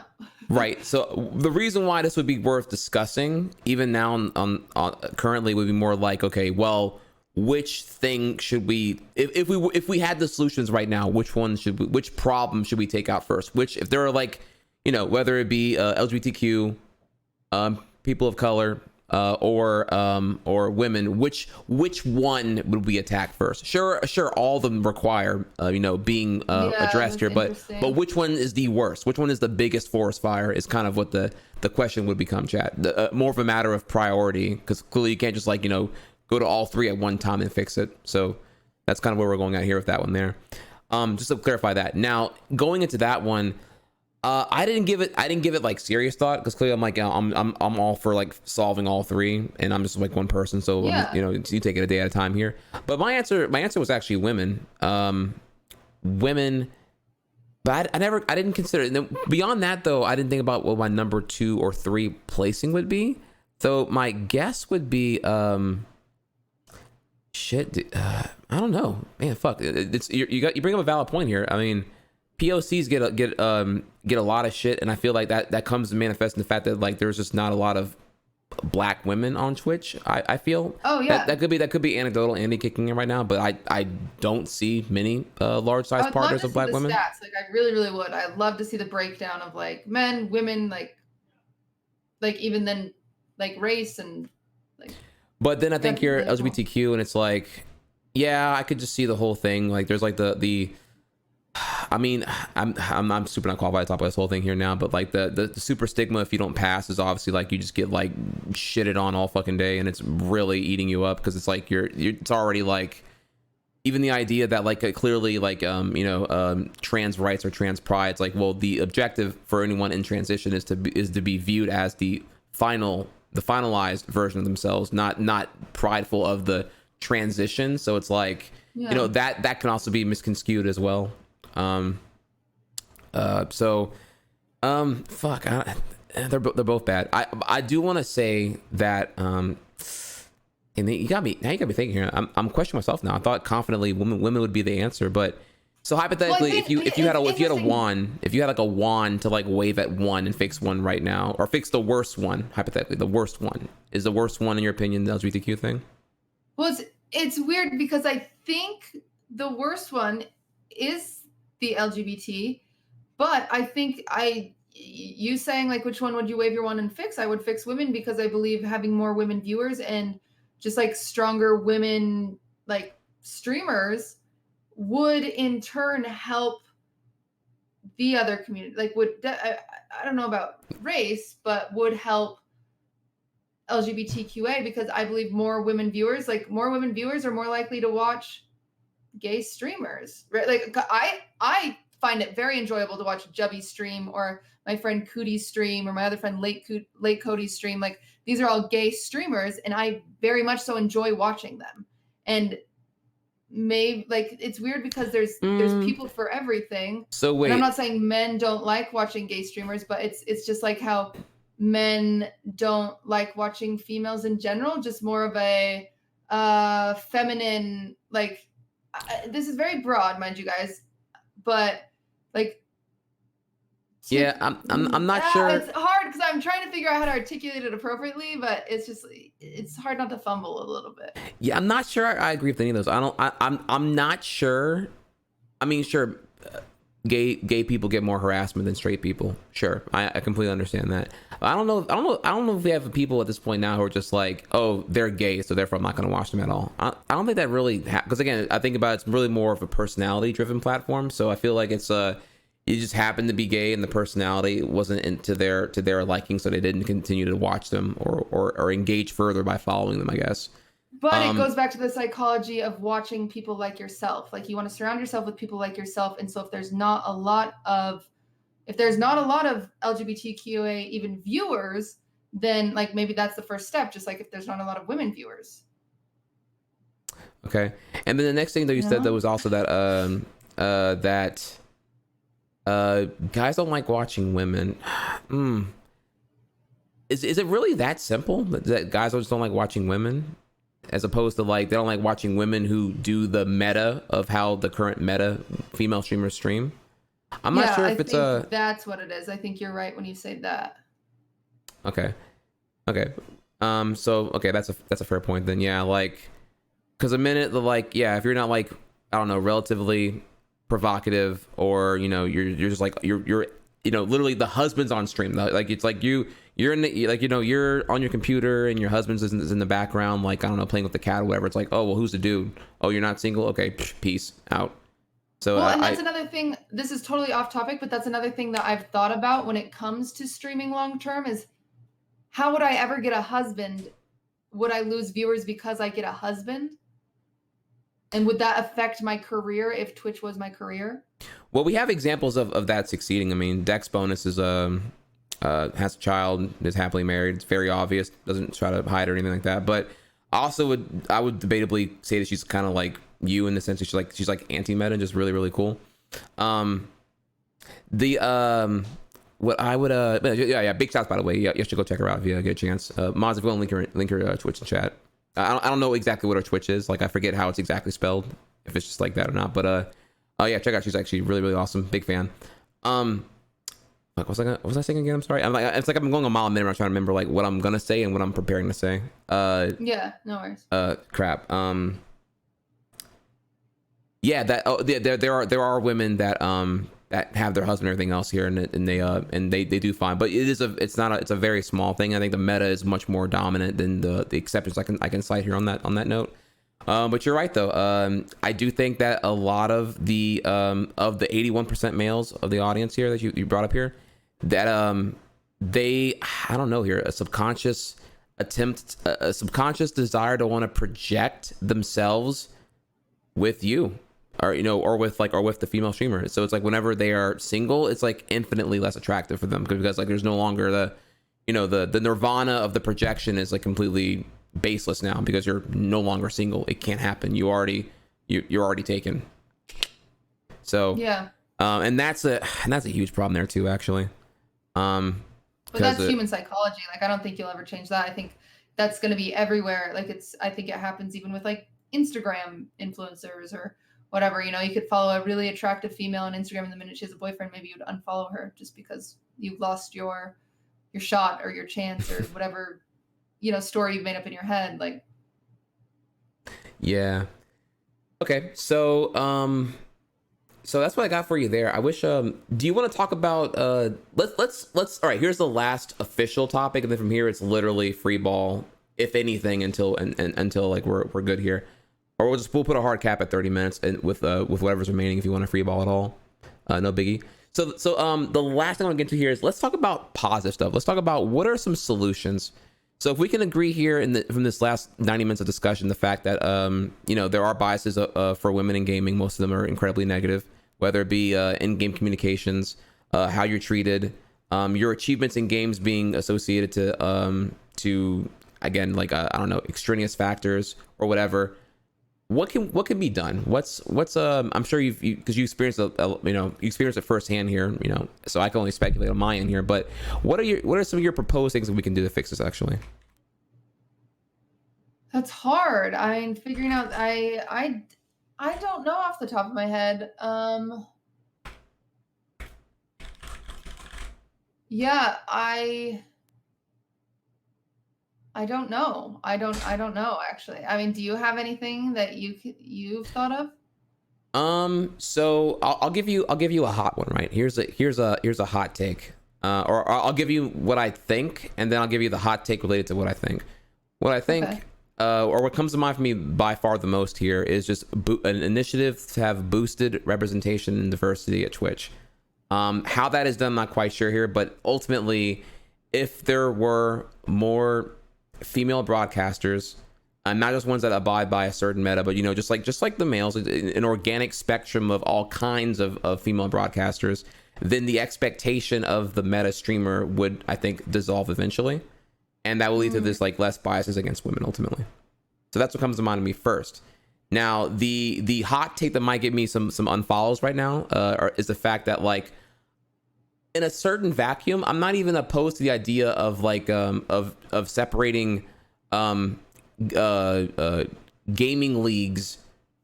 Right. So the reason why this would be worth discussing even now on currently would be more like, okay, well, which thing should we, if we had the solutions right now, which problem should we take out first? Which, if there are like, you know, whether it be LGBTQ, people of color, or women, which one would we attack first? Sure, all of them require being addressed here, but which one is the worst? Which one is the biggest forest fire? Is kind of what the question would become, chat. More of a matter of priority, because clearly you can't just like go to all three at one time and fix it. So that's kind of where we're going at here with that one there. Just to clarify that. Now going into that one. I didn't give it like serious thought, because clearly I'm like, I'm all for like solving all three, and I'm just like one person, so yeah. you take it a day at a time here. But my answer was actually women, but I didn't consider it. And beyond that though, I didn't think about what my number 2 or 3 placing would be. So my guess would be I don't know, man. Fuck, you bring up a valid point here. I mean, POCs get a lot of shit, and I feel like that comes to manifest in the fact that like there's just not a lot of black women on Twitch. I feel. Oh yeah. That could be anecdotal Andy kicking in right now, but I don't see many large size partners of black women. Stats. Like I really would. I'd love to see the breakdown of like men, women, like even then like race and like. But then I think you're LGBTQ, and it's like, yeah, I could just see the whole thing. Like there's like the I mean, I'm super not qualified to talk about this whole thing here now, but like the super stigma if you don't pass is obviously like you just get like shitted on all fucking day, and it's really eating you up, because it's like it's already like, even the idea that like clearly like trans rights or trans pride, it's like, well, the objective for anyone in transition is to be viewed as the finalized version of themselves, not prideful of the transition. So it's like, that can also be misconstrued as well. Fuck, they're both bad. I do want to say that and you got me thinking here. I'm questioning myself now. I thought confidently women would be the answer, but so hypothetically, if you had a wand, if you had like a wand to like wave at one and fix one right now, or fix the worst one, hypothetically, the worst one, is the worst one in your opinion the LGBTQ thing? Well, it's weird, because I think the worst one is the LGBT, but I think you saying like which one would you wave your wand and fix? I would fix women, because I believe having more women viewers and just like stronger women like streamers would in turn help the other community. Like I don't know about race, but would help LGBTQA, because I believe more women viewers are more likely to watch gay streamers, right? Like I find it very enjoyable to watch Jubby stream, or my friend Cootie's stream, or my other friend Late Cody's stream. Like these are all gay streamers, and I very much so enjoy watching them. And maybe like it's weird, because there's people for everything. So wait, and I'm not saying men don't like watching gay streamers, but it's just like how men don't like watching females in general, just more of a feminine, like this is very broad, mind you guys, but like I'm not sure. It's hard because I'm trying to figure out how to articulate it appropriately, but it's hard not to fumble a little bit. Yeah, I'm not sure I agree with any of those. I'm not sure. I mean, sure, gay people get more harassment than straight people. Sure, I completely understand that. I don't know if we have people at this point now who are just like, oh, they're gay, so therefore I'm not going to watch them at all. I don't think that really because again, I think about it's really more of a personality driven platform. So I feel like it's you just happened to be gay and the personality wasn't into their liking, so they didn't continue to watch them or engage further by following them, I guess. But it goes back to the psychology of watching people like yourself. Like you want to surround yourself with people like yourself. And so if there's not a lot of LGBTQA even viewers, then like maybe that's the first step. Just like if there's not a lot of women viewers. Okay. And then the next thing that you said that was also that guys don't like watching women. Is it really that simple that guys just don't like watching women? As opposed to like they don't like watching women who do the meta of how the current meta female streamers stream. I'm not sure if it's that's what it is. I think you're right when you say that. Okay. So that's a fair point then. Yeah, like because a minute if you're not like I don't know relatively provocative or you're just like you're literally the husband's on stream like it's like you're in the you're on your computer and your husband's is in the background like I don't know playing with the cat or whatever. It's like, oh well, who's the dude? Oh, you're not single? Okay, peace out. So and that's another thing. This is totally off topic, but that's another thing that I've thought about when it comes to streaming long term is how would I ever get a husband? Would I lose viewers because I get a husband? And would that affect my career if Twitch was my career? Well, we have examples of that succeeding. I mean, Dex Bonus is has a child, is happily married. It's very obvious. Doesn't try to hide or anything like that. But I would debatably say that she's kind of like you in the sense that she's like anti-meta and just really, really cool. What I would big shouts by the way. Yeah, you should go check her out if you get a chance. Moz, if you want to link her Twitch in chat. I don't know exactly what her Twitch is. Like I forget how it's exactly spelled, if it's just like that or not. But yeah, check out. She's actually really, really awesome. Big fan. Like, what was I saying again? I'm sorry. It's like I'm going a mile a minute. I'm trying to remember like what I'm gonna say and what I'm preparing to say. Yeah, no worries. Crap. Yeah, there are women that have their husband and everything else here, and they do fine. But it's a very small thing. I think the meta is much more dominant than the exceptions I can cite here on that note. But you're right though. I do think that a lot of the 81% males of the audience here that you brought up here, that I don't know here, a subconscious desire to want to project themselves with you, or with the female streamer. So it's like whenever they are single, it's like infinitely less attractive for them because like there's no longer the nirvana of the projection is like completely baseless now because you're no longer single. It can't happen. You're already taken. So yeah, and that's a huge problem there too, actually. But that's human psychology. Like I don't think you'll ever change that. I think that's going to be everywhere. Like I think it happens even with like Instagram influencers or whatever. You could follow a really attractive female on Instagram, and the minute she has a boyfriend, maybe you'd unfollow her just because you've lost your shot or your chance or whatever. Story you've made up in your head, like. Yeah. Okay. So that's what I got for you there. I wish. Do you want to talk about? Let's. All right. Here's the last official topic, and then from here it's literally free ball, if anything, until like we're good here, or we'll put a hard cap at 30 minutes and with whatever's remaining if you want a free ball at all. No biggie. So the last thing I want to get to here is let's talk about positive stuff. Let's talk about what are some solutions. So if we can agree here from this last 90 minutes of discussion, the fact that, there are biases for women in gaming. Most of them are incredibly negative, whether it be in-game communications, how you're treated, your achievements in games being associated to again, like, I don't know, extraneous factors or whatever. What can be done? I'm sure because you experienced you experienced it firsthand here, so I can only speculate on my end here, but what are some of your proposed things that we can do to fix this actually? That's hard. I'm figuring out, I don't know off the top Yeah, I don't know. I don't know actually. I mean, do you have anything that you've thought of? So I'll give you a hot one, right? Here's a hot take. Or I'll give you what I think, and then I'll give you the hot take related to what I think. What I Okay. think, or what comes to mind for me by far the most here is just an initiative to have boosted representation and diversity at Twitch. How that is done, I'm not quite sure here, but ultimately, if there were more female broadcasters, not just ones that abide by a certain meta, but just like the males, an organic spectrum of all kinds of female broadcasters, then the expectation of the meta streamer would, I think, dissolve eventually, and that will lead to this like less biases against women ultimately. So that's what comes to mind to me first. Now, the hot take that might get me some unfollows right now is the fact that, like, in a certain vacuum, I'm not even opposed to the idea of like of separating uh, uh, gaming leagues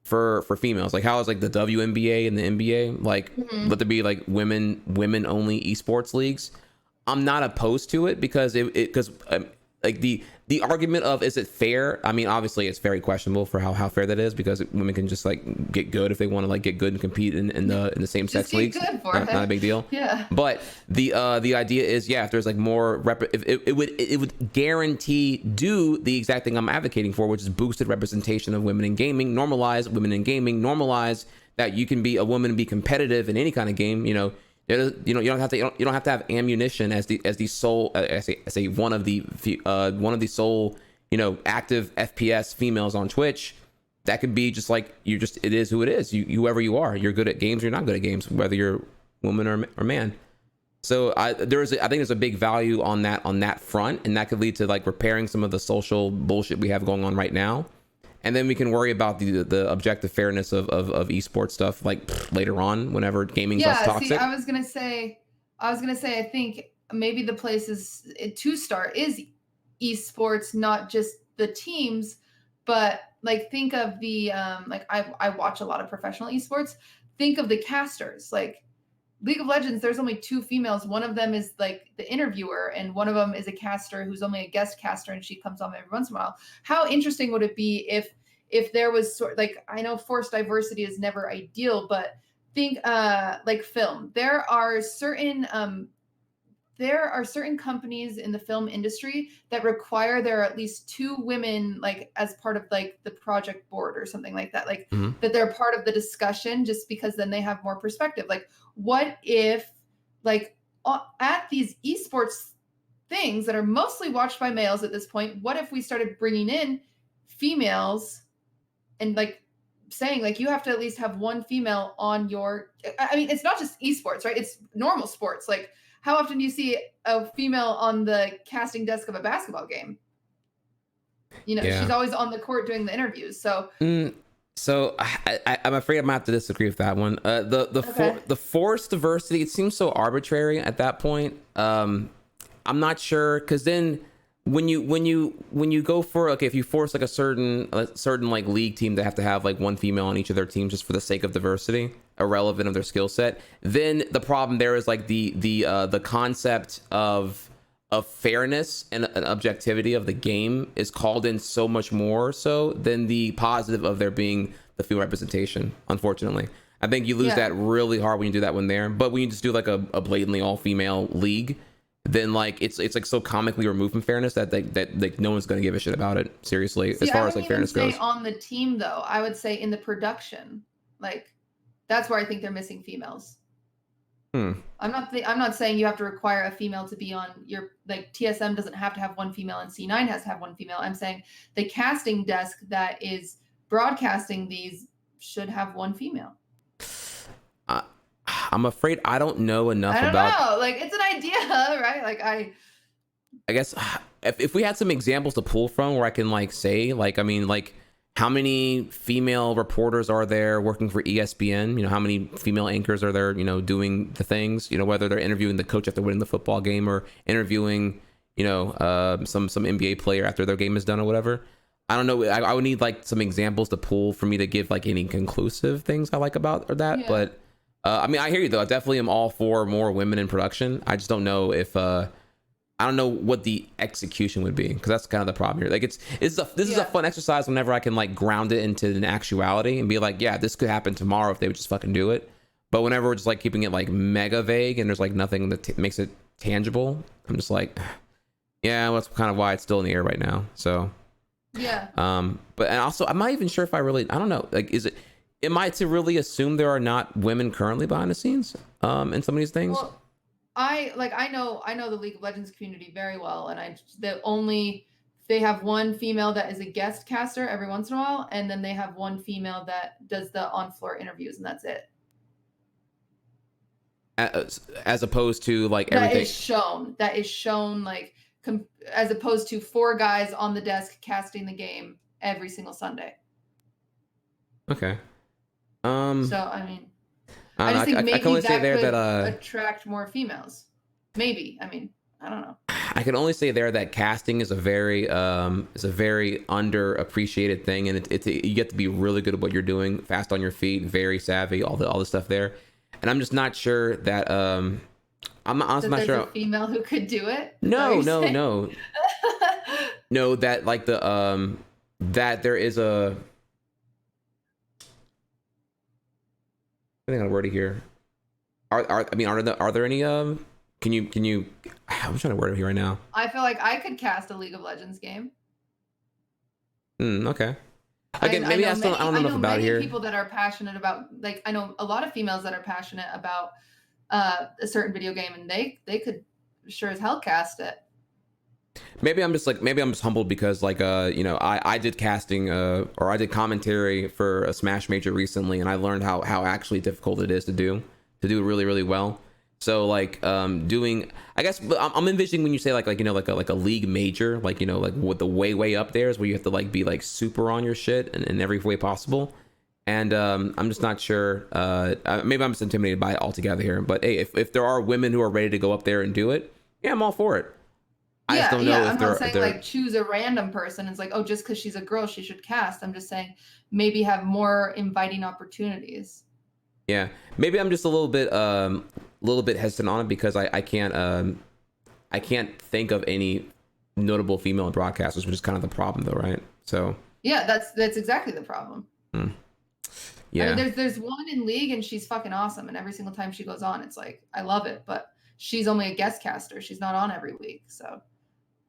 for females. Like how is like the WNBA and the NBA, like Mhm. let there be like women only esports leagues. I'm not opposed to it because it because like the argument of is it fair? I mean, obviously it's very questionable for how fair that is, because women can just like get good if they want to like get good and compete in the same Just sex get leagues. good for Not a it. big deal. Yeah. But the idea is, yeah, if there's like more if it would guarantee do the exact thing I'm advocating for, which is boosted representation of women in gaming, normalize women in gaming, normalize that you can be a woman and be competitive in any kind of game. You don't have to have ammunition as the sole as a one of the sole active FPS females on Twitch. That could be just like it is who it is. Whoever you are, you're good at games, you're not good at games, whether you're woman or man. So I think there's a big value on that front, and that could lead to like repairing some of the social bullshit we have going on right now. And then we can worry about the objective fairness of esports stuff like later on, whenever gaming's less Yeah, see, toxic. I was gonna say, I think maybe the places to start is esports, not just the teams, but like think of the like I watch a lot of professional esports. Think of the casters. Like League of Legends, there's only two females. One of them is like the interviewer, and one of them is a caster who's only a guest caster, and she comes on every once in a while. How interesting would it be if there was like, I know forced diversity is never ideal, but think like film. There are certain companies in the film industry that require there are at least two women like as part of like the project board or something like that, like Mhm. that they're part of the discussion, just because then they have more perspective. Like what if like at these esports things that are mostly watched by males at this point, what if we started bringing in females and like saying like you have to at least have one female on your, I mean, it's not just esports, right? It's normal sports. Like how often do you see a female on the casting desk of a basketball game? She's Yeah. always on the court doing the interviews. So So I'm afraid I'm gonna have to disagree with that one. okay. The forced diversity, it seems so arbitrary at that point. I'm not sure, because then when you go for, okay, if you force like a certain like league team to have like one female on each of their teams just for the sake of diversity, irrelevant of their skill set, then the problem there is like the concept of fairness and objectivity of the game is called in so much more so than the positive of there being the female representation. Unfortunately, I think you lose Yeah. that really hard when you do that one there. But when you just do like a blatantly all female league, then like it's like so comically removed from fairness that like no one's gonna give a shit about it seriously, See, as I far as wouldn't like even fairness say goes. on the team though. I would say in the production. Like that's where I think they're missing females. Hmm. I'm not saying you have to require a female to be on your, like TSM doesn't have to have one female and C9 has to have one female. I'm saying the casting desk that is broadcasting these should have one female. I, I'm afraid I don't know enough I don't about. know. Like it's an idea, right? Like I guess if we had some examples to pull from where I can like say, like, I mean, like, how many female reporters are there working for ESPN? How many female anchors are there, doing the things, whether they're interviewing the coach after winning the football game or interviewing, some NBA player after their game is done or whatever. I don't know. I would need like some examples to pull for me to give like any conclusive things I like about or that. yeah. But I mean, I hear you though. I definitely am all for more women in production. I just don't know if I don't know what the execution would be, because that's kind of the problem here. Like this is a fun exercise whenever I can like ground it into an actuality and be like, yeah, this could happen tomorrow if they would just fucking do it. But whenever we're just like keeping it like mega vague and there's like nothing that makes it tangible, I'm just like, yeah, well, that's kind of why it's still in the air right now. So yeah. But and also I'm not even sure if I don't know, like, am I to really assume there are not women currently behind the scenes in some of these things? Well, I know the League of Legends community very well, and they have one female that is a guest caster every once in a while, and then they have one female that does the on-floor interviews, and that's it. As opposed to like everything that is shown like as opposed to 4 guys on the desk casting the game every single Sunday. Okay. So I mean, I just think maybe I can only say there that attract more females. Maybe. I mean, I don't know. I can only say there that casting is a very underappreciated thing, and you get to be really good at what you're doing, fast on your feet, very savvy, all the stuff there. And I'm just not sure that I'm honestly not sure. A female who could do it? No. No, that like that there is a. I think on a word here. Are there any can you I'm trying to word it here right now. I feel like I could cast a League of Legends game. Okay. Again, maybe I don't know enough about it here. People that are passionate about, like, I know a lot of females that are passionate about a certain video game, and they could sure as hell cast it. Maybe I'm just humbled because like I did casting or I did commentary for a Smash Major recently, and I learned how actually difficult it is to do really, really well. So like doing, I guess I'm envisioning when you say like a league major, like like with the way up there is where you have to like be like super on your shit in every way possible. And I'm just not sure. Maybe I'm just intimidated by it altogether here. But hey, if there are women who are ready to go up there and do it, yeah, I'm all for it. I just don't know if I'm not saying like choose a random person. It's like, oh, just because she's a girl, she should cast. I'm just saying maybe have more inviting opportunities. Yeah, maybe I'm just a little bit hesitant on it because I can't think of any notable female broadcasters, which is kind of the problem, though, right? So yeah, that's exactly the problem. Yeah, I mean, there's one in League, and she's fucking awesome, and every single time she goes on, it's like I love it, but she's only a guest caster. She's not on every week, so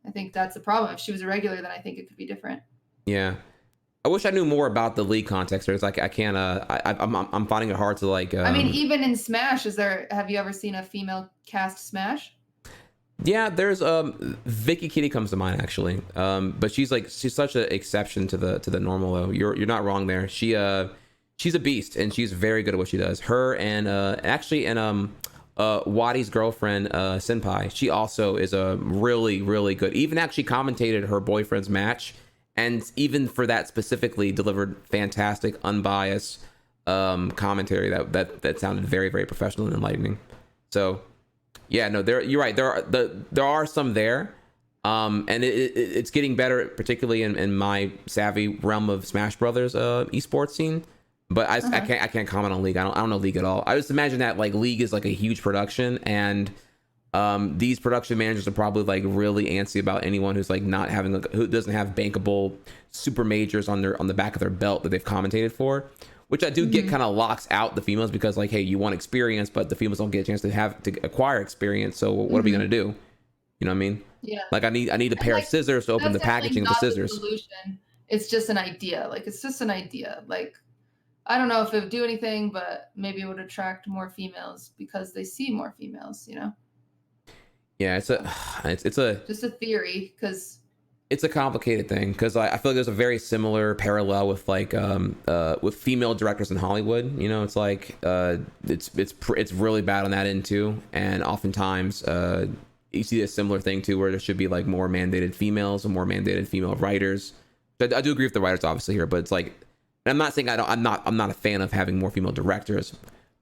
I think that's the problem. If she was a regular, then I think it could be different. Yeah. I wish I knew more about the League context. It's like I can't. I'm finding it hard to like. I mean, even in Smash, have you ever seen a female cast Smash? Yeah, there's Vicky Kitty comes to mind actually. But she's such an exception to the normal though. You're not wrong there. She's a beast and she's very good at what she does. Her and Wadi's girlfriend Senpai. She also is a really, really good. Even actually commentated her boyfriend's match. And even for that specifically, delivered fantastic, unbiased commentary that sounded very, very professional and enlightening. So, yeah, no, you're right. There are some there, and it's getting better, particularly in my savvy realm of Smash Brothers esports scene. But I can't comment on League. I don't know League at all. I just imagine that like League is like a huge production and. These production managers are probably like really antsy about anyone who's like not having who doesn't have bankable super majors on the back of their belt that they've commentated for, which I do get kind of locks out the females because like, hey, you want experience, but the females don't get a chance to acquire experience. So what are we gonna do? You know what I mean? Yeah. Like I need a pair of scissors to open the packaging of the scissors. Solution. It's just an idea. Like it's just an idea. Like I don't know if it would do anything, but maybe it would attract more females because they see more females. You know. Yeah, it's a just a theory because it's a complicated thing because I feel like there's a very similar parallel with like with female directors in Hollywood. You know, it's like it's really bad on that end too, and oftentimes you see a similar thing too where there should be like more mandated females and more mandated female writers. I do agree with the writers obviously here, but it's like I'm not saying I'm not a fan of having more female directors.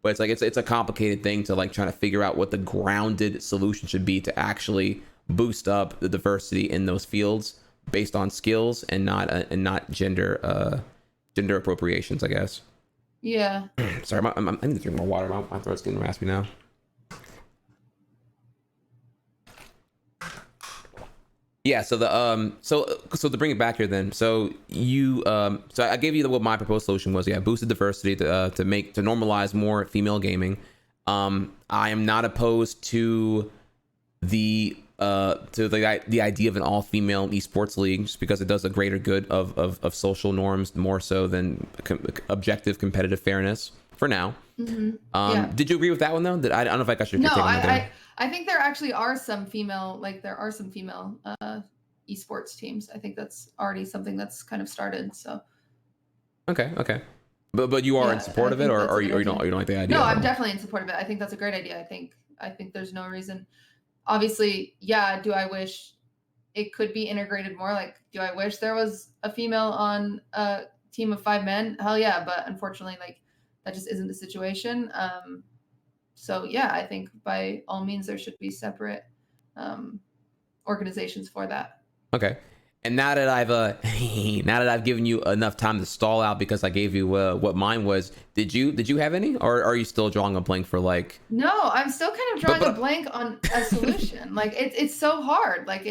But it's like it's a complicated thing to like trying to figure out what the grounded solution should be to actually boost up the diversity in those fields based on skills and not gender appropriations, I guess. Yeah. Sorry, I need to drink more water. My throat's getting raspy now. Yeah, so the so to bring it back here then, so you so I gave you what my proposed solution was. Yeah, boosted diversity to normalize more female gaming. I am not opposed to the idea of an all female esports league, just because it does a greater good of social norms more so than objective competitive fairness for now. Yeah. Did you agree with that one though? I don't know if I got your No, take on that there. I think there actually are some female, esports teams. I think that's already something that's kind of started. So Okay. But you are in yeah, support I of it, think or that's a are good you, or you idea. don't like the idea No, at I'm all? definitely in support of it. I think that's a great idea. I think there's no reason. Obviously, yeah, do I wish it could be integrated more? Like, do I wish there was a female on a team of 5 men? Hell yeah, but unfortunately, like that just isn't the situation. So yeah, I think by all means there should be separate organizations for that. Okay. And now that I've now that I've given you enough time to stall out because I gave you what mine was, did you have any, or are you still drawing a blank for like? No, I'm still kind of drawing a blank on a solution. Like it's so hard. Like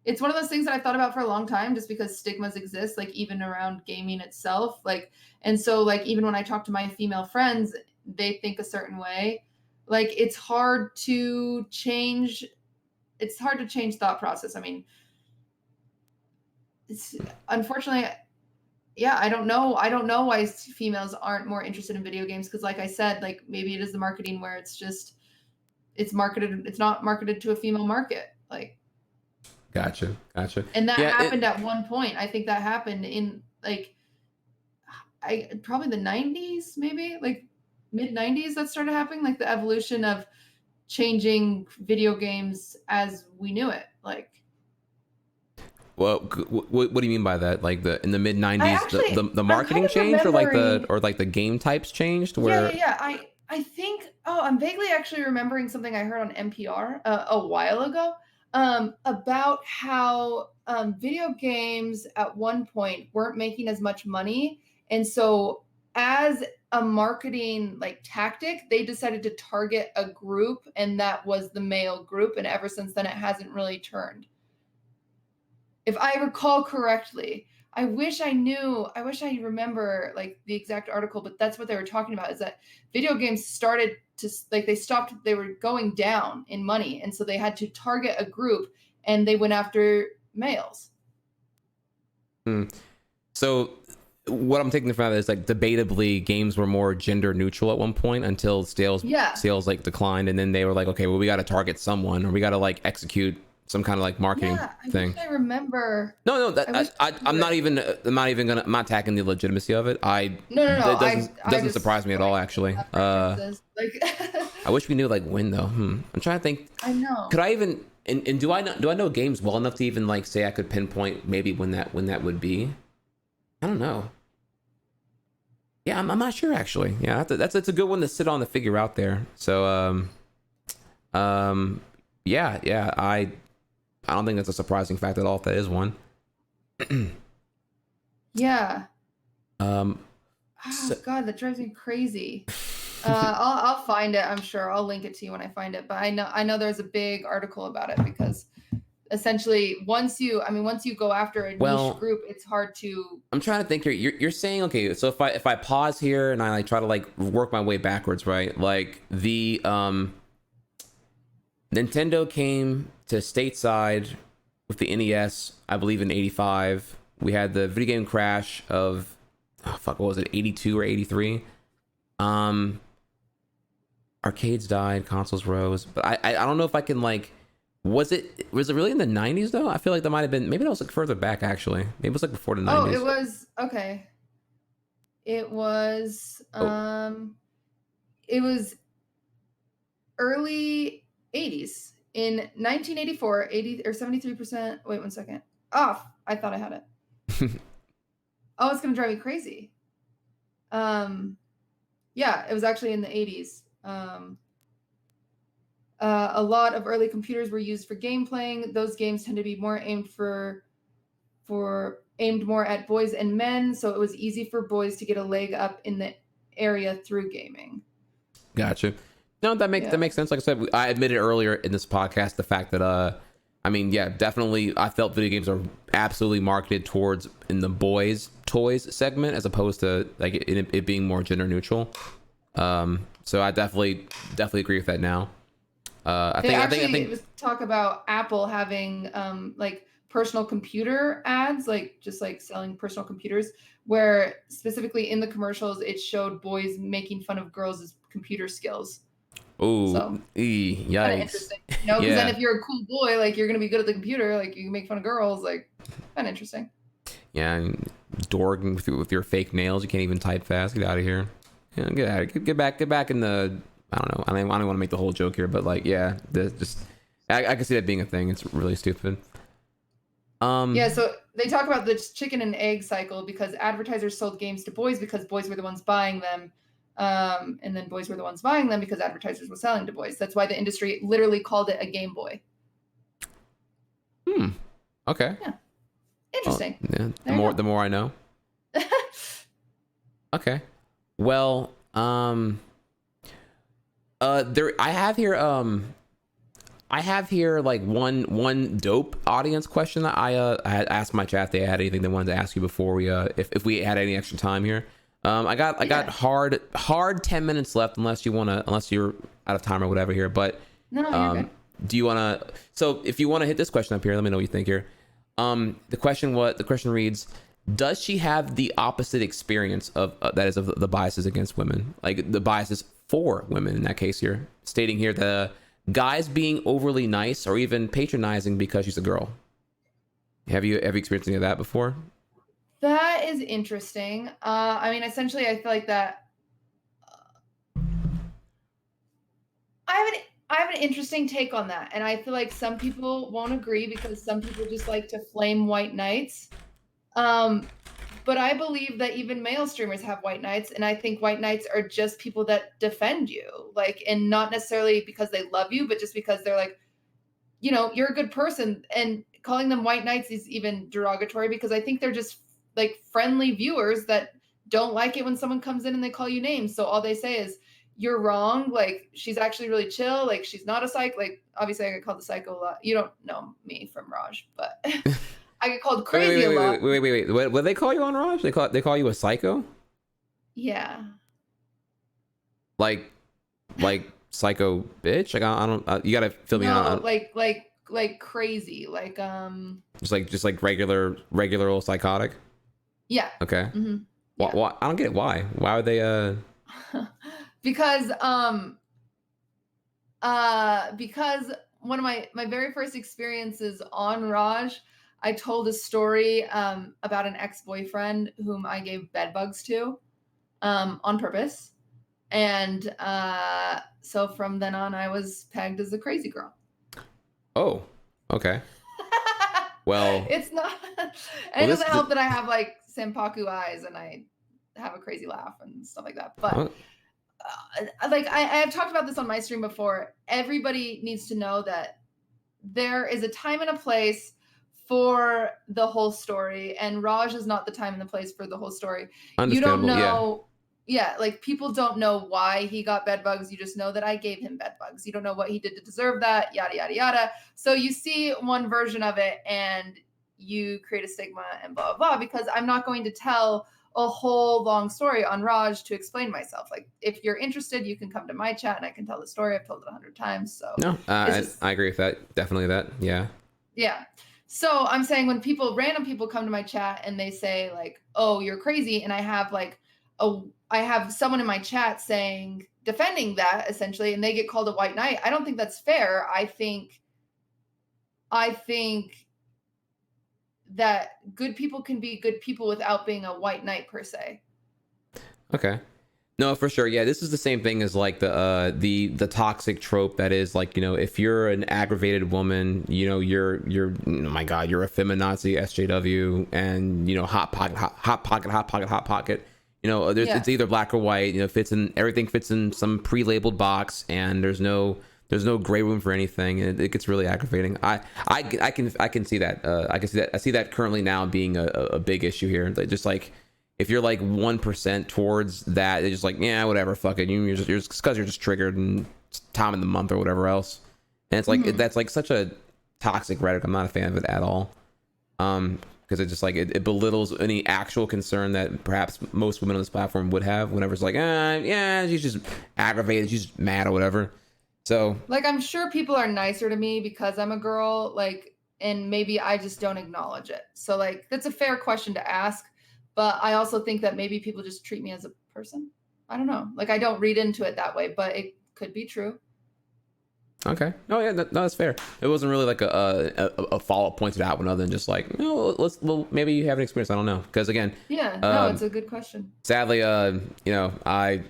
it's one of those things that I've thought about for a long time, just because stigmas exist, like even around gaming itself. Like, and so like even when I talk to my female friends, they think a certain way. Like it's hard to change. It's hard to change thought process. I mean, it's unfortunately, yeah, I don't know. I don't know why females aren't more interested in video games, because like I said, like maybe it is the marketing where it's marketed, it's not marketed to a female market. Like, Gotcha. and that Yeah. happened at one point. I think that happened in like probably the 90s, maybe like mid 90s, that started happening, like the evolution of changing video games as we knew it. Like, Well, what do you mean by that? Like in the mid '90s, the I'm kind marketing of changed, or remembering. like the game types changed? Yeah. I think. Oh, I'm vaguely actually remembering something I heard on NPR a while ago, about how video games at one point weren't making as much money, and so as a marketing like tactic, they decided to target a group, and that was the male group, and ever since then it hasn't really turned, if I recall correctly. I wish I remember like the exact article, but that's what they were talking about, is that video games started to like they were going down in money, and so they had to target a group, and they went after males. So what I'm taking from that is like debatably games were more gender neutral at one point until sales like declined, and then they were like, okay, well we got to target someone, or we got to like execute some kind of like marketing thing. I remember. No, I'm not even gonna. I'm not attacking the legitimacy of it. No. It doesn't surprise me at all, actually. Like, I wish we knew like when though. I'm trying to think. I know. Could I even and do I know games well enough to even like say I could pinpoint maybe when that would be? I don't know. Yeah, I'm not sure actually. Yeah, that's a good one to sit on to figure out there. So yeah, I don't think that's a surprising fact at all if that is one. Yeah. God, that drives me crazy. I'll find it. I'm sure I'll link it to you when I find it. But I know there's a big article about it, because essentially once you go after a niche group, it's hard to. I'm trying to think here. You're saying, okay, so if I pause here and I like try to like work my way backwards, right? Like the Nintendo came to stateside with the NES, I believe in '85. We had the video game crash of what was it, '82 or '83? Arcades died, consoles rose, but I don't know if I can like. Was it really in the '90s though? I feel like that might have been, maybe that was like further back actually. Maybe it was like before the '90s. Oh, it was okay. It was it was early '80s. In 1984, 80 or 73%. Wait 1 second. Off. I thought I had it. Oh, it's gonna drive me crazy. Yeah, it was actually in the '80s. A lot of early computers were used for game playing. Those games tend to be more aimed aimed more at boys and men, so it was easy for boys to get a leg up in the area through gaming. Gotcha. No, that makes sense. Like I said, I admitted earlier in this podcast the fact that I mean, yeah, definitely I felt video games are absolutely marketed towards in the boys toys segment as opposed to like it being more gender neutral. So I definitely agree with that now. I think it was talk about Apple having like personal computer ads, like just like selling personal computers, where specifically in the commercials it showed boys making fun of girls' computer skills. Oh, so, yikes! Kind of interesting, you know, because then if you're a cool boy, like you're gonna be good at the computer, like you can make fun of girls, like kind of interesting. Yeah, and dork with your fake nails, you can't even type fast. Get out of here. Yeah, get out of here. Get back in the. I don't know. I don't want to make the whole joke here, but like, yeah, I can see that being a thing. It's really stupid. Yeah, so they talk about the chicken and egg cycle because advertisers sold games to boys because boys were the ones buying them. And then boys were the ones buying them because advertisers were selling to boys. That's why the industry literally called it a Game Boy. Okay. Yeah. Interesting. Well, yeah. The more I know. Okay. Well, I have here like one dope audience question that I had asked my chat if they had anything they wanted to ask you before we if we had any extra time here. I got hard 10 minutes left unless you're out of time or whatever here, but no, you're good. Do you want to, so if you want to hit this question up here, let me know what you think here. The question reads, does she have the opposite experience of that is of the biases against women, like the biases for women in that case here, stating here the guys being overly nice or even patronizing because she's a girl? Have you experienced any of that before? That is interesting. I mean, essentially, I feel like that. I have an interesting take on that, and I feel like some people won't agree because some people just like to flame white knights. But I believe that even male streamers have white knights, and I think white knights are just people that defend you, like, and not necessarily because they love you, but just because they're like, you know, you're a good person. And calling them white knights is even derogatory because I think they're just like friendly viewers that don't like it when someone comes in and they call you names. So all they say is, you're wrong. Like, she's actually really chill. Like, she's not a psych. Like, obviously I get called the psycho a lot. You don't know me from Raj, but I get called crazy a lot. Wait. What do they call you on Raj? They call you a psycho? Yeah. Like psycho bitch? Like, I don't, you gotta fill me out. Like crazy. Like, just like regular old psychotic? Yeah. Okay. Mm-hmm. Yeah. Why? I don't get it. Why would they, because one of my very first experiences on Raj, I told a story about an ex-boyfriend whom I gave bedbugs to on purpose. And so from then on, I was pegged as a crazy girl. Oh, okay. Well, it's not, and it doesn't help that I have like Senpaku eyes and I have a crazy laugh and stuff like that. But like I have talked about this on my stream before. Everybody needs to know that there is a time and a place for the whole story, and Raj is not the time and the place for the whole story. You don't know. Yeah, like people don't know why he got bed bugs. You just know that I gave him bed bugs. You don't know what he did to deserve that, yada, yada, yada. So you see one version of it and you create a stigma and blah, blah, blah, because I'm not going to tell a whole long story on Raj to explain myself. Like, if you're interested, you can come to my chat and I can tell the story. I've told it 100 times. So no, I agree with that. Definitely that. Yeah. Yeah. So I'm saying when random people come to my chat and they say like, oh, you're crazy. And I have like I have someone in my chat defending that essentially, and they get called a white knight. I don't think that's fair. I think that good people can be good people without being a white knight per se. Okay. No, for sure. Yeah, this is the same thing as like the toxic trope that is like, you know, if you're an aggravated woman, you know, you're oh my God, you're a feminazi SJW, and you know, hot pocket. You know, it's either black or white. You know, everything fits in some pre-labeled box, and there's no gray room for anything, and it gets really aggravating. I can see that. I can see that. I see that currently now being a big issue here. Just like if you're like 1% towards that, they're just like, yeah, whatever, fuck it. You're just because you're just triggered and it's time of the month or whatever else. And it's like that's like such a toxic rhetoric. I'm not a fan of it at all. Because it just like it belittles any actual concern that perhaps most women on this platform would have whenever it's like, yeah, she's just aggravated, she's just mad or whatever. So like, I'm sure people are nicer to me because I'm a girl, like, and maybe I just don't acknowledge it. So like, that's a fair question to ask. But I also think that maybe people just treat me as a person. I don't know. Like, I don't read into it that way, but it could be true. Okay. Oh yeah, no, that's fair. It wasn't really like a follow-up pointed out one other than just like, well, maybe you have an experience. I don't know. Because again, no, it's a good question. Sadly, you know, I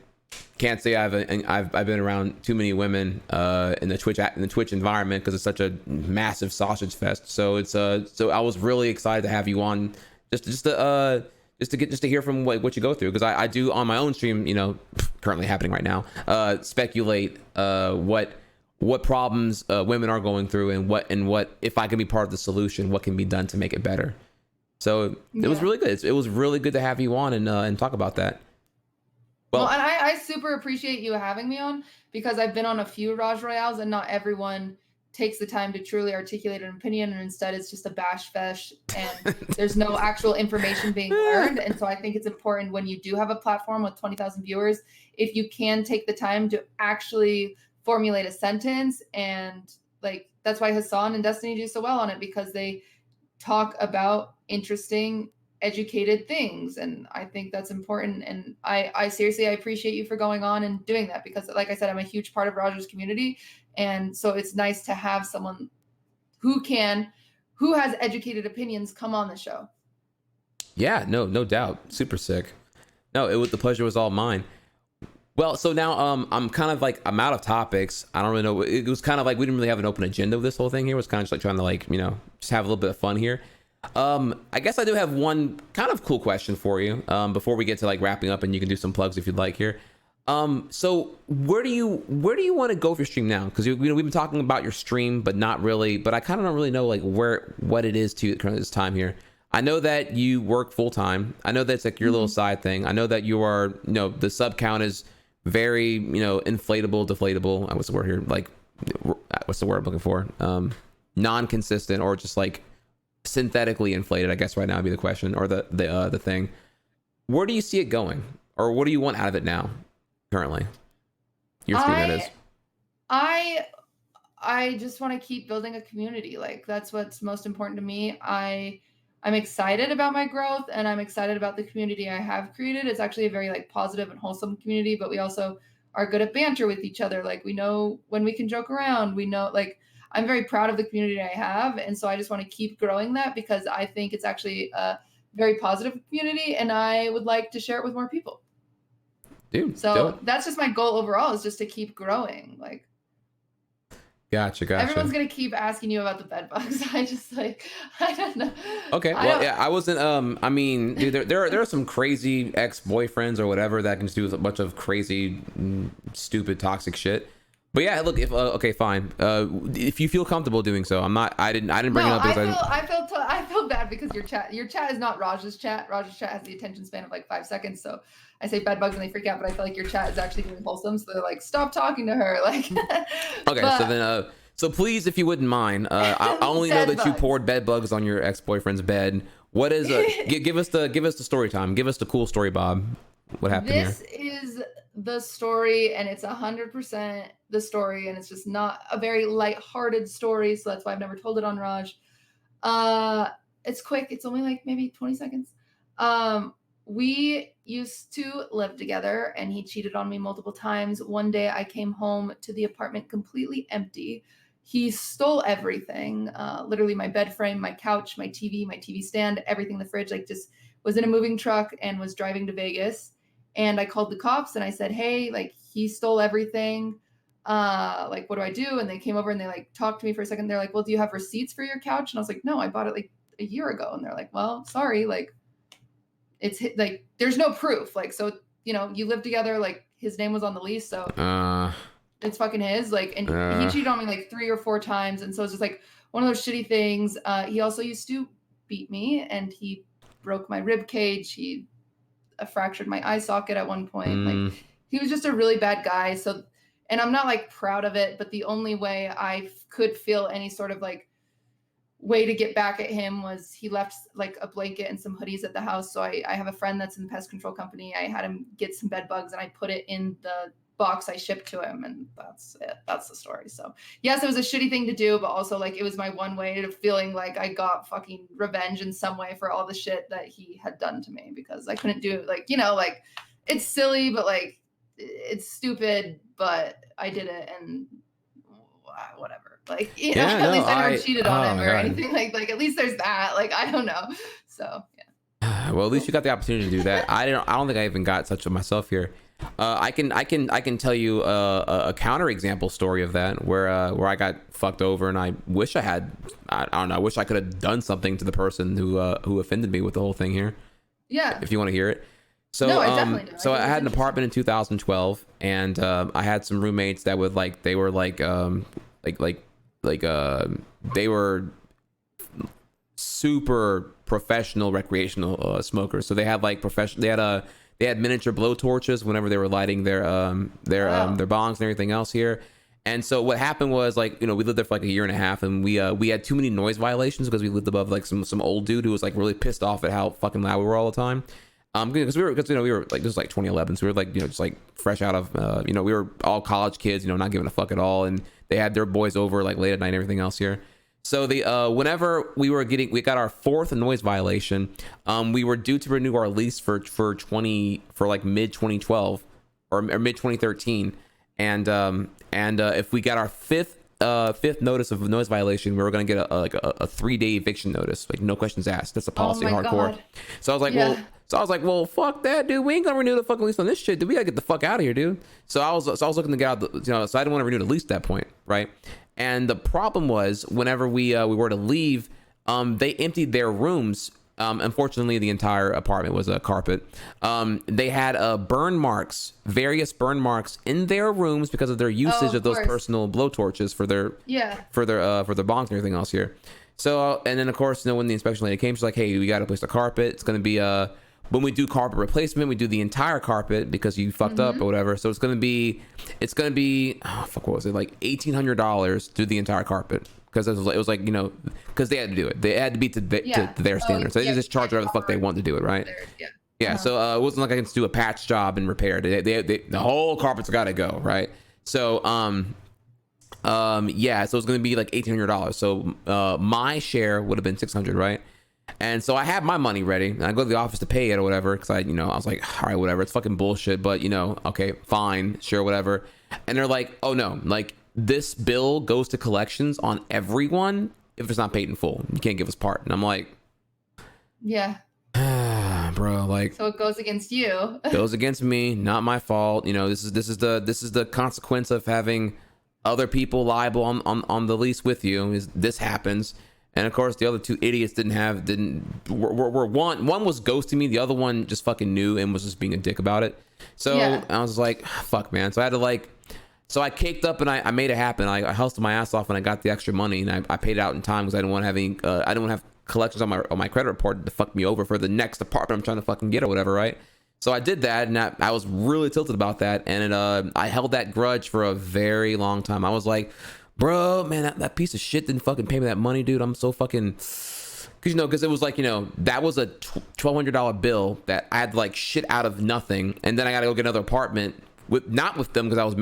can't say I've been around too many women in the Twitch environment because it's such a massive sausage fest. So it's so I was really excited to have you on just to hear from what you go through, because I do on my own stream, you know, currently happening right now, speculate what problems women are going through and what if I can be part of the solution, what can be done to make it better. So it was really good. It was really good to have you on and talk about that. Well, and I super appreciate you having me on, because I've been on a few Raj Royales and not everyone takes the time to truly articulate an opinion, and instead it's just a bash fest and there's no actual information being learned. And so I think it's important when you do have a platform with 20,000 viewers, if you can take the time to actually formulate a sentence. And like, that's why Hassan and Destiny do so well on it, because they talk about interesting, educated things. And I think that's important. And I seriously, I appreciate you for going on and doing that, because like I said, I'm a huge part of Roger's community. And so it's nice to have someone who has educated opinions come on the show. Yeah, no doubt. Super sick. No, the pleasure was all mine. Well, so now I'm kind of like, I'm out of topics. I don't really know. It was kind of like we didn't really have an open agenda of this whole thing here. It was kind of just like trying to like, you know, just have a little bit of fun here. I guess I do have one kind of cool question for you before we get to like wrapping up, and you can do some plugs if you'd like here. So where do you want to go with your stream now? Because we've been talking about your stream, but not really. But I kind of don't really know like what it is to currently this time here. I know that you work full time. I know that's like your little side thing. I know that you are, you know, the sub count is very, you know, inflatable, deflatable. What's the word here? Like, what's the word I'm looking for? Non-consistent, or just like synthetically inflated, I guess right now would be the question, or the thing. Where do you see it going, or what do you want out of it now, currently? Your stream, that is. I just want to keep building a community. Like, that's what's most important to me. I'm excited about my growth, and I'm excited about the community I have created. It's actually a very like positive and wholesome community, but we also are good at banter with each other. Like, we know when we can joke around. We know, like, I'm very proud of the community I have. And so I just want to keep growing that, because I think it's actually a very positive community, and I would like to share it with more people. Dude, so dope. That's just my goal overall, is just to keep growing. Like, Gotcha. Everyone's gonna keep asking you about the bed bugs. I don't know. Okay, well, yeah, I wasn't. I mean, dude, there are some crazy ex-boyfriends or whatever that can just do a bunch of crazy, stupid, toxic shit. But yeah, look, if okay, fine. If you feel comfortable doing so, I didn't bring it up because I feel bad because your chat is not Raj's chat. Raj's chat has the attention span of like 5 seconds. So I say bed bugs and they freak out, but I feel like your chat is actually really wholesome. So they're like, stop talking to her. Like, okay, so then, so please, if you wouldn't mind, I only know that you poured bed bugs on your ex-boyfriend's bed. What is give us the story time. Give us the cool story, Bob. What happened here? This is the story, and it's 100% the story, and it's just not a very lighthearted story, so that's why I've never told it on Raj. It's quick. It's only like maybe 20 seconds. We used to live together, and he cheated on me multiple times. One day I came home to the apartment completely empty. He stole everything, literally my bed frame, my couch, my TV stand, everything in the fridge, like just was in a moving truck and was driving to Vegas. And I called the cops and I said, hey, like, he stole everything. Like, what do I do? And they came over and they like talked to me for a second. They're like, well, do you have receipts for your couch? And I was like, no, I bought it like a year ago. And they're like, well, sorry. Like, it's like, there's no proof. Like, so, you know, you live together, like his name was on the lease. So it's fucking his, like, and he cheated on me like 3 or 4 times. And so it's just like one of those shitty things. He also used to beat me, and he broke my rib cage. He fractured my eye socket at one point. Like he was just a really bad guy. So, and I'm not like proud of it, but the only way I could feel any sort of like way to get back at him was he left like a blanket and some hoodies at the house. So I have a friend that's in the pest control company. I had him get some bed bugs and I put it in the box I shipped to him, and that's it. That's the story. So yes, it was a shitty thing to do, but also like it was my one way of feeling like I got fucking revenge in some way for all the shit that he had done to me, because I couldn't do it. Like, you know, like it's silly, but like it's stupid, but I did it, and whatever. Like, you know, at least I never cheated on him or anything. Like at least there's that. Like, I don't know. So yeah. Well, at least you got the opportunity to do that. I don't think I even got such of myself here. I can tell you a counterexample story of that where I got fucked over, and I wish I had. I don't know. I wish I could have done something to the person who offended me with the whole thing here. Yeah. If you want to hear it. So no, I definitely do. So I had an apartment in 2012, and I had some roommates that would like, they were like they were super professional recreational smokers. So they had like they had miniature blow torches whenever they were lighting their bongs and everything else here. And so what happened was, like, you know, we lived there for like a year and a half, and we had too many noise violations because we lived above like some old dude who was like really pissed off at how fucking loud we were all the time. Because we were like, this was like 2011, so we were like, you know, just like fresh out of you know, we were all college kids, you know, not giving a fuck at all, and they had their boys over like late at night and everything else here. So whenever we got our fourth noise violation, we were due to renew our lease for like mid 2012 or mid 2013, and if we got our fifth notice of noise violation, we were going to get a 3-day eviction notice, like no questions asked. That's a policy, hardcore. God. So I was like, well, fuck that, dude. We ain't gonna renew the fucking lease on this shit, dude. We gotta get the fuck out of here, dude. So I was looking to get out, so I didn't want to renew the lease at that point, right? And the problem was, whenever we were to leave, they emptied their rooms. Unfortunately, the entire apartment was a carpet. They had various burn marks in their rooms because of their usage of those personal blowtorches for their bongs and everything else here. So, and then of course, you know, when the inspection lady came, she's like, "Hey, we got to replace the carpet. It's going to be when we do carpet replacement, we do the entire carpet because you fucked up or whatever. So it's going to be, oh fuck, what was it, like $1,800 to do the entire carpet, because it was like, you know, because they had to do it. They had to be to their standards. So they just charge whatever the fuck they want to do it, right? Yeah. So it wasn't like I can just do a patch job and repair it. The whole carpet's got to go, right? So yeah, so it's going to be like $1,800. So my share would have been $600, right? And so I had my money ready, and I go to the office to pay it or whatever, because I was like, all right, whatever, it's fucking bullshit, but you know, okay, fine, sure, whatever. And they're like, oh no, like this bill goes to collections on everyone if it's not paid in full. You can't give us part. And I'm like, yeah, bro, like, so it goes against you. Goes against me, not my fault. You know, this is the consequence of having other people liable on the lease with you. Is this happens. And of course, the other two idiots were one was ghosting me. The other one just fucking knew and was just being a dick about it. So I was like, fuck, man. So I had to so I caked up and I made it happen. I hustled my ass off and I got the extra money, and I paid it out in time because I didn't want to have collections on my credit report to fuck me over for the next apartment I'm trying to fucking get or whatever, right? So I did that, and I was really tilted about that, and I held that grudge for a very long time. I was like, bro, man, that piece of shit didn't fucking pay me that money, dude. I'm so fucking, because it was like, you know, that was a $1,200 bill that I had to like shit out of nothing, and then I got to go get another apartment not with them because I was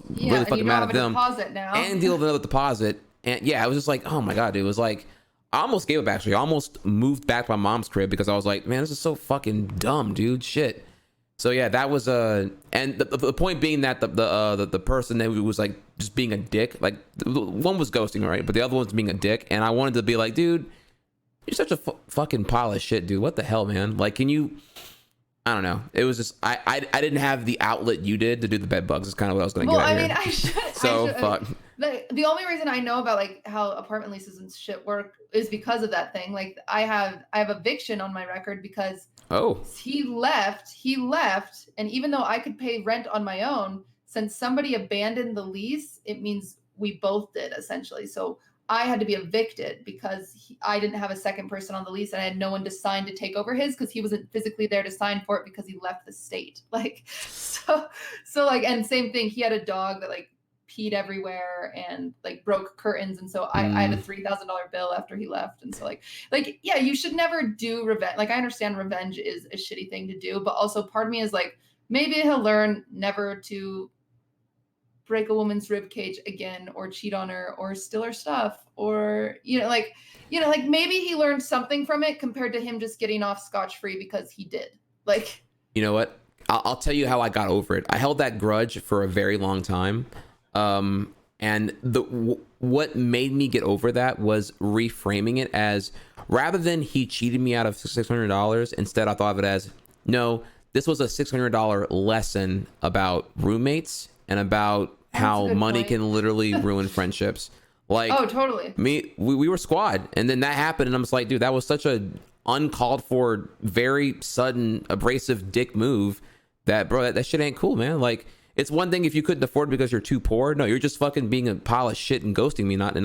really fucking mad at them, and deal with another deposit, and yeah, I was just like, oh my god, dude. It was like, I almost gave up, actually. I almost moved back to my mom's crib because I was like, man, this is so fucking dumb, dude. Shit. So yeah, that was and the point being that the person that was like just being a dick, like one was ghosting, right, but the other one's being a dick, and I wanted to be like, dude, you're such a fucking pile of shit, dude. What the hell, man? Like, can you? I don't know. It was just I didn't have the outlet you did to do the bed bugs. Is kind of what I was going to get at here. I should. So fuck. The only reason I know about like how apartment leases and shit work is because of that thing. Like I have eviction on my record because he left, and even though I could pay rent on my own, since somebody abandoned the lease, it means we both did essentially. So I had to be evicted because I didn't have a second person on the lease and I had no one to sign to take over his because he wasn't physically there to sign for it because he left the state. Like, so like, and same thing, he had a dog that like peed everywhere and like broke curtains. And so I had a $3,000 bill after he left. And so like, yeah, you should never do revenge. Like, I understand revenge is a shitty thing to do, but also part of me is like, maybe he'll learn never to break a woman's rib cage again or cheat on her or steal her stuff or like maybe he learned something from it compared to him just getting off scotch-free because he did. Like, you know what, I'll tell you how I got over it. I held that grudge for a very long time, and what made me get over that was reframing it as, rather than he cheated me out of $600, instead I thought of it as, no, this was a $600 lesson about roommates and about how money point. can literally ruin friendships. Like, oh, totally. We were squad, and then that happened, and I'm just like, dude, that was such a uncalled for, very sudden, abrasive dick move. That, bro, that shit ain't cool, man. Like, it's one thing if you couldn't afford it because you're too poor. No, you're just fucking being a pile of shit and ghosting me, not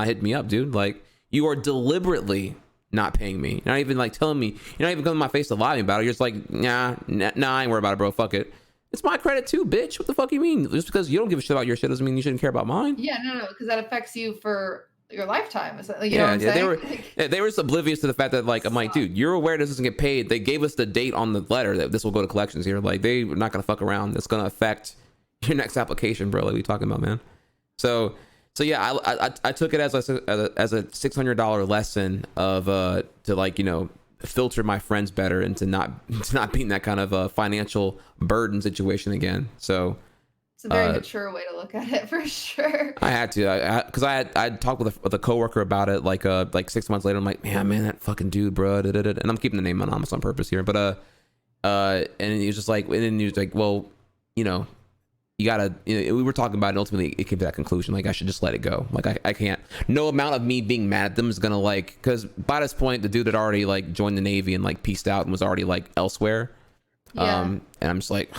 hitting me up, dude. Like, you are deliberately not paying me. You're not even like telling me. You're not even coming to my face to lie about it. You're just like, nah, I ain't worried about it, bro. Fuck it. It's my credit too, bitch. What the fuck you mean? Just because you don't give a shit about your shit doesn't mean you shouldn't care about mine. Yeah, no, because that affects you for your lifetime. You know what I'm saying? They were just oblivious to the fact that, like, I'm like, dude, you're aware this doesn't get paid. They gave us the date on the letter that this will go to collections here. Like, they're not gonna fuck around. It's gonna affect your next application, bro. Like we talking about, man. So yeah, I took it as a $600 lesson of to, like, filter my friends better and to not be in that kind of a financial burden situation again. So it's a very mature way to look at it, for sure. I had to, because I talked with a coworker about it like 6 months later. I'm like, man, that fucking dude, bro. And I'm keeping the name anonymous on purpose here, but and he was just like, and then he was like, well, you gotta, we were talking about it, and ultimately it came to that conclusion, like, I should just let it go. Like, I can't, no amount of me being mad at them is gonna, like, because by this point the dude had already like joined the Navy and like pieced out and was already like elsewhere. Yeah. And I'm just like,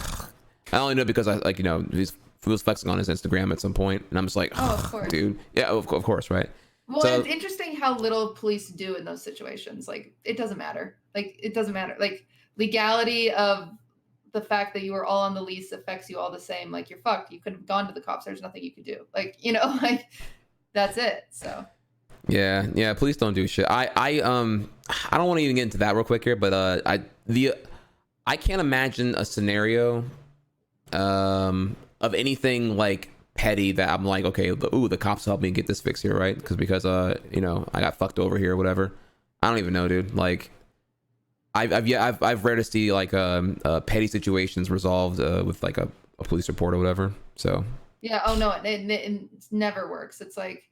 I only know because I, like, he was flexing on his Instagram at some point, and I'm just like, oh, of course. Dude, yeah, of course, right? Well, so, it's interesting how little police do in those situations. Like, it doesn't matter. Like, legality of the fact that you were all on the lease affects you all the same. Like, you're fucked. You could have gone to the cops. There's nothing you could do. Like, like, that's it. So yeah, police don't do shit. I don't want to even get into that real quick here, but I can't imagine a scenario of anything like petty that I'm like, okay, the cops help me get this fixed here, right? Because I got fucked over here or whatever. I don't even know, dude. Like, I've rarely see like petty situations resolved with like a police report or whatever. So yeah, oh no, it never works. It's like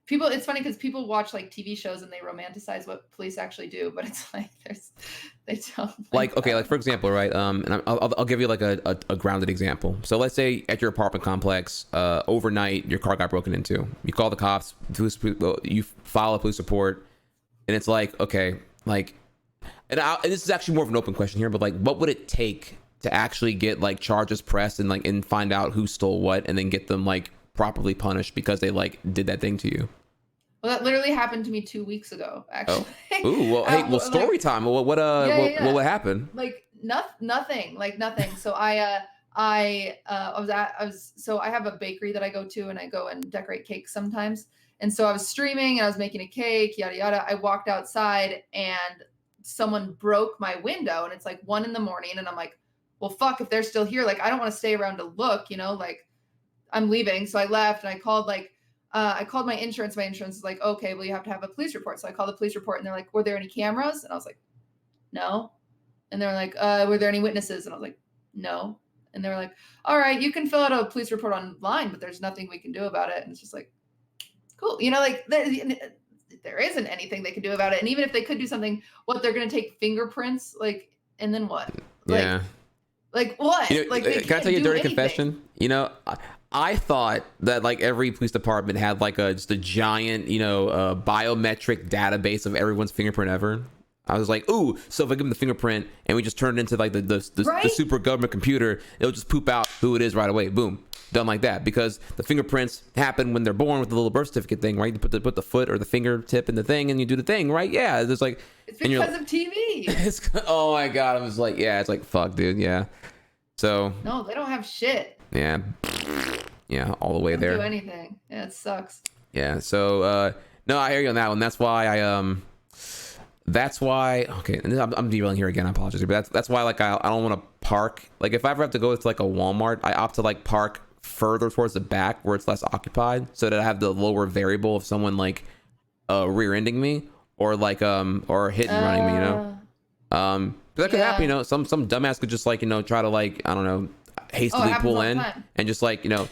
it's funny because people watch like TV shows and they romanticize what police actually do, but it's like they don't like okay, like for example, right? And I'll give you like a grounded example. So let's say at your apartment complex, overnight your car got broken into. You call the cops, you file a police report, and it's like, okay, like. And this is actually more of an open question here, but like, what would it take to actually get like charges pressed and find out who stole what and then get them like properly punished because they like did that thing to you? Well, that literally happened to me 2 weeks ago, actually. Oh. Ooh, well, hey, story time. What happened? Like nothing. So I have a bakery that I go to, and I go and decorate cakes sometimes. And so I was streaming and I was making a cake, yada yada. I walked outside and someone broke my window, and it's like 1 a.m, and I'm like, well, fuck, if they're still here, like, I don't want to stay around to look, like, I'm leaving. So I left, and I called my insurance. My insurance is like, okay, well, you have to have a police report. So I called the police report, and they're like, were there any cameras? And I was like, no. And they're like, were there any witnesses? And I was like, no. And they were like, all right, you can fill out a police report online, but there's nothing we can do about it. And it's just like, cool. Like, there isn't anything they can do about it. And even if they could do something, what, they're going to take fingerprints, like, and then what? Yeah. Like what? Like, can I tell you a dirty confession? I thought that like every police department had like just a giant, biometric database of everyone's fingerprint ever. I was like, ooh, so if I give them the fingerprint and we just turn it into like the right? super government computer, it'll just poop out who it is right away. Boom. done like that, because the fingerprints happen when they're born with the little birth certificate thing, right? You put the foot or the fingertip in the thing and you do the thing, right? Yeah, it's like it's because of TV. Oh my god, I was like, yeah, it's like fuck, dude, yeah. So no, they don't have shit. Yeah, all the way there. Do anything? Yeah, it sucks. Yeah, so no, I hear you on that one. That's why okay, and I'm derailing here again, I apologize, but that's why like I don't want to park, like if I ever have to go to like a Walmart, I opt to like park further towards the back where it's less occupied, so that I have the lower variable of someone like rear-ending me or like or hit and running me, you know. That could happen, you know. Some dumbass could just like, you know, try to like, I don't know, hastily pull in and just like, you know,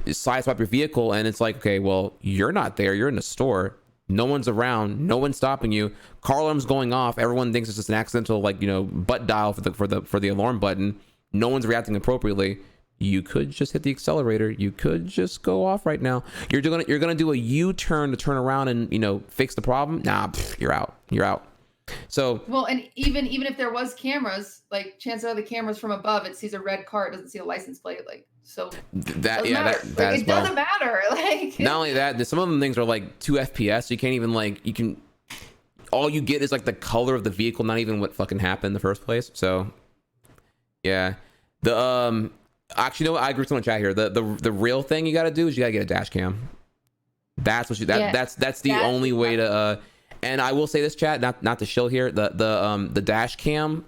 sideswipe your vehicle, and it's like, okay, well, you're not there, you're in the store, no one's around, no one's stopping you, car alarm's going off, everyone thinks it's just an accidental like, you know, butt dial for the alarm button, no one's reacting appropriately. You could just hit the accelerator, you could just go off right now. You're gonna do a U-turn to turn around and, you know, fix the problem. Nah, you're out. So well, and even if there was cameras, like chances are the cameras from above, it sees a red car, it doesn't see a license plate, like, so that it doesn't matter. Like, not only that, some of them things are like 2 FPS, so you can't even like, all you get is like the color of the vehicle, not even what fucking happened in the first place. So yeah, the actually, you know what, I agree with someone in chat here. The real thing you got to do is you got to get a dash cam. That's what that's the only way to and I will say this, chat, not to shill here, the dash cam,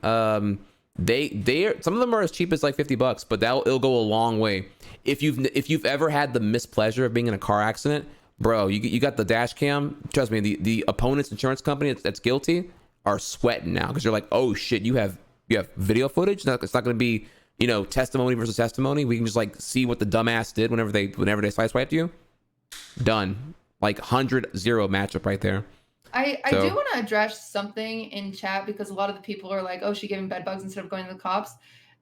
they some of them are as cheap as like $50, but it'll go a long way. If you've ever had the mispleasure of being in a car accident, bro, you got the dash cam, trust me, the opponent's insurance company that's guilty are sweating now, because you're like, oh shit, you have video footage. It's not going to be, you know, testimony versus testimony. We can just like see what the dumbass did whenever they sideswiped you. Done. Like 100-0 matchup right there. I do want to address something in chat, because a lot of the people are like, oh, she gave him bed bugs instead of going to the cops.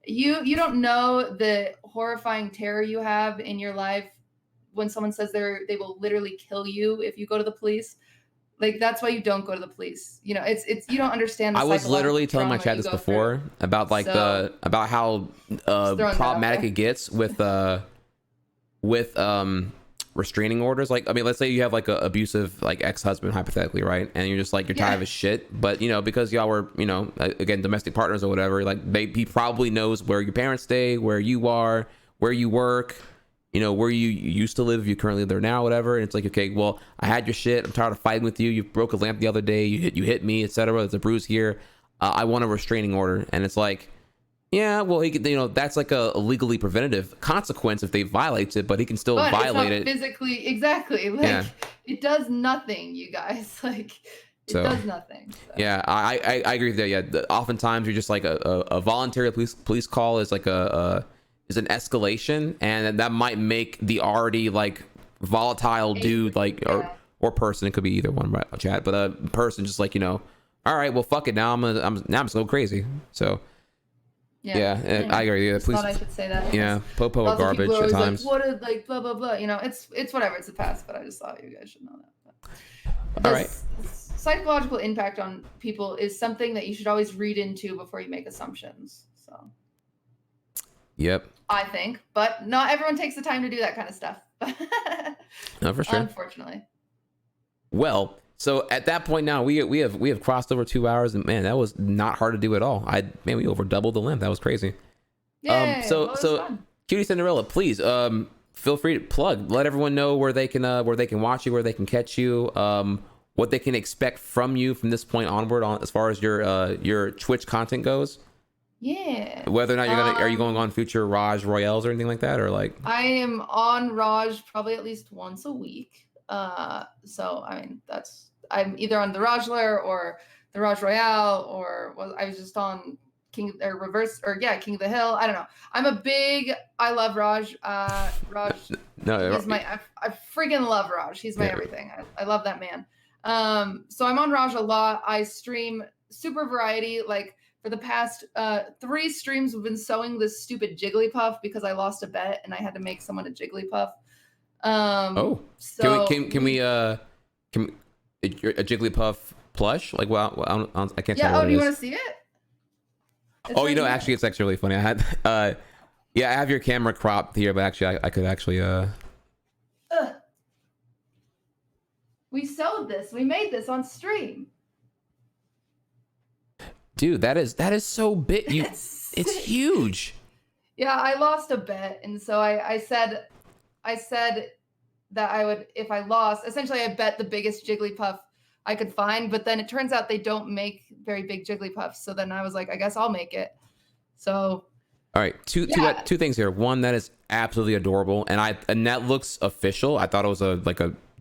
You don't know the horrifying terror you have in your life when someone says they will literally kill you if you go to the police. Like, that's why you don't go to the police. You know, it's you don't understand. I was literally telling my chat this before about like about how problematic it gets with restraining orders. Like, I mean, let's say you have like a abusive like ex-husband, hypothetically, right? And you're just like, you're tired of his shit, but you know, because y'all were, you know, again, domestic partners or whatever, like he probably knows where your parents stay, where you are, where you work, you know, where you used to live, if you currently live there now, whatever. And it's like, okay, well, I had your shit, I'm tired of fighting with you, you broke a lamp the other day, you hit me, etc. There's a bruise here, I want a restraining order. And it's like, yeah, well, he could, you know, that's like a legally preventative consequence if they violate it, but he can still violate it physically. Exactly. Like, it does nothing, you guys. Like, it does nothing. So. Yeah, I agree with that. Yeah, oftentimes you're just like a voluntary police call is like is an escalation, and that might make the already like volatile dude like or person, it could be either one, right, chat, but a person just like, you know, all right, well, fuck it, now I'm just go crazy. So. Yeah, I agree. Yeah, please. Thought I should say that. Yeah, popo are garbage at times. Like, what is like blah blah blah? You know, it's whatever. It's the past, but I just thought you guys should know that. All right. Psychological impact on people is something that you should always read into before you make assumptions. So. Yep. I think, but not everyone takes the time to do that kind of stuff. No, for sure. Unfortunately. Well. So at that point now, we have crossed over 2 hours, and man, that was not hard to do at all. We over doubled the length. That was crazy. Yay, so QTCinderella, please feel free to plug. Let everyone know where they can watch you, where they can catch you, what they can expect from you from this point onward, as far as your Twitch content goes. Yeah. Whether or not are you going on future Raj Royales or anything like that, or like? I am on Raj probably at least once a week. So I mean, I'm either on the Raj Lair or the Raj Royale, or I was just on King of the Hill. I don't know. I love Raj. Raj is I freaking love Raj. He's my everything. I love that man. So I'm on Raj a lot. I stream super variety. Like for the past 3 streams, we've been sewing this stupid Jigglypuff because I lost a bet and I had to make someone a Jigglypuff. So can we a Jigglypuff plush? Like, well, I can't tell. Yeah. Oh, do you want to see it? You know, actually, it's actually really funny. I had Yeah, I have your camera cropped here, but actually, I could actually. Ugh. We sewed this. We made this on stream. Dude, that is so big. It's huge. Yeah, I lost a bet, and so I said that I would, if I lost, essentially I bet the biggest Jigglypuff I could find, but then it turns out they don't make very big Jigglypuffs. So then I was like, I guess I'll make it. So all right, two things here. One, that is absolutely adorable, and that looks official. I thought it was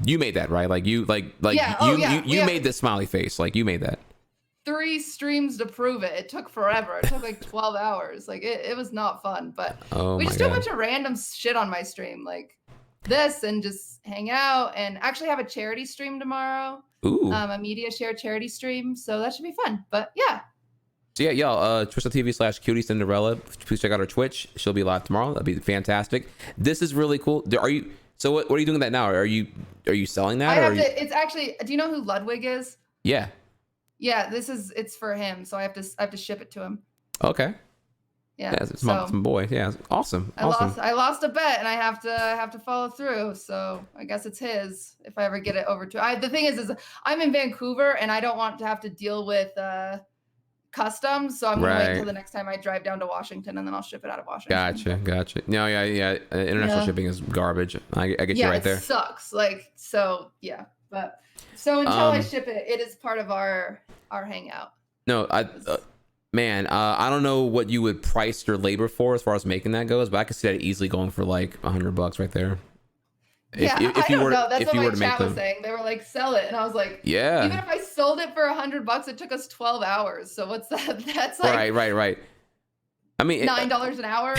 you made that, right? Like you made this smiley face. Like you made that. 3 streams to prove it. It took forever. It took like 12 hours. Like it was not fun, but we just do a bunch of random shit on my stream, like this, and just hang out, and actually have a charity stream tomorrow. Ooh. A media share charity stream. So that should be fun. But yeah. So yeah, y'all, twitch.tv/QTCinderella. Please check out her Twitch. She'll be live tomorrow. That'd be fantastic. This is really cool. So what are you doing with that now? Are you selling that? It's actually, do you know who Ludwig is? Yeah. Yeah, it's for him. So I have to ship it to him. Okay. Yeah. It's my boy. Yeah. Awesome. I lost a bet, and I have to follow through. So I guess it's his if I ever get it over to. The thing is I'm in Vancouver, and I don't want to have to deal with customs, so I'm gonna wait until the next time I drive down to Washington, and then I'll ship it out of Washington. Gotcha. No, yeah. International shipping is garbage. I get you right there. It sucks. Like, so yeah, but so until I ship it, it is part of our hangout. No, man, I don't know what you would price your labor for as far as making that goes, but I could see that easily going for like $100 right there. Yeah, I don't know. That's what my chat was saying. They were like, sell it. And I was like, yeah. Even if I sold it for $100, it took us 12 hours. So what's that? That's like right. I mean, $9 an hour.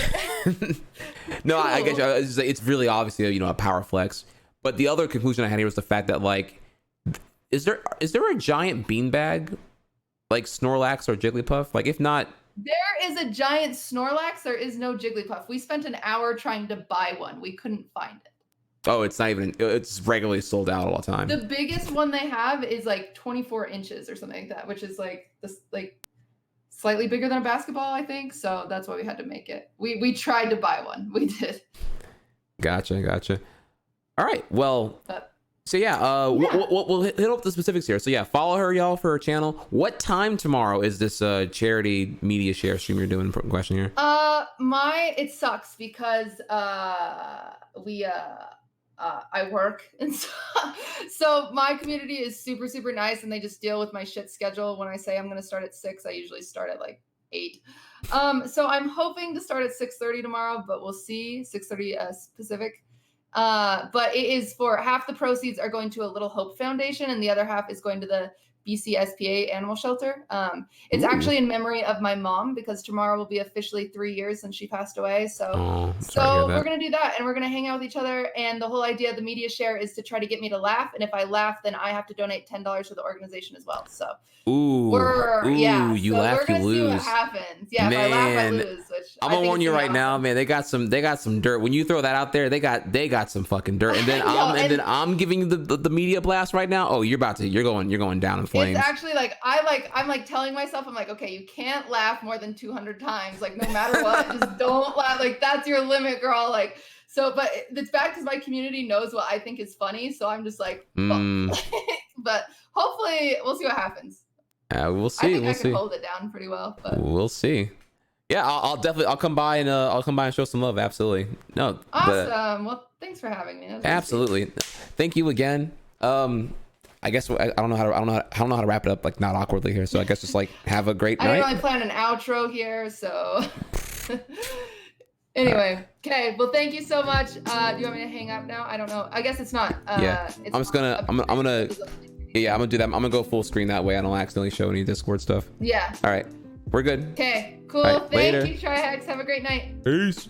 No, cool. I get you. It's really obviously, a power flex. But the other conclusion I had here was the fact that, like, is there a giant beanbag like Snorlax or Jigglypuff? Like, if not, there is a giant Snorlax. There is no Jigglypuff. We spent an hour trying to buy one. We couldn't find it. Oh, it's regularly sold out all the time. The biggest one they have is like 24 inches or something like that, which is like slightly bigger than a basketball, I think. So that's why we had to make it. We tried to buy one. We did. Gotcha. All right. Well, so yeah, we'll hit up the specifics here. So yeah, follow her, y'all, for her channel. What time tomorrow is this charity media share stream you're doing? Question here. It sucks because I work, and so my community is super, super nice, and they just deal with my shit schedule. When I say I'm going to start at 6, I usually start at like 8. So I'm hoping to start at 6:30 tomorrow, but we'll see. 6:30 Pacific. But it is for half the proceeds are going to a Little Hope Foundation, and the other half is going to the BCSPA Animal Shelter. It's actually in memory of my mom, because tomorrow will be officially 3 years since she passed away. So we're going to do that, and we're going to hang out with each other. And the whole idea of the media share is to try to get me to laugh. And if I laugh, then I have to donate $10 to the organization as well. So you laugh, you lose. See what happens. Yeah, man. If I laugh, I lose. I'm gonna warn you right now, man. They got some dirt. When you throw that out there, they got some fucking dirt. And then I'm giving you the media blast right now. Oh, you're going down in flames. It's actually like I'm like telling myself, I'm like, okay, you can't laugh more than 200 times. Like, no matter what, just don't laugh. Like, that's your limit, girl. Like, so, but it's bad because my community knows what I think is funny. So I'm just like, but hopefully we'll see what happens. We'll see. I can hold it down pretty well. But we'll see. Yeah, I'll come by and show some love. Absolutely. No. Awesome. Well, thanks for having me. Absolutely. Thank you again. I guess I don't know how to wrap it up, like, not awkwardly here. So I guess just like have a great night. I didn't really plan an outro here, so anyway. Okay. Well, thank you so much. Do you want me to hang up now? I don't know. I guess it's not. Yeah. I'm gonna do that. I'm gonna go full screen that way I don't accidentally show any Discord stuff. Yeah. All right. We're good. Okay. Cool. Right, Thank you, Tri-hex. Have a great night. Peace.